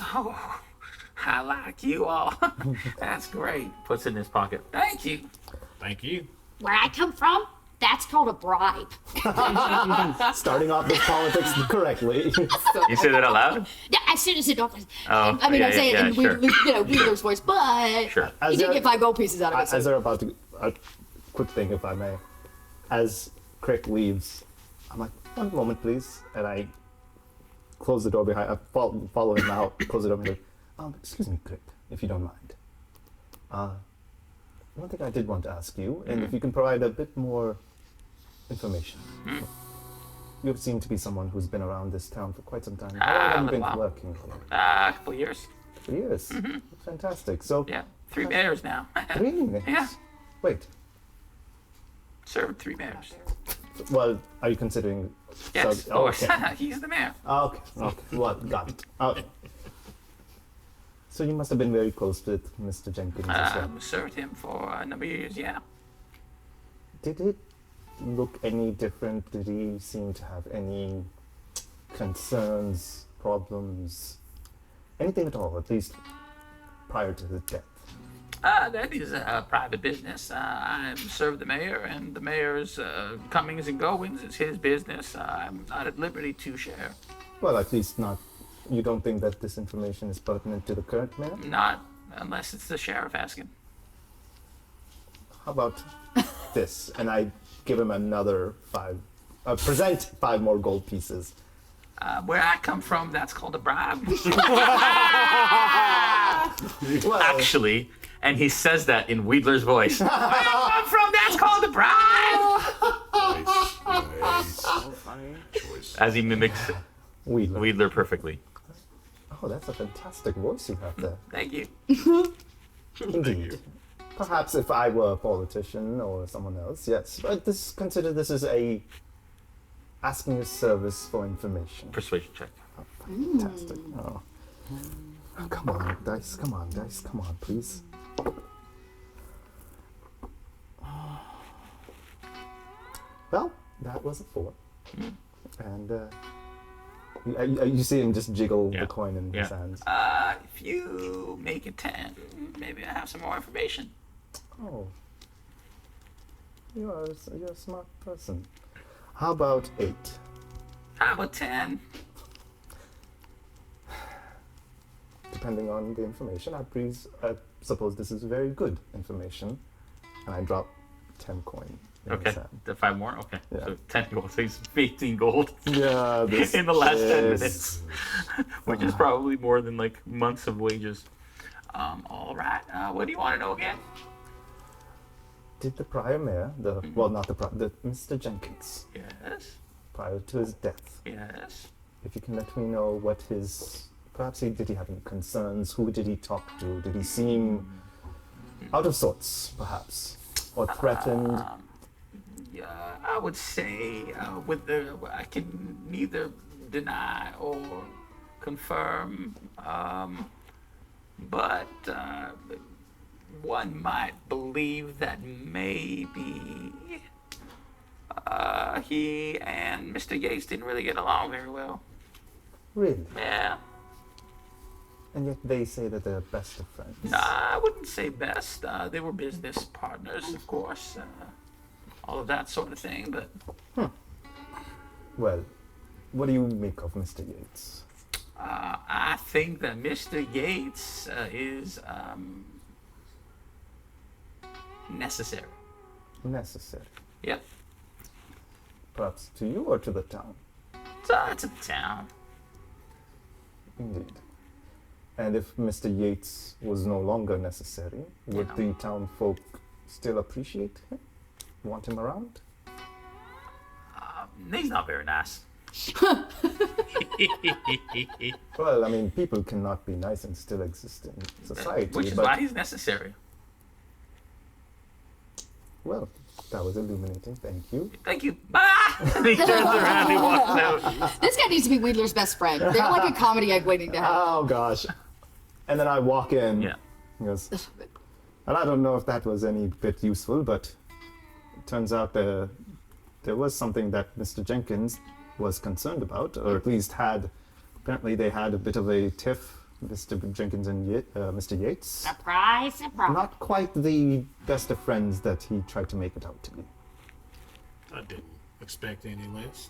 Oh, I like you all. That's great. Puts it in his pocket. Thank you. Thank you. Where I come from, that's called a bribe. Starting off this politics correctly. You say that out loud? Yeah, as soon as it opens. Oh, I mean, yeah, I'm saying yeah, it in sure. Wheeler's voice, but Sure. he did get 5 gold pieces out of it. As they're about to, a quick thing, if I may. As Crick leaves, I'm like, one moment, please, and I close the door behind. I follow him out, close it up, and go, excuse me, Crick, if you don't mind. One thing I did want to ask you, and if you can provide a bit more information. You seem to be someone who's been around this town for quite some time. How long have you been working here? A couple years. 3 years. Fantastic. So yeah, 3 mayors now. 3 mayors. Yeah. Wait. Served 3 mayors. Well, are you considering? Yes, of course. Okay. He's the mayor. Okay. Well, got it. Okay. So you must have been very close with Mr. Jenkins as well. Served him for a number of years. Yeah. Did it look any different? Did he seem to have any concerns, problems, anything at all, at least prior to his death? That is a private business. I serve the mayor, and the mayor's comings and goings is his business. I'm not at liberty to share. Well, at least not. You don't think that this information is pertinent to the current mayor? Not unless it's the sheriff asking. How about this? And I give him another 5. Present 5 more gold pieces. Where I come from, that's called a bribe. Well, Actually, and he says that in Wedler's voice. Where I come from, that's called a bribe. So funny. As he mimics Wedler perfectly. oh, that's a fantastic voice you have there. Thank you. Indeed. Perhaps if I were a politician or someone else, yes. But consider this as a asking a service for information. Persuasion check. Oh, fantastic. Oh. Oh, come on, dice. Come on, dice. Come on, please. Well, that was a 4. And you see him just jiggle the coin in his hands. If you make it 10, maybe I have some more information. Oh. You're a smart person. How about 8? How about 10? Depending on the information, I suppose this is very good information. And I drop 10 coin in his hand. The 5 more? Okay. Yeah. So 10 gold. So he's 18 gold. Yeah, this in the last 10 is- minutes. Which is probably more than like months of wages. All right. What do you want to know again? Did the prior mayor, Mr. Jenkins, Yes. prior to his death, Yes. if you can let me know what did he have any concerns? Who did he talk to? Did he seem out of sorts, perhaps? Or threatened? Yeah, I would say I can neither deny or confirm, but one might believe that maybe he and Mr. Yates didn't really get along very well. Really? Yeah. And yet they say that they're best of friends. I wouldn't say best. They were business partners, of course. All of that sort of thing, but... Well, what do you make of Mr. Yates? I think that Mr. Yates is necessary. Necessary. Yep. Perhaps to you or to the town? To the town. Indeed. And if Mr. Yates was no longer necessary, would the town folk still appreciate him? Want him around? He's not very nice. Well, I mean, people cannot be nice and still exist in society. Which is but, why he's necessary. Well, that was illuminating. Thank you. Thank you. Bye! He turns around and he walks out. This guy needs to be Wedler's best friend. They're like a comedy egg waiting to happen. Oh, gosh. And then I walk in. Yeah. He goes, and I don't know if that was any bit useful, but it turns out there was something that Mr. Jenkins was concerned about, or at least apparently they had a bit of a tiff, Mr. Jenkins and Mr. Yates. Surprise, surprise. Not quite the best of friends that he tried to make it out to be. I didn't expect any less.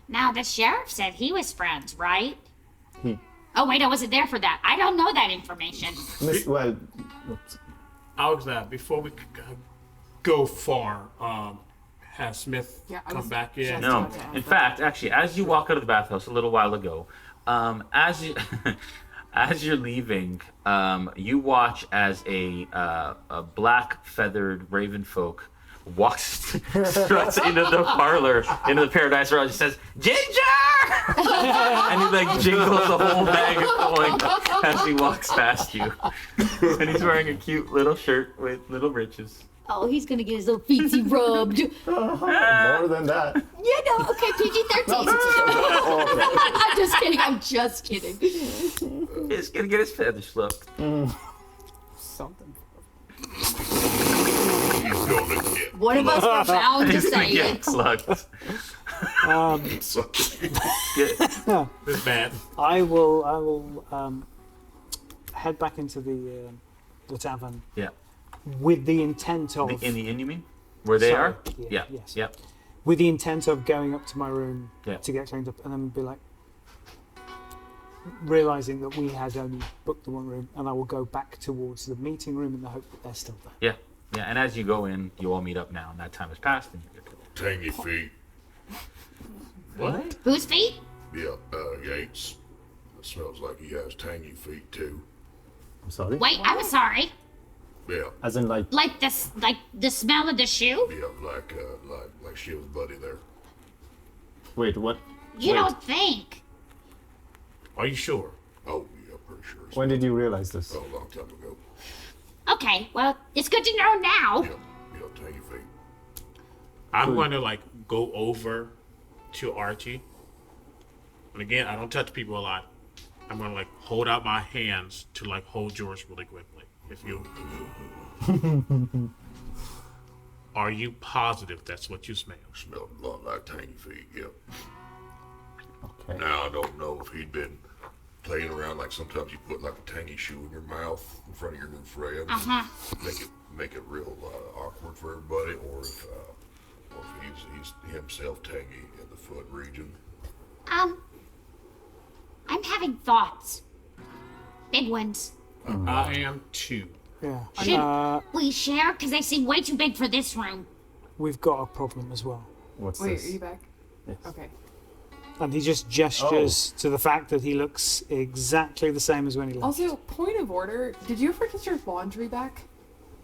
Now, the sheriff said he was friends, right? He... Oh, wait, I wasn't there for that. I don't know that information. Well... Auge, before we go far, has Smith come back yet? No. In fact, actually, as you walk out of the bathhouse a little while ago, as you're leaving, you watch as a black feathered raven folk struts into the parlor, into the Paradise Lodge, and says, "Ginger!" And he like jingles the whole bag of coin as he walks past you. And he's wearing a cute little shirt with little breeches. Oh, he's gonna get his little feetsy rubbed. More than that. Yeah, no, okay, PG-13. I'm just kidding. He's gonna get his feathers fluffed. Something. One of us were bound to He's gonna say get it. plugged. This bad. I will head back into the tavern. Yeah. With the intent of In the inn, you mean? Where they Sorry, are? yeah, Yeah. yes. Yep. with the intent of going up to my room Yeah. to get cleaned up, and then be like, realizing that we had only booked the one room, and I will go back towards the meeting room in the hope that they're still there. Yeah. Yeah. And as you go in, you all meet up now, and that time has passed. And Tangy feet. What? Whose feet? Yep, Yates. It smells like he has tangy feet, too. I'm sorry? Wait, I'm sorry. Yeah. As in, like Like the smell of the shoe? Yeah, like Shiv's buddy there. Wait, what? You Wait. don't think? Are you sure? Oh, yeah, pretty sure. When did you realize this? Oh, a long time ago. Okay, well, it's good to know now. Yeah, tangy feet. I'm going to like go over to Archie. And again, I don't touch people a lot. I'm going to like hold out my hands to like hold yours really quickly. If you are you positive that's what you smell? Smelled a lot like tangy feet, yep. Okay. Now, I don't know if he'd been playing around like sometimes you put like a tangy shoe in your mouth in front of your new friends. Make it real awkward for everybody, or if he's himself tangy in the foot region. I'm having thoughts. Big ones. I am too. Yeah. Should we share? Because they seem way too big for this room. We've got a problem as well. What's Wait, this? are you back? Yes. Okay. And he just gestures to the fact that he looks exactly the same as when he left. Also, point of order, did you ever get your laundry back?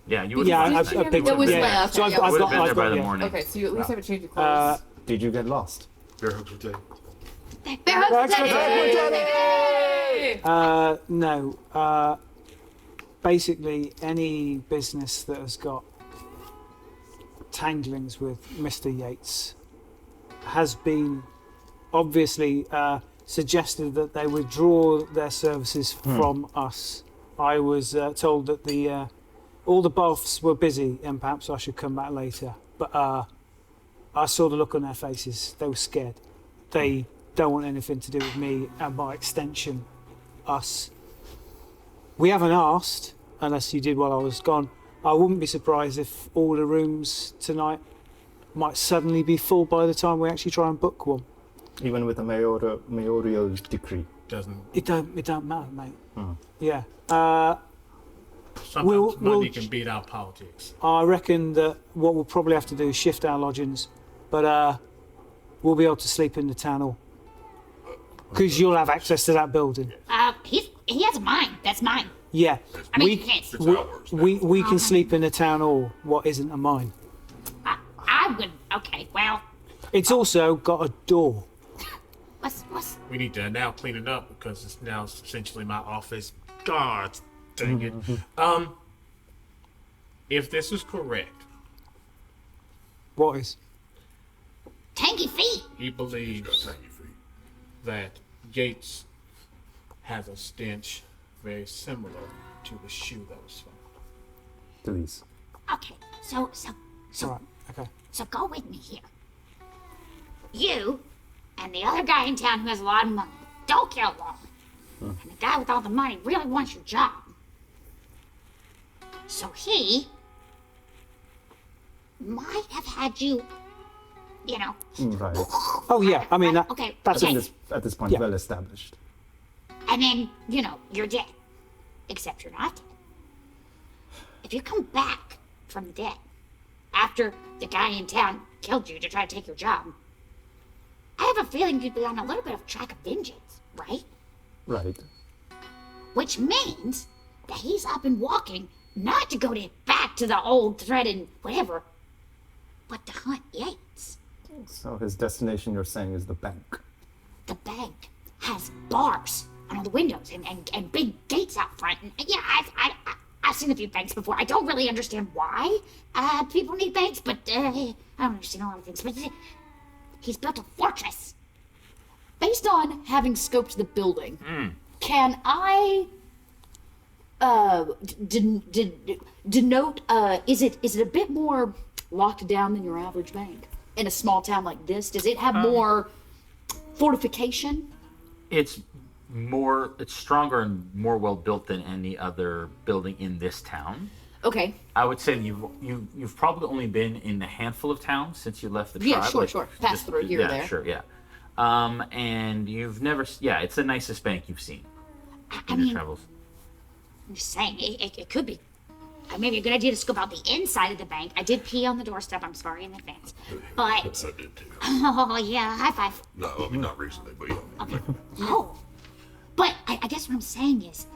Yeah, you would Yeah, have I picked it. Yeah. So I've would have got, been there I've by got, the yeah. morning. Okay, so you at least have a change of clothes. Did you get lost? No. Basically, any business that has got tanglings with Mr. Yates has been obviously suggested that they withdraw their services from us. I was told that all the baths were busy and perhaps I should come back later. But I saw the look on their faces. They were scared. They don't want anything to do with me and by extension, us. We haven't asked, unless you did while I was gone. I wouldn't be surprised if all the rooms tonight might suddenly be full by the time we actually try and book one. Even with a mayoral decree? It don't matter, mate. Hmm. Yeah. Sometimes money can beat out politics. I reckon that what we'll probably have to do is shift our lodgings, but we'll be able to sleep in the town hall. Because you'll have access to that building. He has mine. That's mine. Yeah. I mean, yes. We can sleep in the town hall, what isn't a mine. I would. Okay, well, It's also got a door. what's We need to now clean it up because it's now essentially my office. God dang it. If this is correct, What is? tangy feet? he believes that Yates has a stench very similar to the shoe that was found. Please. Okay, so Right, okay. So go with me here. You and the other guy in town who has a lot of money don't get along. And the guy with all the money really wants your job. So he might have had you, Right. Oh, yeah, I mean, okay, that's okay. At this point, Yeah. well established. And then, you're dead. Except you're not dead. If you come back from the dead after the guy in town killed you to try to take your job, I have a feeling you'd be on a little bit of a track of vengeance, right? Right. Which means that he's up and walking not to go back to the old thread and whatever, but to hunt Yates. So his destination, you're saying, is the bank. The bank has bars on all the windows and big gates out front. And yeah, I've seen a few banks before. I don't really understand why people need banks, but I don't understand a lot of things. But he's built a fortress. Based on having scoped the building, can I denote? Is it a bit more locked down than your average bank in a small town like this? Does it have more fortification? It's stronger and more well built than any other building in this town. Okay. I would say you've probably only been in a handful of towns since you left the tribe. Yeah, sure. Pass through here or there. Yeah, sure, yeah. And you've never, it's the nicest bank you've seen in your travels. I'm just saying, it could be maybe a good idea to scope out the inside of the bank. I did pee on the doorstep. I'm sorry in advance. But I did too. oh yeah, high five. No, I mean, not recently, but yeah. Okay. Oh, but I guess what I'm saying is,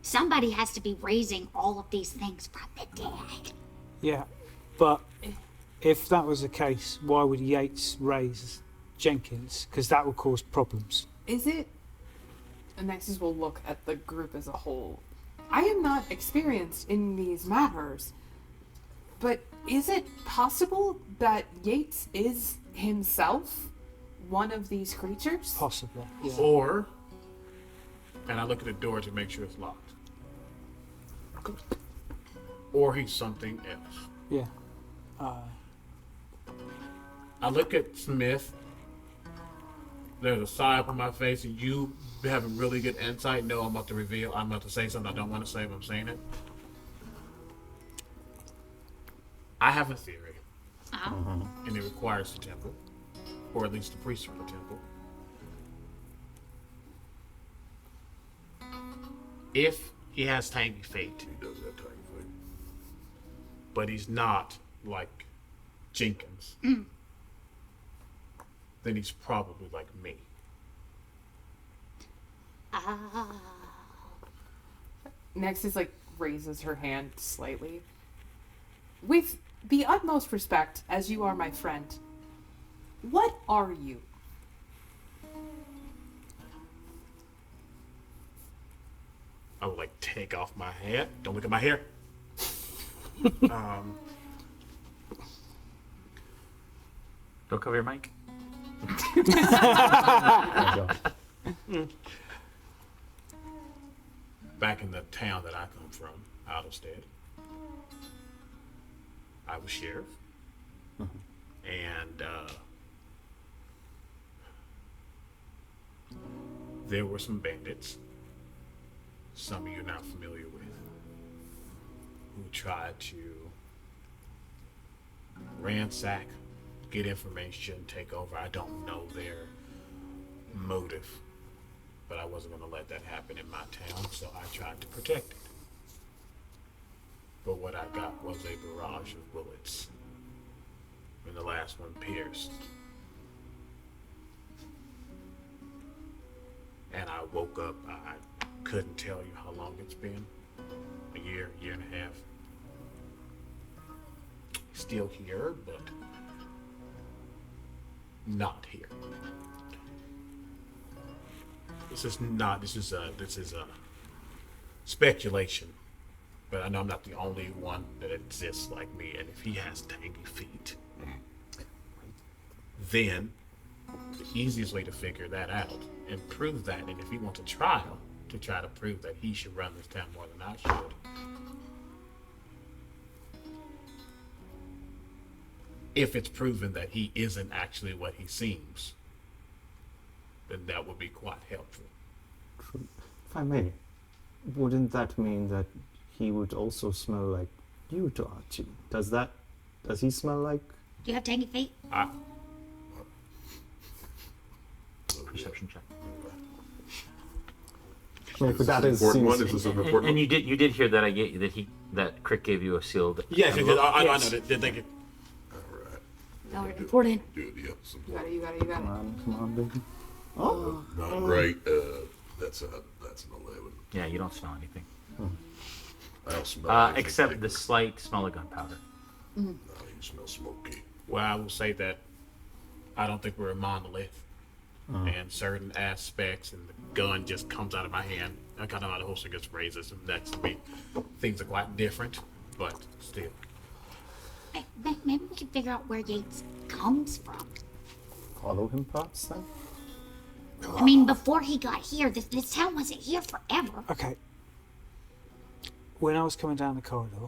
somebody has to be raising all of these things from the dead. Yeah, but if that was the case, why would Yates raise Jenkins? Because that would cause problems. Is it? And Nexus will look at the group as a whole. I am not experienced in these matters, but is it possible that Yates is himself one of these creatures? Possibly. Yeah. Or, and I look at the door to make sure it's locked. Or he's something else. Yeah. I look at Smith. There's a sigh up on my face, and you have a really good insight. No, I'm about to reveal. I'm about to say something I don't want to say, but I'm saying it. I have a theory, and it requires the temple, or at least the priest from the temple. If he has tiny feet, He does have tiny feet. but he's not like Jenkins, then he's probably like me. Nexus like raises her hand slightly. With the utmost respect, as you are my friend, what are you? I would like take off my hat. Don't look at my hair. Don't cover your mic. Back in the town that I come from, Idlestead, I was sheriff, and there were some bandits, some of you are not familiar with, who tried to ransack, get information, take over. I don't know their motive, but I wasn't going to let that happen in my town, so I tried to protect it. But what I got was a barrage of bullets, and the last one pierced. And I woke up, I couldn't tell you how long it's been, a year and a half. Still here, but not here. This is speculation, but I know I'm not the only one that exists like me, and if he has tiny feet, then the easiest way to figure that out and prove that, and if he wants a trial to try to prove that he should run this town more than I should, if it's proven that he isn't actually what he seems, then that would be quite helpful. True. If I may, wouldn't that mean that he would also smell like you to Archie? Does he smell like? Do you have tiny feet? Perception check. I mean, but that is And you did hear that I gave you that Crick gave you a sealed. Yes, yes, I know. Did they get? No, important. Good, yeah. You got it. Come on, baby. Oh, not great. That's an 11. Yeah, you don't smell anything. I don't smell anything. Except the slight smell of gunpowder. No, you smell smoky. Well, I will say that I don't think we're a monolith, and certain aspects, and the gun just comes out of my hand. I kind of how the holster gets raises, and that's to me, things are quite different, but still. Maybe we can figure out where Yates comes from. Follow him, perhaps, then? I mean, before he got here, this town wasn't here forever. Okay. When I was coming down the corridor,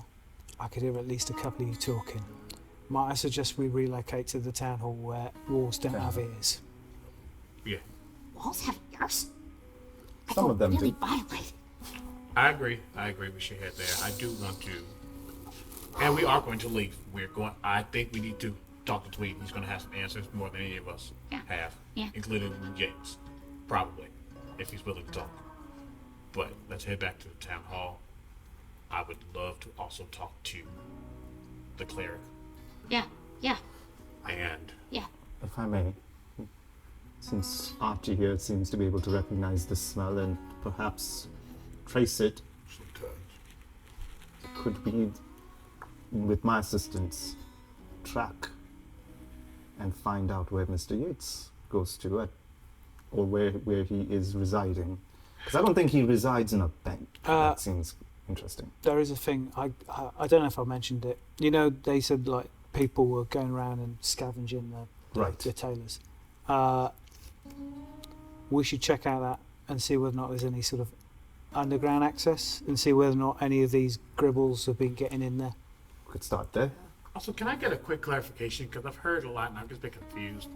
I could hear at least a couple of you talking. Might I suggest we relocate to the town hall where walls don't have ears? Yeah. Walls have ears? Some of them really do. violent. I agree. We should head there. I do want to, and we are going to leave. I think we need to talk to Tweed. He's going to have some answers more than any of us have, including James, probably, if he's willing to talk. But let's head back to the town hall. I would love to also talk to the cleric. Yeah. And If I may, since Archie here seems to be able to recognize the smell and perhaps trace it, it could be, with my assistance, track and find out where Mr. Yates goes to or where he is residing. Because I don't think he resides in a bank. That seems interesting. There is a thing, I don't know if I mentioned it. You know, they said like people were going around and scavenging the tailors. We should check out that and see whether or not there's any sort of underground access and see whether or not any of these gribbles have been getting in there. Could start there. also, can I get a quick clarification? Because I've heard a lot and I'm just a bit confused.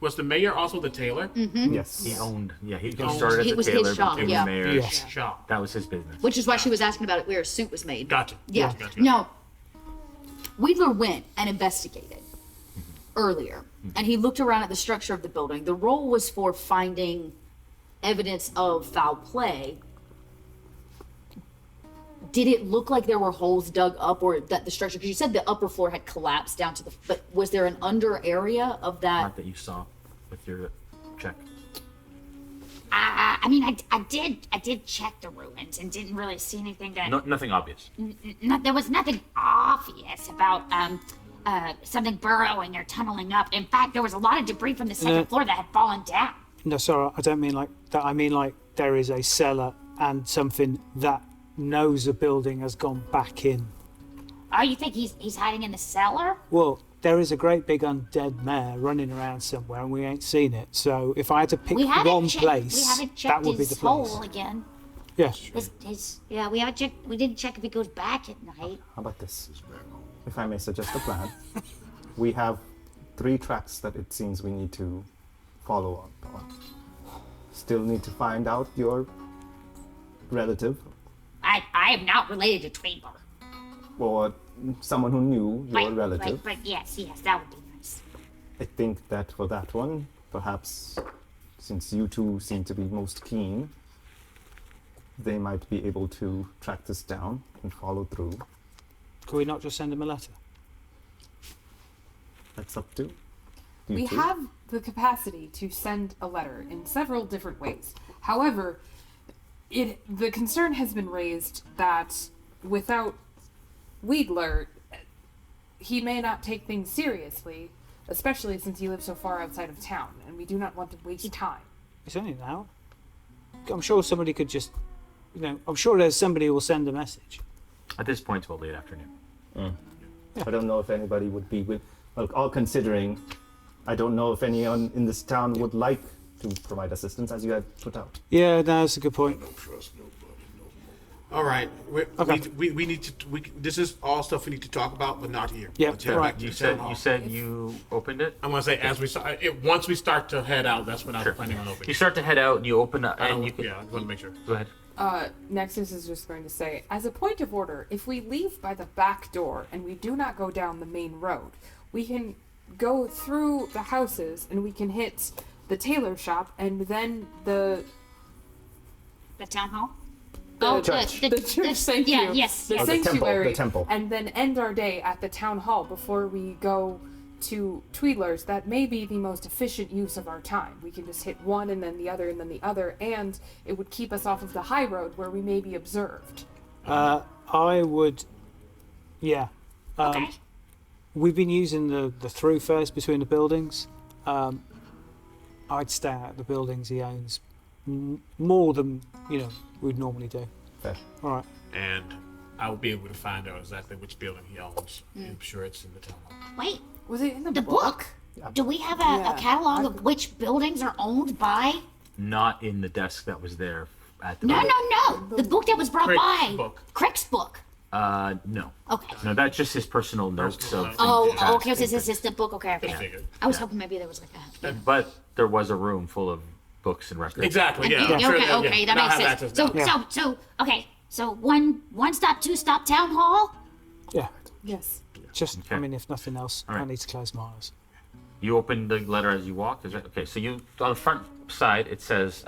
Was the mayor also the tailor? Mm-hmm. Yes. He owned, he owned- started as It a was his tailor, shop, became yeah. the mayor's Yes. shop. That was his business. Which is why she was asking about it where a suit was made. Gotcha. Yeah. Gotcha. Now, Wedler went and investigated earlier, and he looked around at the structure of the building. The role was for finding evidence of foul play. Did it look like there were holes dug up, or that the structure? Because you said the upper floor had collapsed down to the. But was there an under area of that? Not that you saw with your check. I mean, I did check the ruins and didn't really see anything that. Nothing obvious. There was nothing obvious about something burrowing or tunneling up. In fact, there was a lot of debris from the second floor that had fallen down. No, sorry, I don't mean like that. I mean like there is a cellar and something that knows a building has gone back in. Oh, you think he's hiding in the cellar? Well, there is a great big undead mare running around somewhere and we ain't seen it. So if I had to pick one place, We haven't that checked would be the his place. hole again. Yes. We haven't checked. We didn't check if he goes back at night. How about this? If I may suggest a plan, we have 3 tracks that it seems we need to follow up on. Still need to find out your relative I am not related to Tweedler. or someone who knew your relative. But yes, that would be nice. I think that for that one, perhaps since you two seem to be most keen, they might be able to track this down and follow through. Could we not just send him a letter? That's up to you We two. have the capacity to send a letter in several different ways. However, the concern has been raised that without Wedler, he may not take things seriously, especially since he lives so far outside of town, and we do not want to waste time. It's only an hour. I'm sure somebody could just, I'm sure there's somebody who will send a message. At this point, it's about late afternoon. I don't know if anybody would be all considering, I don't know if anyone in this town would like to provide assistance, as you had put out. Yeah, no, that's a good point. All right. We need to. This is all stuff we need to talk about, but not here. Yeah, Let's head right. back to You the town said hall. you said you opened it. I'm gonna say once we start to head out, that's when I Sure. was planning on opening. You start to head out and you open up, I and don't- you can. yeah, I just want to make sure. Go ahead. Nexus is just going to say, as a point of order, if we leave by the back door and we do not go down the main road, we can go through the houses and we can hit the tailor shop and then the town hall. church. The church, thank you. Yes. The Oh, the temple, sanctuary. the temple. And then end our day at the town hall before we go to Tweedler's. That may be the most efficient use of our time. We can just hit one and then the other and then the other, and it would keep us off of the high road where we may be observed. I would, yeah. Okay. We've been using the through first between the buildings. I'd stay out of the buildings he owns more than we'd normally do. Fair. All right. And I will be able to find out exactly which building he owns. I'm sure it's in the town hall. Wait, Was it in the book? Do we have a catalog of which buildings are owned by? Not in the desk that was there at the. No. The book that was brought Crick's by. book. Crick's book. No. Okay. No, that's just his personal notes of. things Oh, he has. okay. So this is the book. Okay. Just figured. I was hoping maybe there was like a. But there was a room full of books and records. Exactly. Yeah. I'm Okay, sure okay, that I'll makes have sense. access now. So one stop, 2 stop town hall. Yeah. Yes. Just, Okay. I mean, if nothing else, All I right. need to close my eyes. You open the letter as you walk. Is that okay? So you on the front side, it says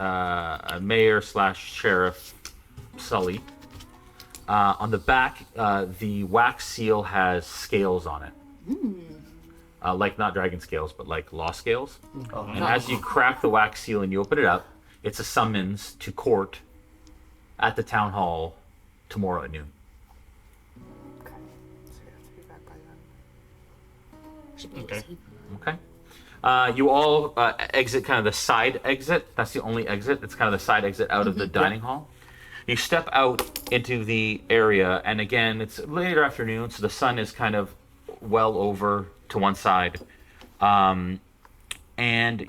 Mayor/Sheriff Sully. On the back, the wax seal has scales on it. Like not dragon scales, but like law scales. And as you crack the wax seal and you open it up, it's a summons to court at the town hall tomorrow at noon. Okay. Okay. You all exit kind of the side exit. That's the only exit. It's kind of the side exit out of the dining hall. You step out into the area, and again, it's later afternoon, so the sun is kind of well over to one side. And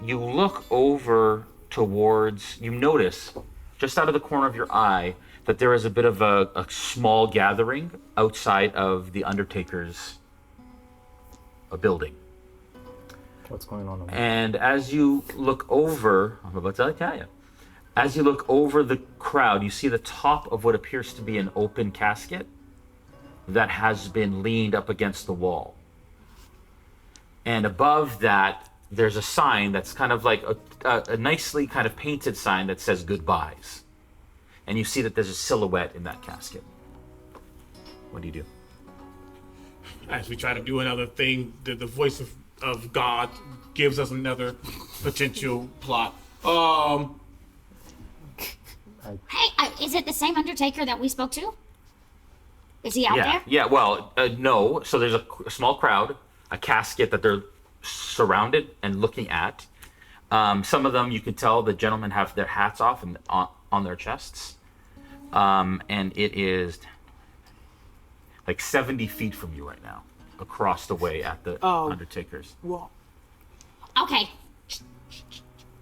you look over towards, you notice, just out of the corner of your eye, that there is a bit of a small gathering outside of the Undertaker's building. What's going on? And as you look over, I'm about to tell you, as you look over the crowd, you see the top of what appears to be an open casket that has been leaned up against the wall. And above that, there's a sign that's kind of like a nicely kind of painted sign that says goodbyes. And you see that there's a silhouette in that casket. What do you do? As we try to do another thing, the voice of God gives us another potential plot. Hey, is it the same Undertaker that we spoke to? Is he out there? Yeah, well, no. So there's a small crowd, a casket that they're surrounded and looking at. Some of them, you can tell the gentlemen have their hats off and on their chests. And it is like 70 feet from you right now, across the way at the Undertaker's. What? Okay.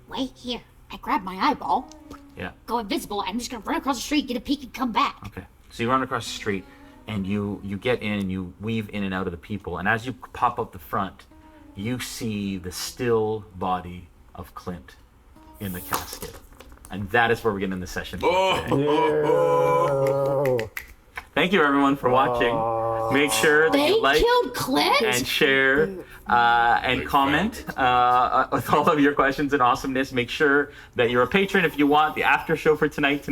Wait here. I grab my eyeball. Yeah. Go invisible. I'm just gonna run across the street, get a peek, and come back. Okay. So you run across the street, and you get in, and you weave in and out of the people. And as you pop up the front, you see the still body of Clint in the casket. And that is where we're getting the session. Thank you, everyone, for watching. Make sure that you like killed Clint? and share and comment with all of your questions and awesomeness. Make sure that you're a patron if you want the after show for tonight,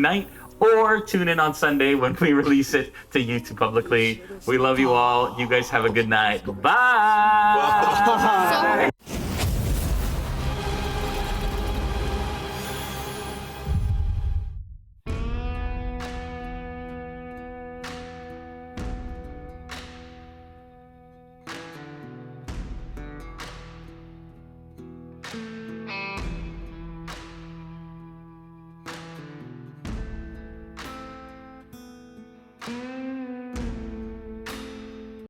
or tune in on Sunday when we release it to YouTube publicly. We love you all. You guys have a good night. Bye.